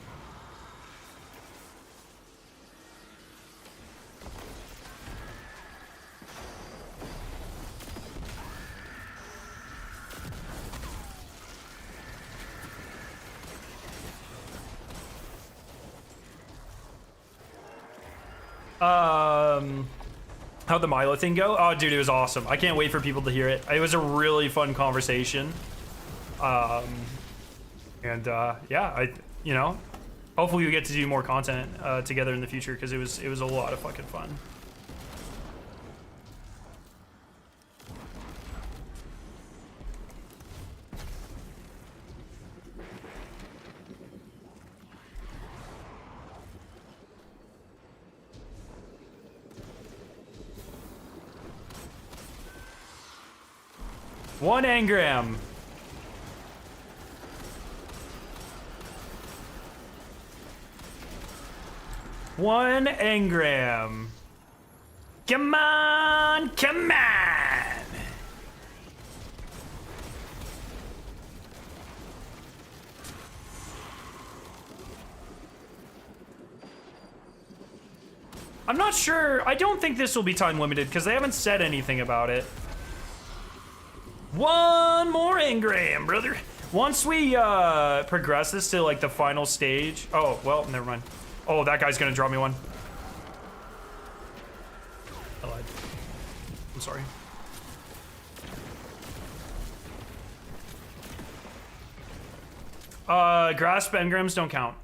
How'd the Milo thing go? Oh, dude, it was awesome. I can't wait for people to hear it. It was a really fun conversation. Yeah, you know, hopefully we get to do more content together in the future because it was a lot of fucking fun. One engram. 1 engram. Come on, come on. I'm not sure. I don't think this will be time limited because they haven't said anything about it. 1 more engram, brother. Once we progress this to like the final stage. Oh, well, never mind. Oh, that guy's gonna draw me one. I lied. I'm sorry. Grasp engrams don't count.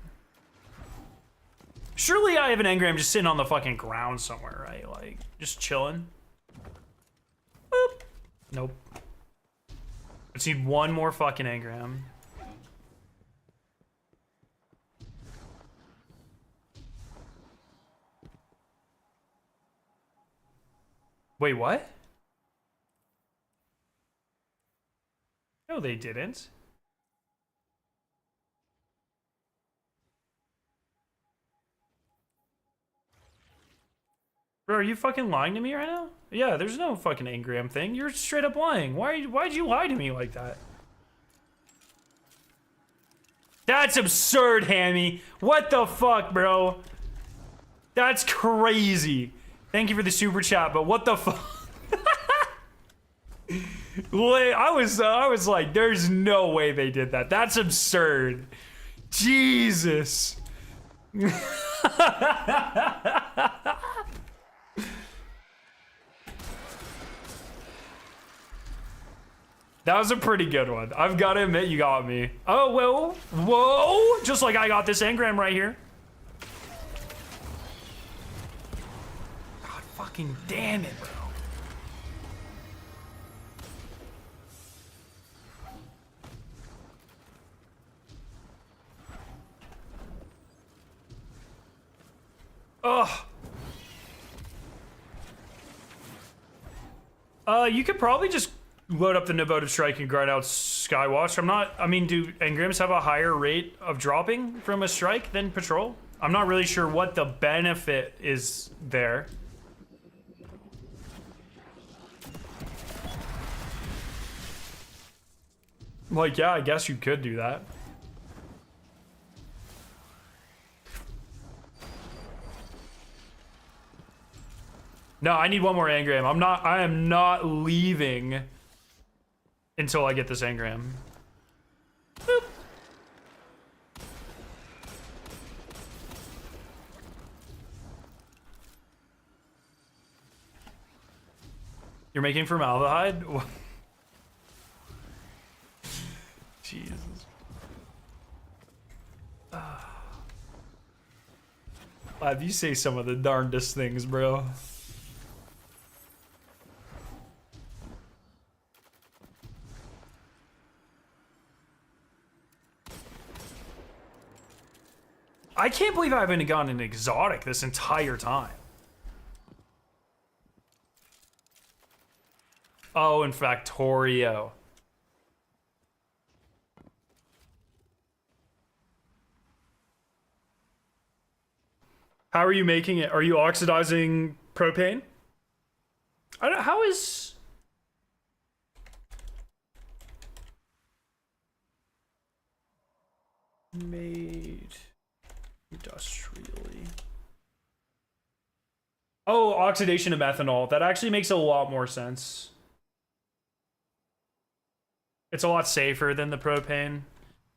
Surely I have an engram just sitting on the fucking ground somewhere, right? Like, just chilling. Boop. Nope. I just need 1 more fucking engram. Wait, what? No, they didn't. Bro, are you fucking lying to me right now? Yeah, there's no fucking engram thing. You're straight up lying. Why'd you lie to me like that? That's absurd, Hammy. What the fuck, bro? That's crazy. Thank you for the super chat, but what the fuck? Wait, I was like, there's no way they did that. That's absurd. Jesus. That was a pretty good one. I've got to admit, you got me. Oh, well, whoa. Just like I got this engram right here. God fucking damn it, bro. Ugh. You could probably just load up the Devoted Strike and grind out Skywatch. I mean, do engrams have a higher rate of dropping from a strike than Patrol? I'm not really sure what the benefit is there. Like, yeah, I guess you could do that. No, I need 1 more engram. I am not leaving until I get this engram. Boop. You're making formaldehyde? Jesus. Lav, you say some of the darndest things, bro. I can't believe I haven't gotten an exotic this entire time. Oh, in Factorio. How are you making it? Are you oxidizing propane? I don't. How is? Made industrially. Oh, oxidation of methanol. That actually makes a lot more sense. It's a lot safer than the propane.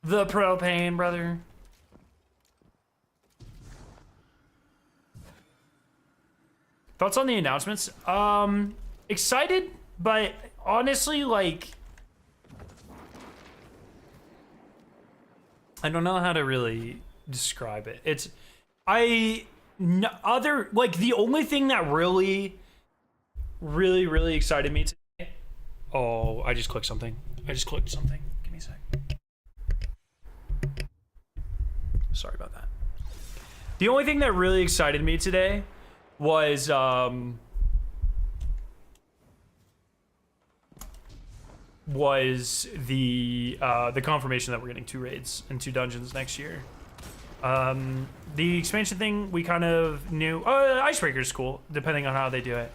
The propane, brother. Thoughts on the announcements? Excited, but honestly, like, I don't know how to really describe it. It's, the only thing that really excited me today. Oh, I just clicked something. Give me a sec. Sorry about that. The only thing that really excited me today was the confirmation that we're getting 2 raids and 2 dungeons next year. The expansion thing, we kind of knew. Icebreaker's cool, depending on how they do it.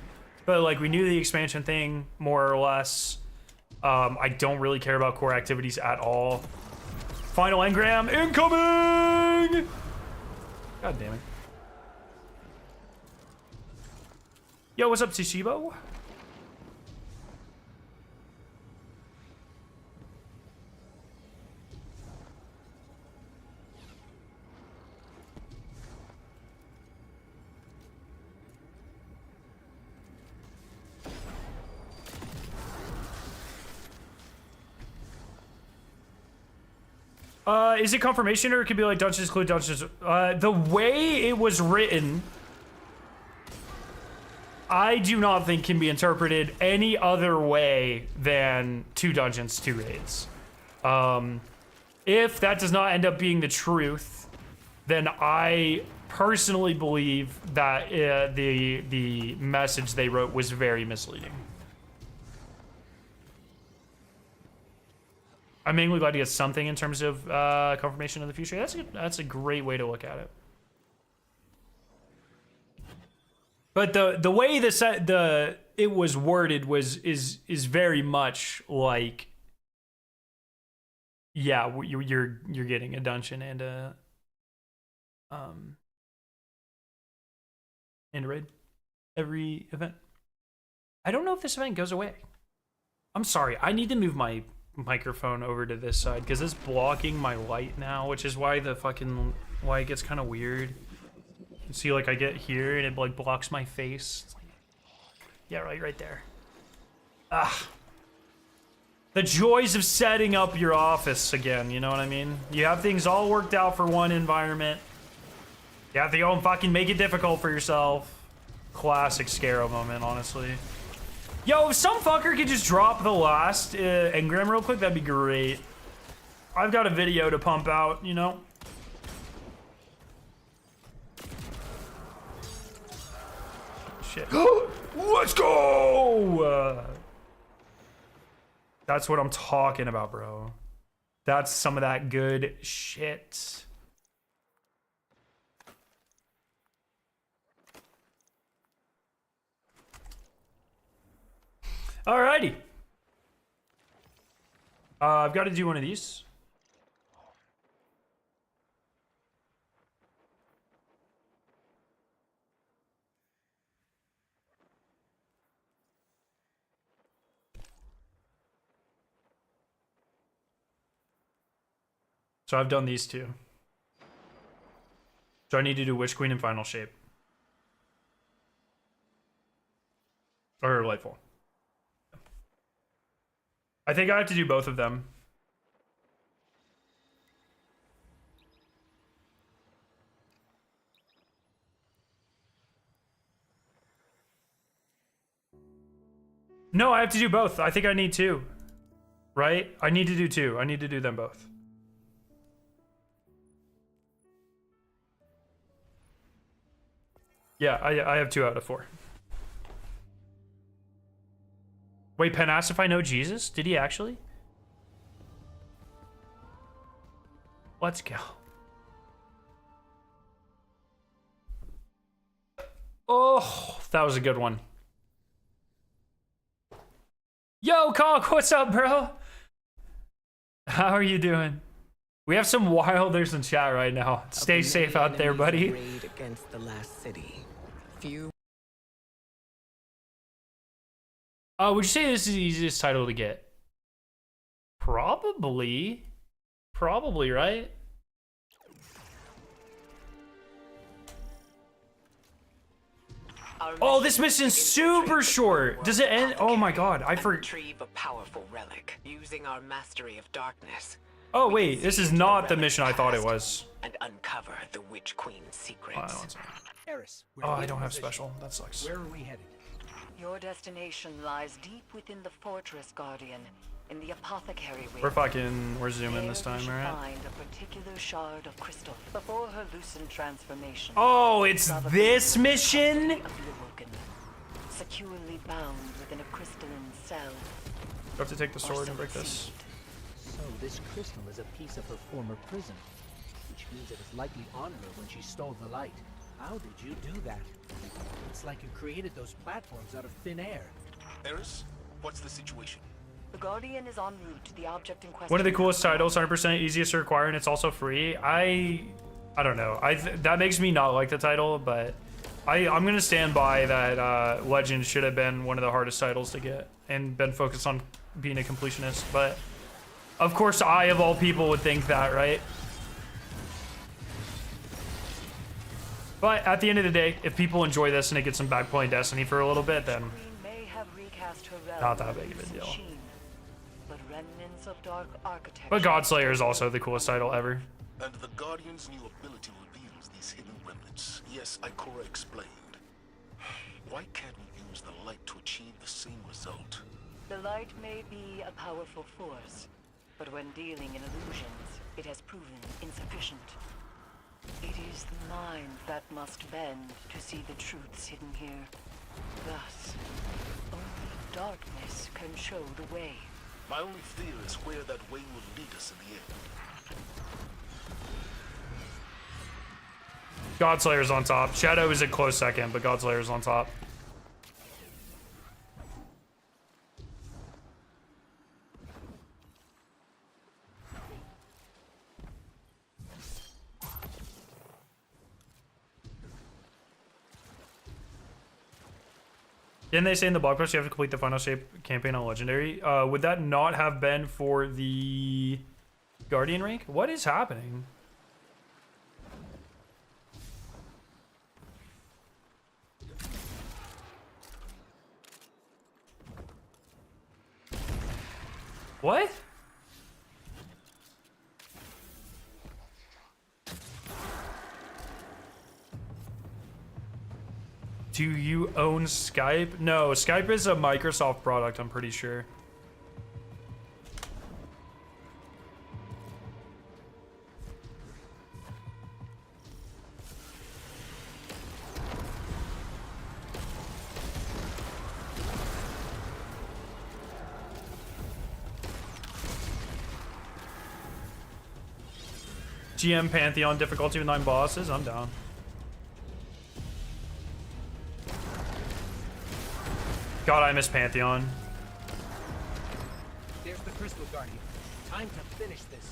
But like, we knew the expansion thing more or less. I don't really care about core activities at all. Final engram incoming! God damn it. Yo, what's up, Tsushibo? Is it confirmation, or it could be like dungeons include dungeons? The way it was written, I do not think can be interpreted any other way than 2 dungeons, 2 raids. If that does not end up being the truth, then I personally believe that the message they wrote was very misleading. I'm mainly glad to get something in terms of confirmation of the future. That's a great way to look at it. But the way it was worded is very much like, yeah, you're getting a dungeon and a raid every event. I don't know if this event goes away. I'm sorry, I need to move my microphone over to this side because it's blocking my light now, which is why it gets kind of weird. You can see, like, I get here and it like blocks my face. It's like, yeah, right there. The joys of setting up your office again, you know what I mean? You have things all worked out for one environment. You have to go and fucking make it difficult for yourself. Classic Scarrow moment, honestly. Yo, if some fucker could just drop the last engram real quick, that'd be great. I've got a video to pump out, you know? Shit. Let's go! That's what I'm talking about, bro. That's some of that good shit. Alrighty. I've got to do one of these. So I've done these two. So I need to do Witch Queen and Final Shape. Or Lightfall. I think I have to do both of them. No, I have to do both. I think I need 2. Right? I need to do 2. I need to do them both. Yeah, I have 2 out of 4. Wait, Penn asked if I know Jesus? Did he actually? Let's go. Oh, that was a good one. Yo, Conk, what's up, bro? How are you doing? We have some wilders in chat right now. Stay safe out there, buddy. Raid against the last city. Few. Would you say this is the easiest title to get? Probably. Probably, right? Oh, this mission's super short. Does it end? Oh my god, I forgot. Retrieve a powerful relic using our mastery of darkness. Oh wait, this is not the mission I thought it was. And uncover the Witch Queen's secrets. Eris, Oh, I don't have special. That sucks. Where are we headed? Your destination lies deep within the fortress, Guardian, in the apothecary wing. We're zooming this time, There you should right? find a particular shard of crystal before her lucent transformation. Oh, it's this mission? Of the awoken, securely bound within a crystalline cell. Do I have to take the sword and break this? So this crystal is a piece of her former prison. which means it was likely on her when she stole the light. How did you do that? It's like you created those platforms out of thin air. Eris, what's the situation? The Guardian is en route to the object in question. One of the coolest titles, 100% easiest to acquire, and it's also free. I don't know. That makes me not like the title, but I'm gonna stand by that. Legend should have been one of the hardest titles to get and been focused on being a completionist. But of course, I of all people would think that, right? But at the end of the day, if people enjoy this and it gets them back playing Destiny for a little bit, then Queen may have recast her realm not that with big of a this deal. machine, but remnants of dark architecture. But Godslayer is also the coolest title ever. And the Guardian's new ability reveals these hidden remnants. Yes, Ikora explained. Why can't we use the light to achieve the same result? The light may be a powerful force, but when dealing in illusions, it has proven insufficient. It is the mind that must bend to see the truths hidden here. Thus, only darkness can show the way. My only fear is where that way will lead us in the end. Godslayer's on top. Shadow is a close second, but Godslayer's on top. Didn't they say in the blog post you have to complete the final shape campaign on Legendary? Would that not have been for the Guardian rank? What is happening? What? Do you own Skype? No, Skype is a Microsoft product, I'm pretty sure. GM Pantheon difficulty with 9 bosses, I'm down. God, I miss Pantheon. There's the Crystal Guardian. Time to finish this.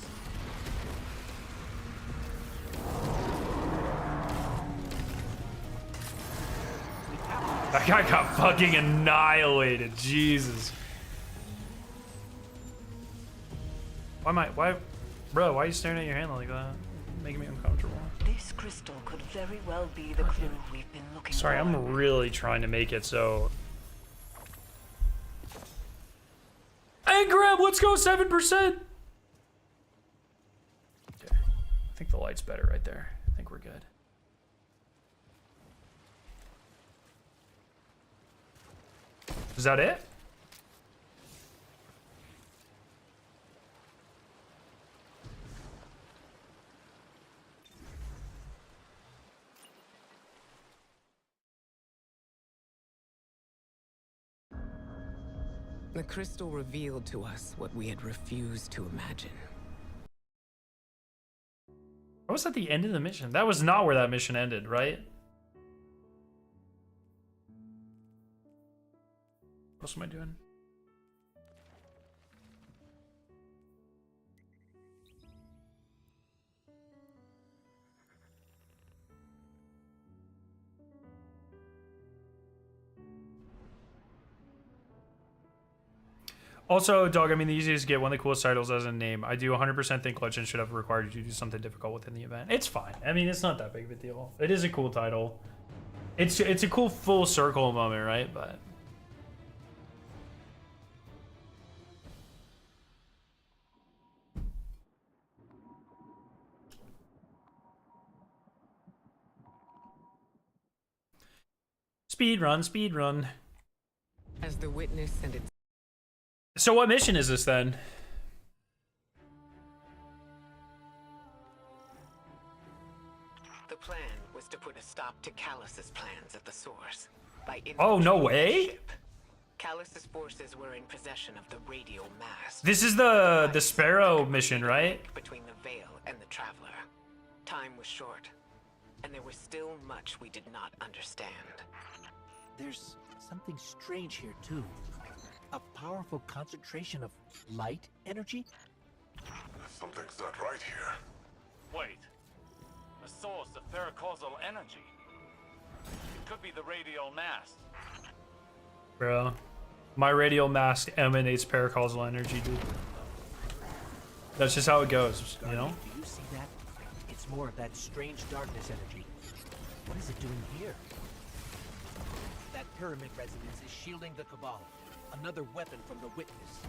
That guy got fucking annihilated. Jesus. Why, bro, why are you staring at your hand like that? Making me uncomfortable. This crystal could very well be the clue we've been looking for. Sorry, I'm really trying to make it so. Hey, Grab, let's go 7%. Okay. I think the light's better right there. I think we're good. Is that it? The crystal revealed to us what we had refused to imagine. That was at the end of the mission. That was not where that mission ended, right? What else am I doing? Also, Dog, I mean, the easiest to get, one of the coolest titles as a name. I do 100% think Legend should have required you to do something difficult within the event. It's fine. I mean, it's not that big of a deal. It is a cool title. It's a cool full circle moment, right? But speed run. As the witness and its So what mission is this then? The plan was to put a stop to Callus's plans at the source. By Oh, no infiltrating the way? ship. Callus's forces were in possession of the radio mast. This is the Sparrow mission, right? Between the Veil and the Traveler. Time was short, and there was still much we did not understand. There's something strange here, too. A powerful concentration of light energy? Something's not right here. Wait. A source of paracausal energy. It could be the radial mass. Bro, my radial mask emanates paracausal energy, dude. That's just how it goes, you know? Do you see that? It's more of that strange darkness energy. What is it doing here? That pyramid resonance is shielding the Cabal. Another weapon from the Witness.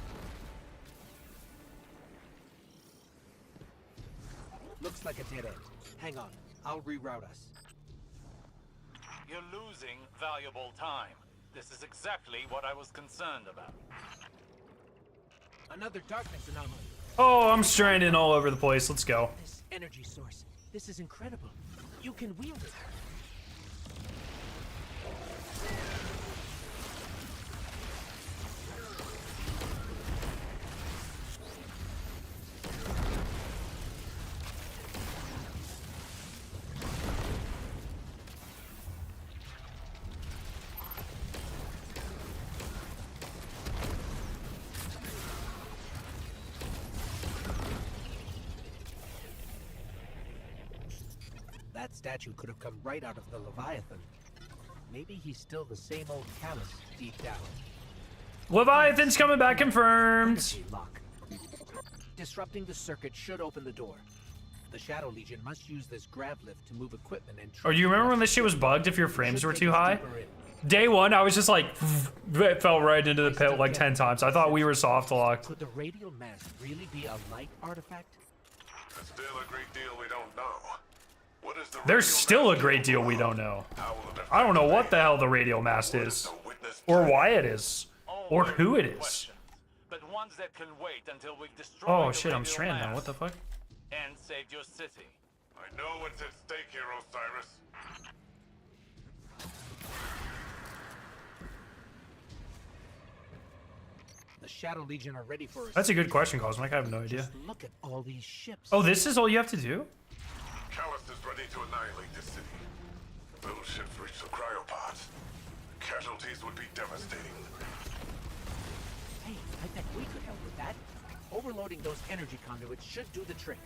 Looks like a dead end. Hang on, I'll reroute us. You're losing valuable time. This is exactly what I was concerned about. Another darkness anomaly. Oh, I'm stranded all over the place. Let's go. This energy source. This is incredible. You can wield it. That statue could have come right out of the Leviathan. Maybe he's still the same old callous deep down. Leviathan's coming back confirmed. Legacy lock. Disrupting the circuit should open the door. The Shadow Legion must use this grav lift to move equipment and... Oh, do you remember when this shit was bugged if your frames were too high? Day one, I was just like, it fell right into the pit like 10 times. I thought we were soft locked. Could the radial mass really be a light artifact? There's still a great deal we don't know. What is the There's radial still a mass great deal capable we of? don't know. How will it affect I don't know what the the hell the radial mast What is, the Witness or plan? why it is, or All who it very good is. questions, but ones that can wait until we've destroyed Oh the shit, I'm radial stranded now. mass What the fuck? and saved your city. I know what's at stake here, Osiris. The Shadow Legion are ready for us. That's a good question, Cosmic. I have no idea. Just look at all these ships. Oh, this is all you have to do? Callus is ready to annihilate this city. Those ships reach the cryopods. Casualties would be devastating. Hey, I bet we could help with that. Overloading those energy conduits should do the trick.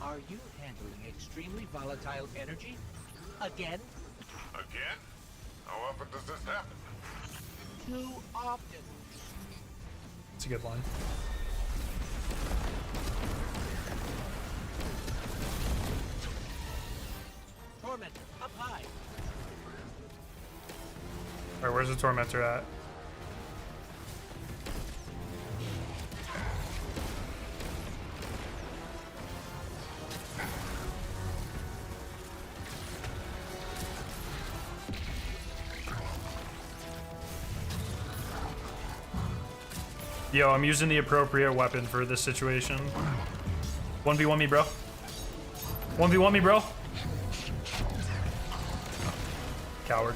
Are you handling extremely volatile energy? Again? Again? How often does this happen? Too often. It's a good line. Tormentor, up high. Alright, where's the Tormentor at? Yo, I'm using the appropriate weapon for this situation. 1v1 me, bro. 1v1 me, bro. Coward.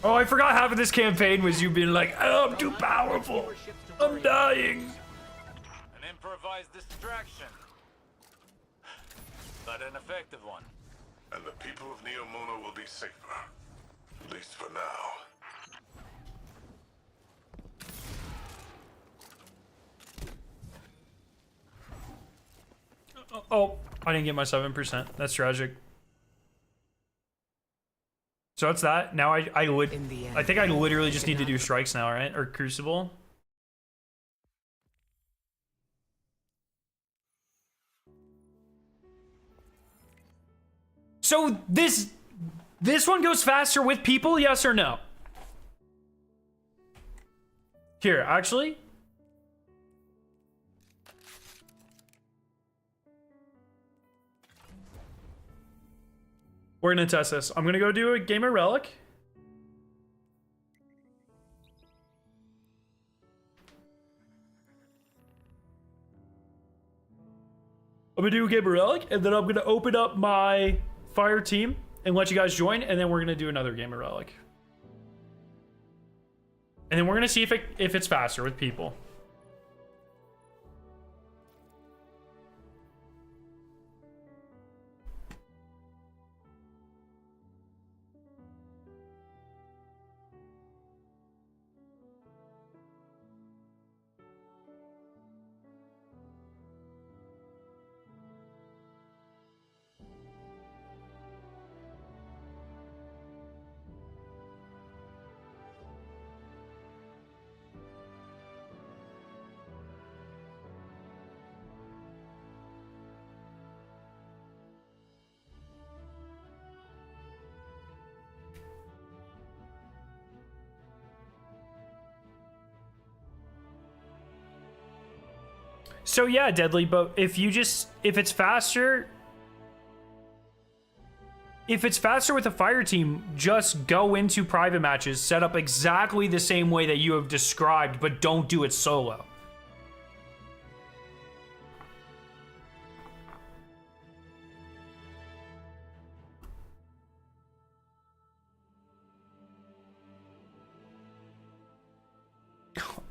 Oh, I forgot half of this campaign was you being like, oh, I'm too powerful. I'm dying. An improvised distraction, but an effective one. And the people of Neomuna will be safer. At least for now. Oh, I didn't get my 7%. That's tragic. So that's that. Now I would. In the end, I think I literally just need to do strikes now, right? Or Crucible. So this one goes faster with people, yes or no? Here, actually. We're gonna test this. I'm gonna go do a game of Relic. I'm gonna do a game of Relic, and then I'm gonna open up my fire team and let you guys join, and then we're gonna do another game of Relic. And then we're gonna see if it's faster with people. So yeah, Deadly, but if it's faster with a fire team, just go into private matches, set up exactly the same way that you have described, but don't do it solo.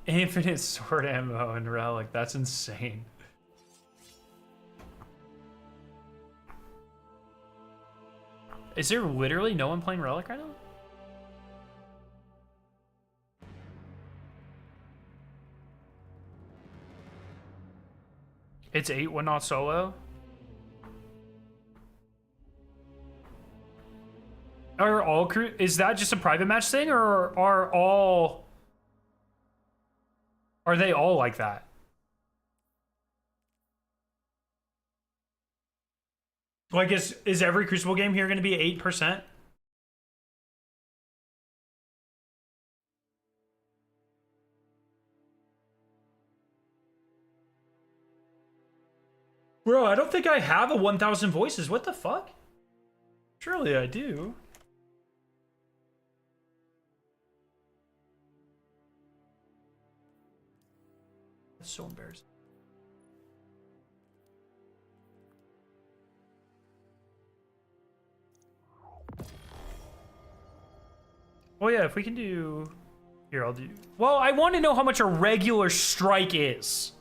Infinite sword ammo and Relic, that's insane. Is there literally no one playing Relic right now? It's 8 when not solo? Are all crew, is that just a private match thing, or are they all like that? Like, is every Crucible game here going to be 8%? Bro, I don't think I have a 1,000 voices. What the fuck? Surely I do. That's so embarrassing. Oh yeah, if we can do... Here, I'll do... Well, I want to know how much a regular strike is.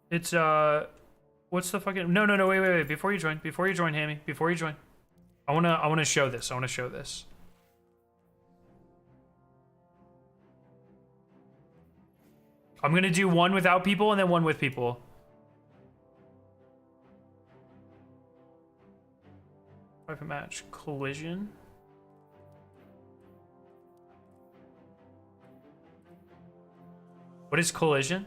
It's, what's the fucking... No, wait. Before you join, Hammy. Before you join. I wanna show this. I'm gonna do one without people and then one with people. Private match. Collision. What is collision?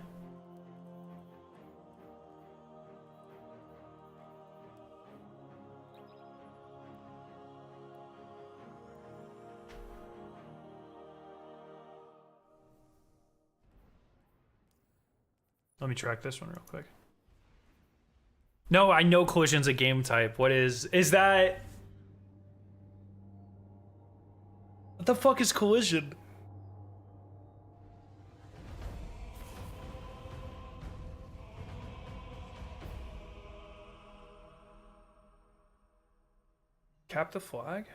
Let me track this one real quick. No, I know collision's a game type. What is that? What the fuck is collision? Cap the flag?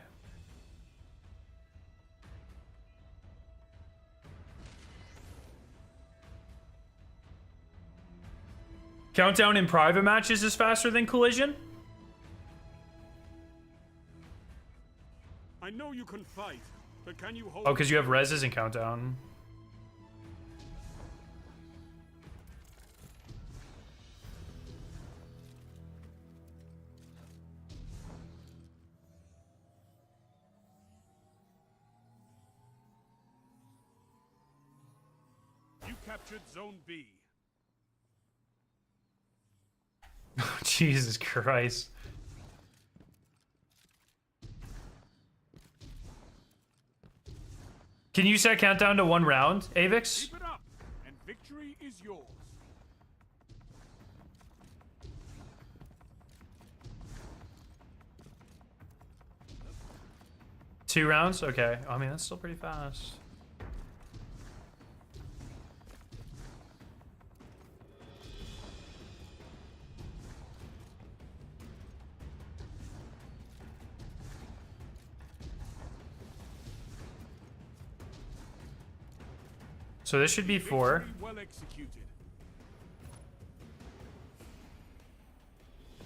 Countdown in private matches is faster than collision? I know you can fight, but can you hold... Oh, because you have reses in countdown. You captured Zone B. Jesus Christ. Can you set countdown to 1 round, Avix? Keep it up, and victory is yours. Two rounds? Okay. I mean, that's still pretty fast. So this should be 4. Victory well executed.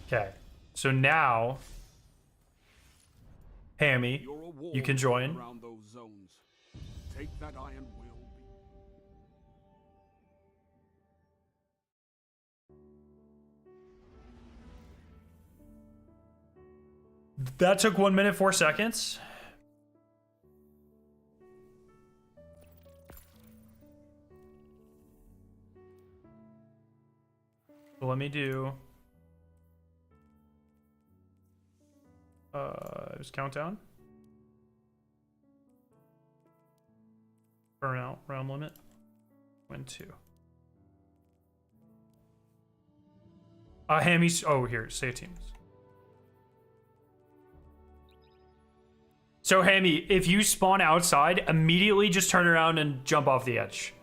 Okay. So now, Hammy, You're a wall you can join. around those zones. Take that iron will. That took 1 minute, 4 seconds. So let me do just countdown. Burnout round limit. Win 2. Hammy's here, save teams. So Hammy, if you spawn outside, immediately just turn around and jump off the edge.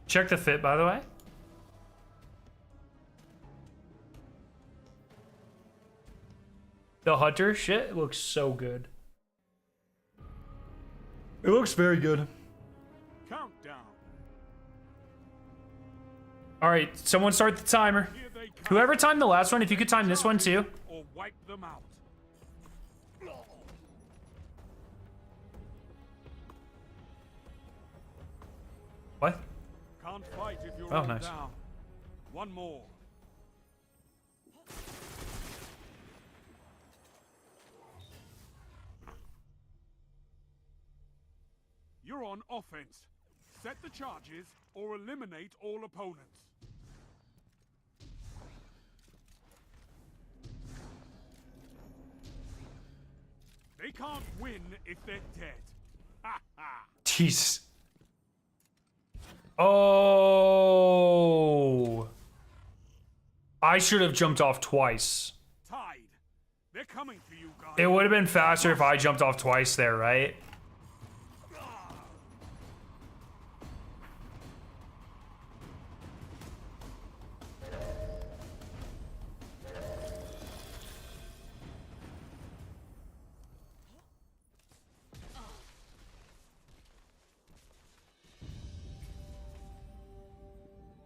Check the fit, by the way. The Hunter shit looks so good. It looks very good. Countdown. All right, someone start the timer. Here they come. Whoever timed the last one, if you could time this one too. Or wipe them out. What? Can't fight if you're Oh, all nice. down. One more. You're on offense. Set the charges or eliminate all opponents. They can't win if they're dead. Ha ha! Jeez. Oh. I should have jumped off twice. Tied. They're coming for you guys. It would have been faster if I jumped off twice there, right?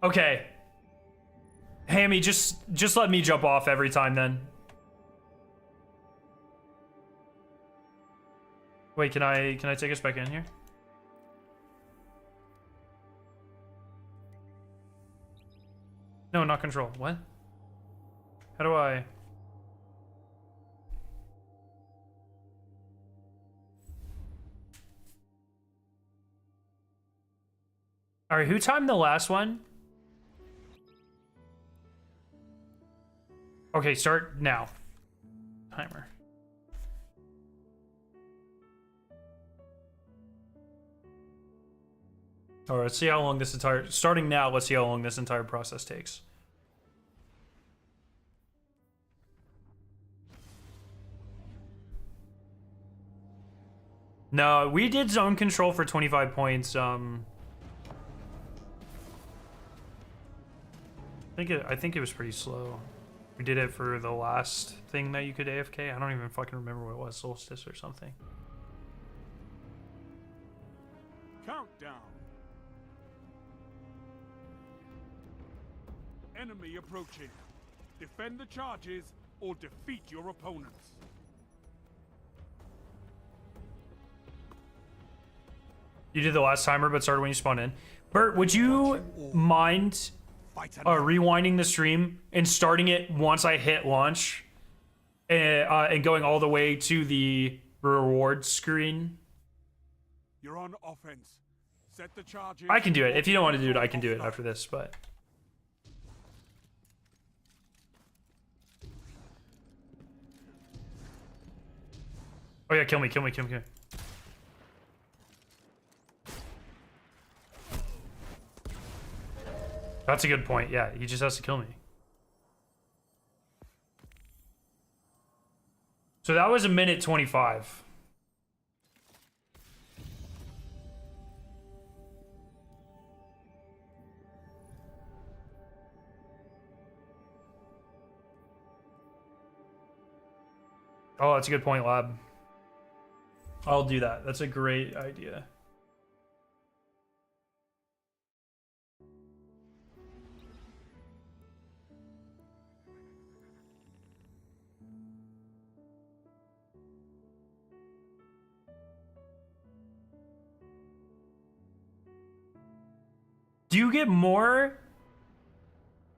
Okay. Hammy, just let me jump off every time then. Wait, can I take us back in here? No, not control. What? How do I? All right, who timed the last one? Okay, start now. Timer. All right, let's see how long this starting now, let's see how long this entire process takes. No, we did zone control for 25 points. I think it was pretty slow. We did it for the last thing that you could AFK. I don't even fucking remember what it was, Solstice or something. Countdown. Enemy approaching. Defend the charges or defeat your opponents. You did the last timer, but started when you spawned in. Bert, would you mind rewinding the stream and starting it once I hit launch? and going all the way to the reward screen. You're on offense. Set the charges. I can do it. If you don't want to do it, I or can do it offline. after this, but... Oh yeah, kill me, kill me, kill me, kill me. That's a good point. Yeah, he just has to kill me. So that was 1:25. Oh, that's a good point, Lab. I'll do that. That's a great idea. Do you get more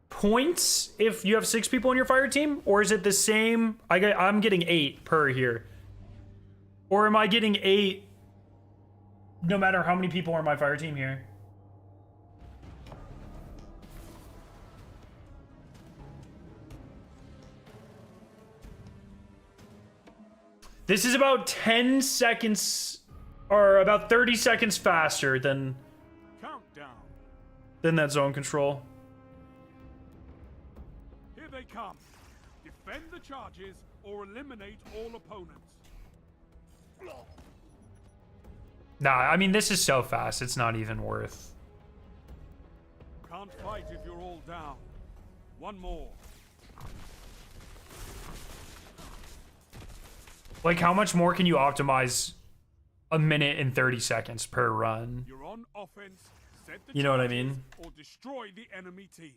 points if you have 6 people on your fire team? Or is it the same? I'm getting 8 per here. Or am I getting 8 no matter how many people are on my fire team here? This is about 10 seconds or about 30 seconds faster than that zone control. Here they come. Defend the charges or eliminate all opponents. Nah, I mean, this is so fast, it's not even worth. Can't fight if you're all down. One more. Like, how much more can you optimize 1 minute and 30 seconds per run? You're on offense. Set the You know what I charges mean? Or destroy the enemy team.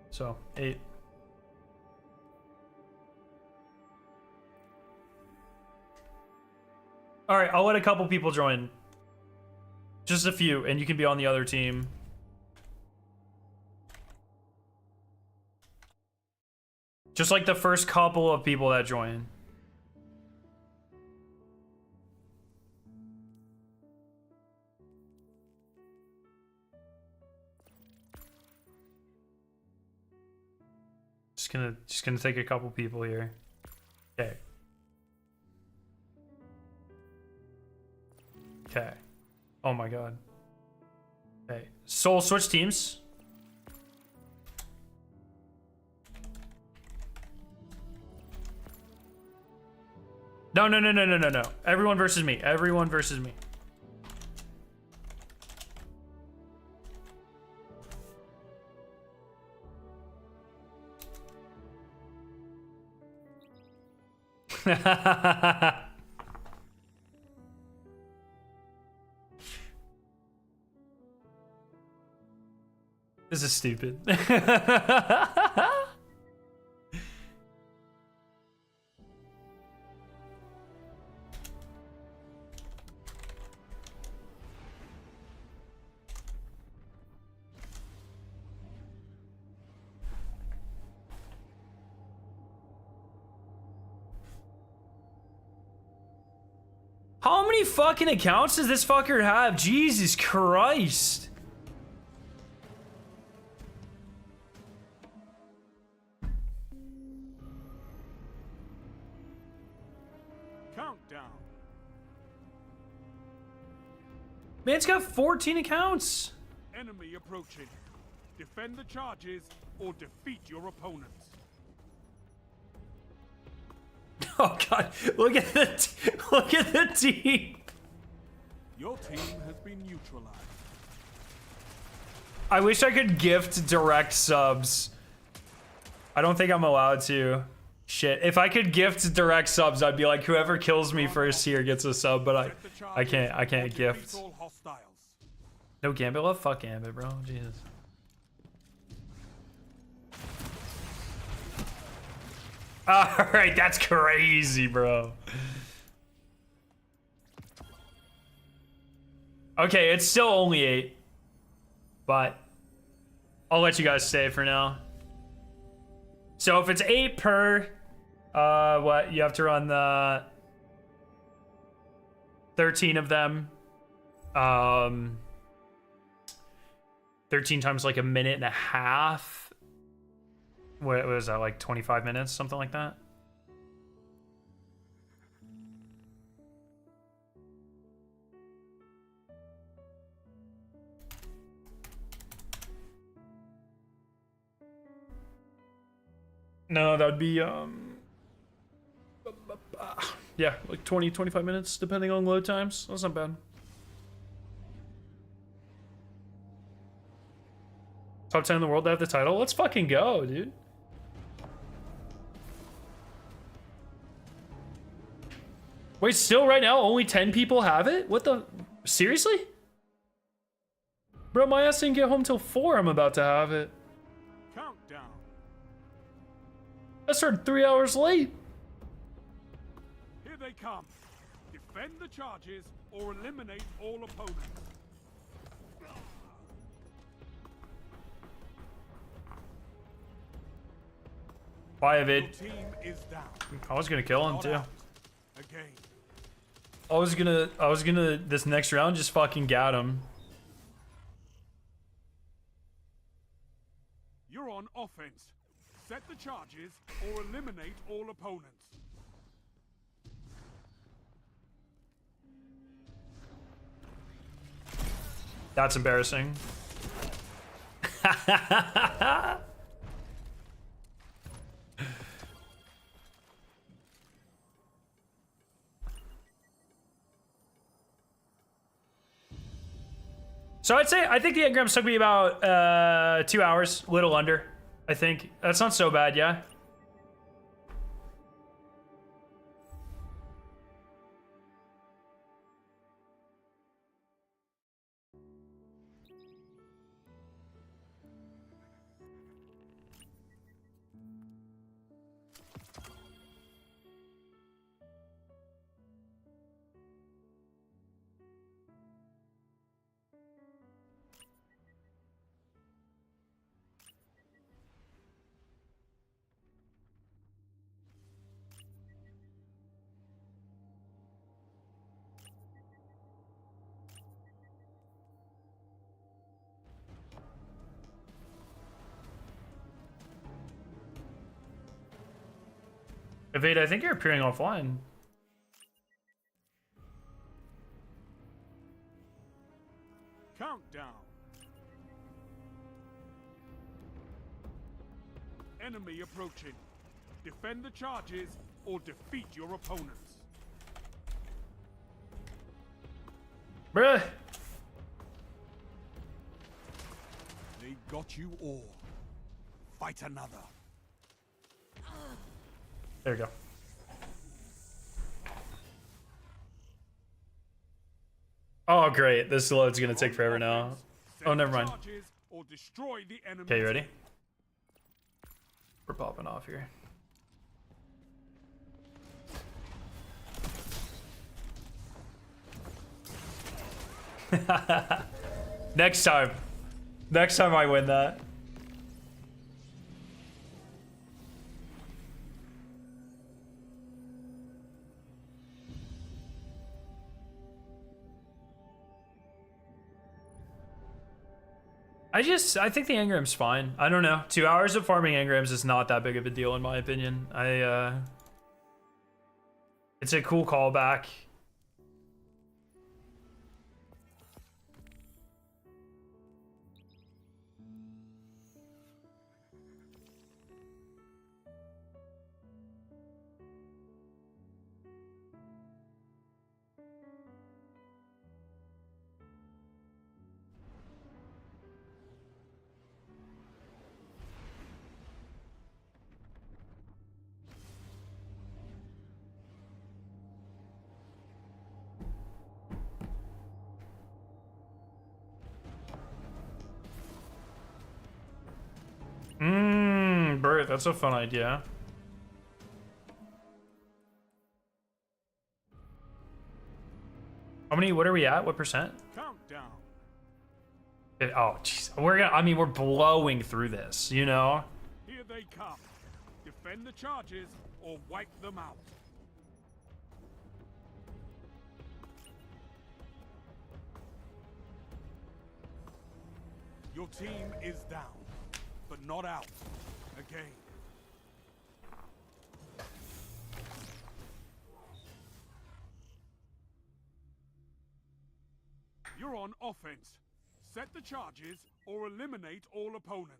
So, 8. All right, I'll let a couple people join. Just a few, and you can be on the other team. Just like the first couple of people that join. Just gonna take a couple people here. Okay. Okay. Oh my god. Okay. Soul, switch teams. No. Everyone versus me. Everyone versus me. This is stupid. How many fucking accounts does this fucker have? Jesus Christ. Countdown. Man's got 14 accounts. Enemy approaching. Defend the charges or defeat your opponents. Oh god, look at the team. Your team has been neutralized. I wish I could gift direct subs. I don't think I'm allowed to. Shit, if I could gift direct subs, I'd be like, whoever kills me first here gets a sub, but I can't gift. No Gambit love? Fuck Gambit, bro. Jesus. Alright, that's crazy, bro. Okay, it's still only 8. But I'll let you guys stay for now. So if it's 8 per, what, you have to run the 13 of them. 13 times like a minute and a half. What was that, like 25 minutes, something like that? No, that would be yeah, like 20-25 minutes depending on load times. That's not bad. Top 10 in the world to have the title. Let's fucking go, dude. Wait, still right now only 10 people have it? What the? Seriously? Bro, my ass didn't get home till 4. I'm about to have it. Countdown. I started 3 hours late. Here they come. Defend the charges or eliminate all opponents. Bye, Your Vid. team is down. I was gonna kill him Not too. out. Again. I was gonna this next round just fucking gat him. You're on offense. Set the charges or eliminate all opponents. That's embarrassing. So I think the engrams took me about 2 hours, a little under. I think that's not so bad, yeah. Evade, I think you're appearing offline. Countdown. Enemy approaching. Defend the charges or defeat your opponents. Bruh. They got you all. Fight another. There we go. Oh, great. This load's gonna take forever now. Oh, never mind. Or destroy the enemy. Okay, you ready? We're popping off here. Next time. Next time I win that. I think the engram's fine. I don't know. 2 hours of farming engrams is not that big of a deal in my opinion. It's a cool callback. work. That's a fun idea. How many? What are we at? What percent? Countdown. Oh, jeez. I mean, we're blowing through this, you know? Here they come. Defend the charges or wipe them out. Your team is down, but not out. Again. You're on offense. Set the charges or eliminate all opponents.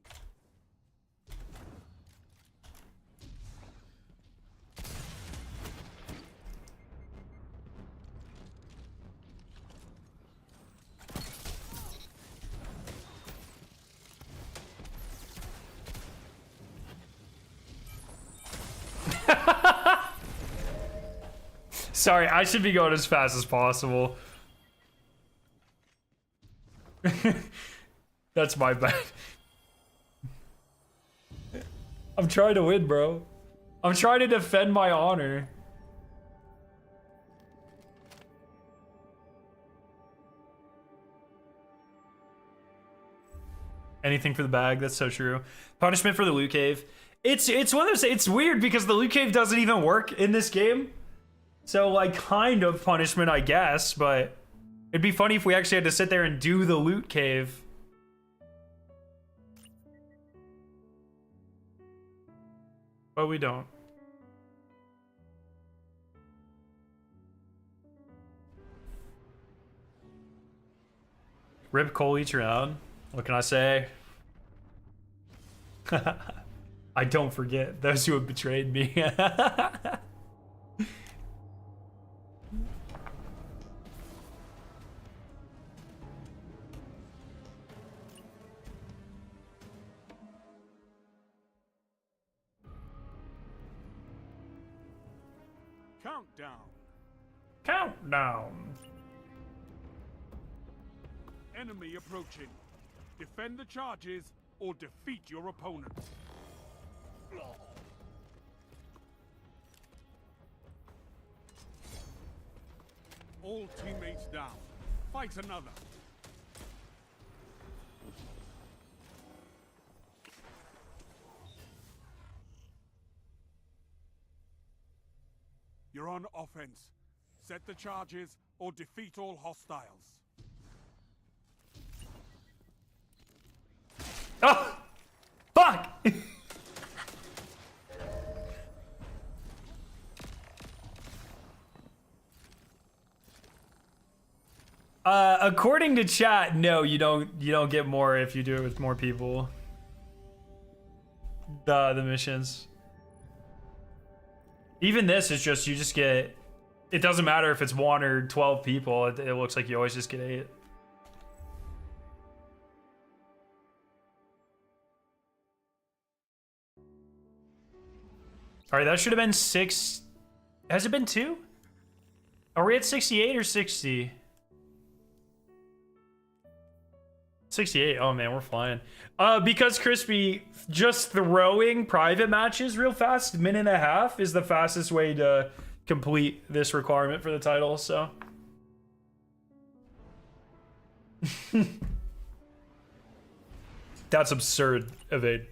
Sorry, I should be going as fast as possible. That's my bad. I'm trying to win, bro. I'm trying to defend my honor. Anything for the bag, that's so true. Punishment for the loot cave. It's one of those, it's weird because the loot cave doesn't even work in this game. So like kind of punishment, I guess, but it'd be funny if we actually had to sit there and do the loot cave. But we don't. Rip Cole each round. What can I say? I don't forget those who have betrayed me. Countdown. Countdown. Enemy approaching. Defend the charges or defeat your opponent. All teammates down. Fight another. You're on offense. Set the charges or defeat all hostiles. Oh! Fuck! According to chat, no, you don't get more if you do it with more people. The missions. Even this is just, you just get, it doesn't matter if it's 1 or 12 people, it looks like you always just get 8. All right, that should have been 6. Has it been 2? Are we at 68 or 60? 68. Oh man, we're flying. Because Crispy, just throwing private matches real fast, 1.5 minutes is the fastest way to complete this requirement for the title, so. That's absurd, Evade.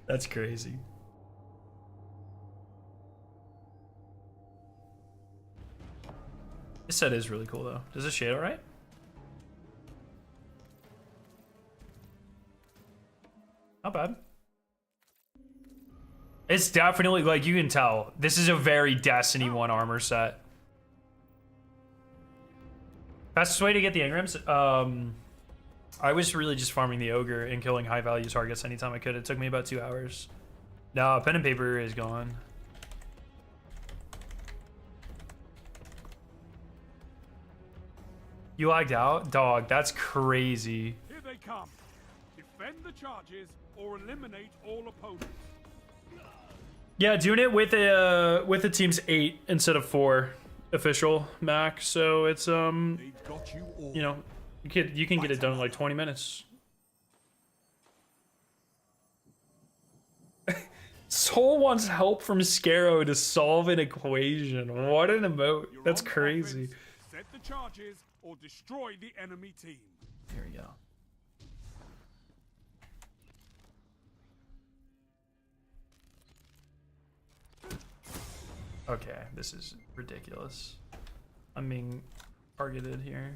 That's crazy. This set is really cool though. Does it shade all right? Not bad. It's definitely, like, you can tell, this is a very Destiny 1 armor set. Fastest way to get the engrams? I was really just farming the ogre and killing high value targets anytime I could. It took me about 2 hours. No, pen and paper is gone. You lagged out? Dog, that's crazy. Here they come. Defend the charges or eliminate all opponents. Yeah, doing it with a team's 8 instead of 4 official max, so it's They've got you all. you know, you can get it done in like 20 minutes. Soul wants help from Scarrow to solve an equation. What an emote. You're That's on crazy. offense. Set the charges or destroy the enemy team. Here we go. Okay, this is ridiculous. I'm being targeted here.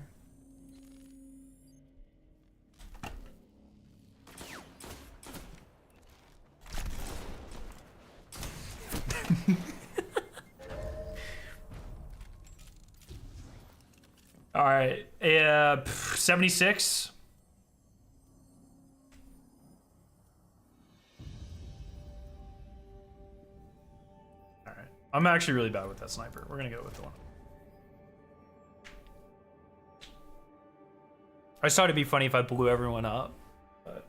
All right, 76. All right, I'm actually really bad with that sniper. We're gonna go with the one. I just thought it'd be funny if I blew everyone up, but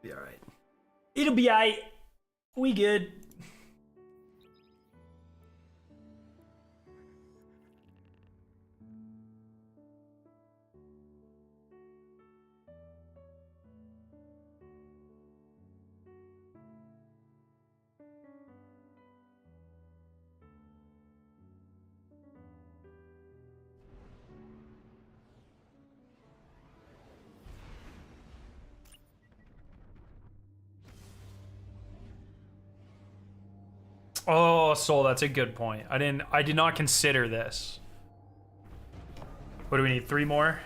it'll be all right. It'll be all right. We good. Oh, Soul, that's a good point. I did not consider this. What do we need? 3 more?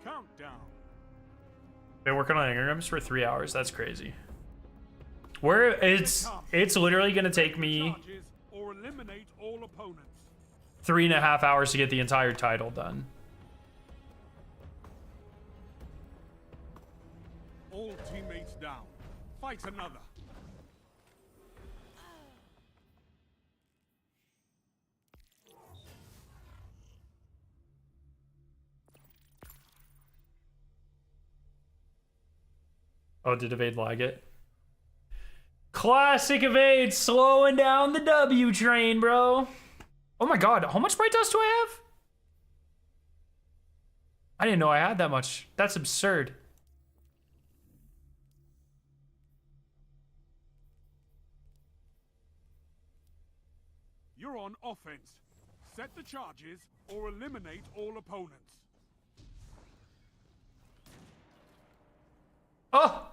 Countdown. Been working on engrams for 3 hours. That's crazy. Where it's literally gonna take me Charges or eliminate all opponents. 3.5 hours to get the entire title done. All teammates down. Fight another. Oh, did Evade lag it? Classic Evade slowing down the W train, bro. Oh my god, how much bright dust do I have? I didn't know I had that much. That's absurd. You're on offense. Set the charges or eliminate all opponents. Oh!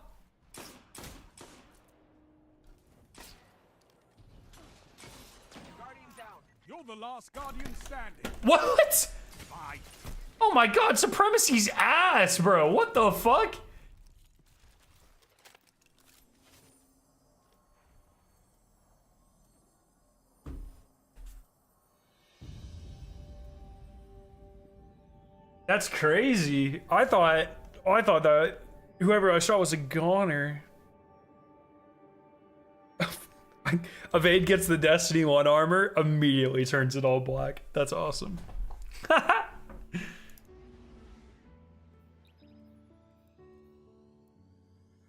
Guardian down. You're the last Guardian standing. What? Fight. Oh my god, Supremacy's ass, bro. What the fuck? That's crazy. I thought that whoever I shot was a goner. Evade gets the Destiny 1 armor, immediately turns it all black. That's awesome.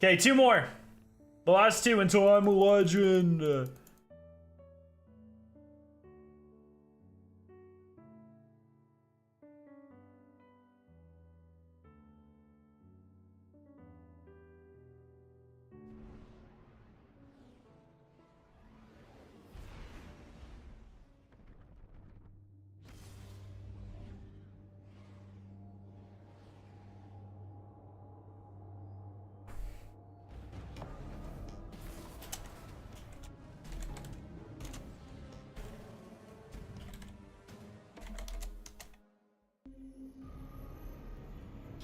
Okay, 2 more. The last 2 until I'm a legend.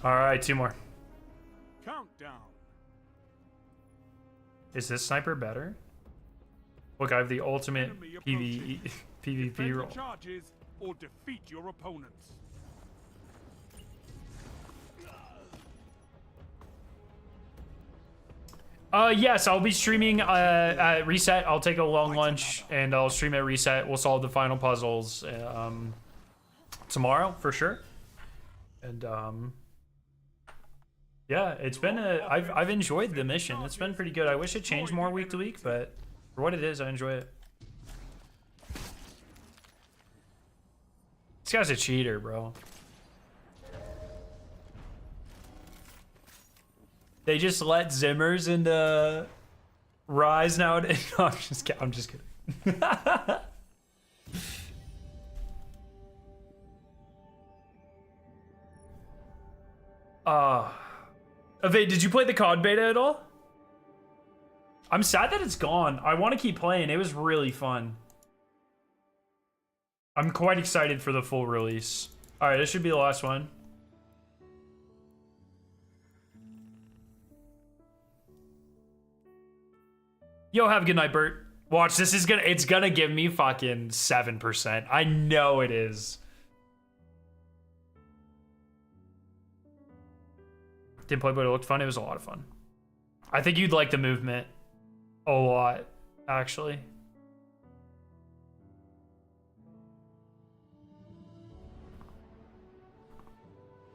All right, 2 more. Countdown. Is this sniper better? Look, I have the ultimate Enemy PvE, PvP Defend roll. the charges or defeat your opponents. Yes, I'll be streaming at Reset. I'll take a long lunch and I'll stream at Reset. We'll solve the final puzzles tomorrow for sure. And yeah, it's been I've enjoyed the mission. It's been pretty good. I wish it changed more week to week, but for what it is, I enjoy it. guy's a cheater, bro. They just let Zimmers into Rise nowadays. No, I'm just kidding. Evade, did you play the COD beta at all? I'm sad that it's gone. I want to keep playing. It was really fun. I'm quite excited for the full release. All right, this should be the last one. Yo, have a good night, Bert. Watch, this is it's gonna give me fucking 7%. I know it is. Didn't play, but it looked fun. It was a lot of fun. I think you'd like the movement a lot, actually.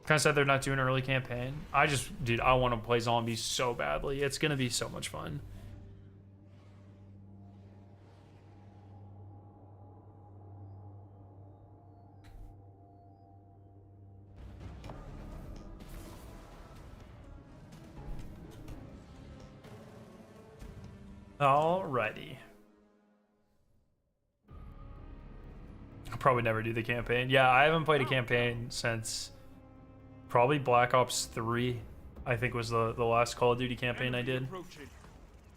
Kind of sad they're not doing an early campaign. Dude, I want to play zombies so badly. It's gonna be so much fun. Alrighty. I'll probably never do the campaign. Yeah, I haven't played a campaign since probably Black Ops 3, I think was the last Call of Duty campaign I did. Approaching.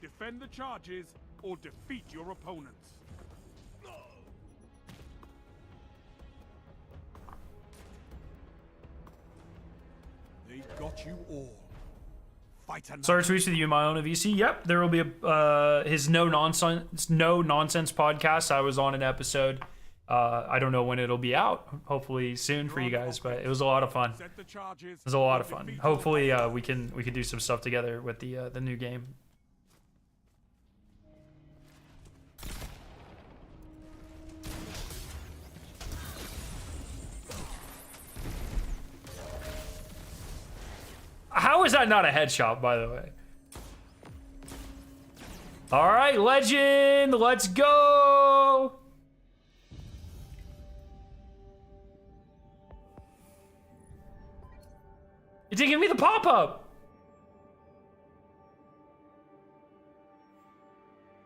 Defend the charges or defeat your opponents. They got you all. Fight another. Sorry, tweets with you, my own VC. Yep, there will be a his no nonsense podcast. I was on an episode. I don't know when it'll be out. Hopefully soon for you guys, but it was a lot of fun. It was a lot of fun. Hopefully we can do some stuff together with the new game. How is that not a headshot, by the way? All right, legend, let's go. It didn't give me the pop-up.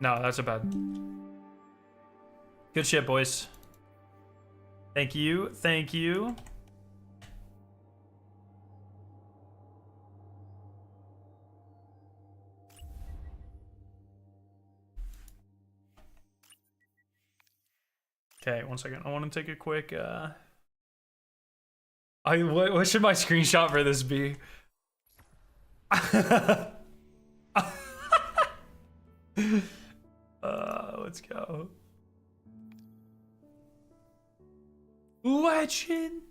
No, that's a bad. Good shit, boys. Thank you, thank you. Okay, 1 second. I want to take a quick, what should my screenshot for this be? Let's go. Legend.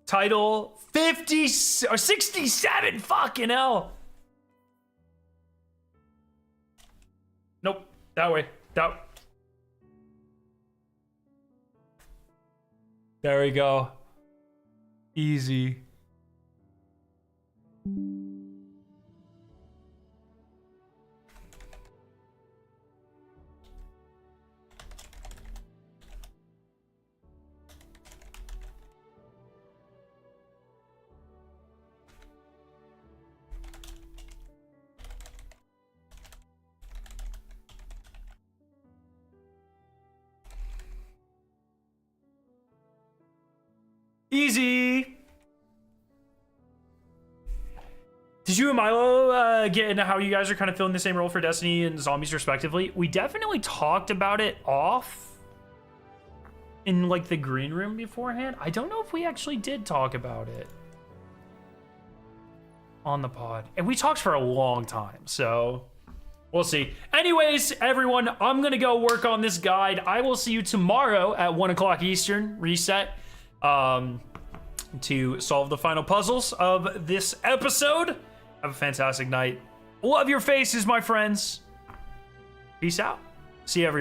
Title 50 or 67. Fucking hell. Nope. That way. There we go. Easy. Easy. Did you and Milo get into how you guys are kind of filling the same role for Destiny and Zombies respectively? We definitely talked about it off in like the green room beforehand. I don't know if we actually did talk about it on the pod. And we talked for a long time, so we'll see. Anyways, everyone, I'm going to go work on this guide. I will see you tomorrow at 1 o'clock Eastern, reset. To solve the final puzzles of this episode. Have a fantastic night. Love your faces, my friends. Peace out. See you everyone.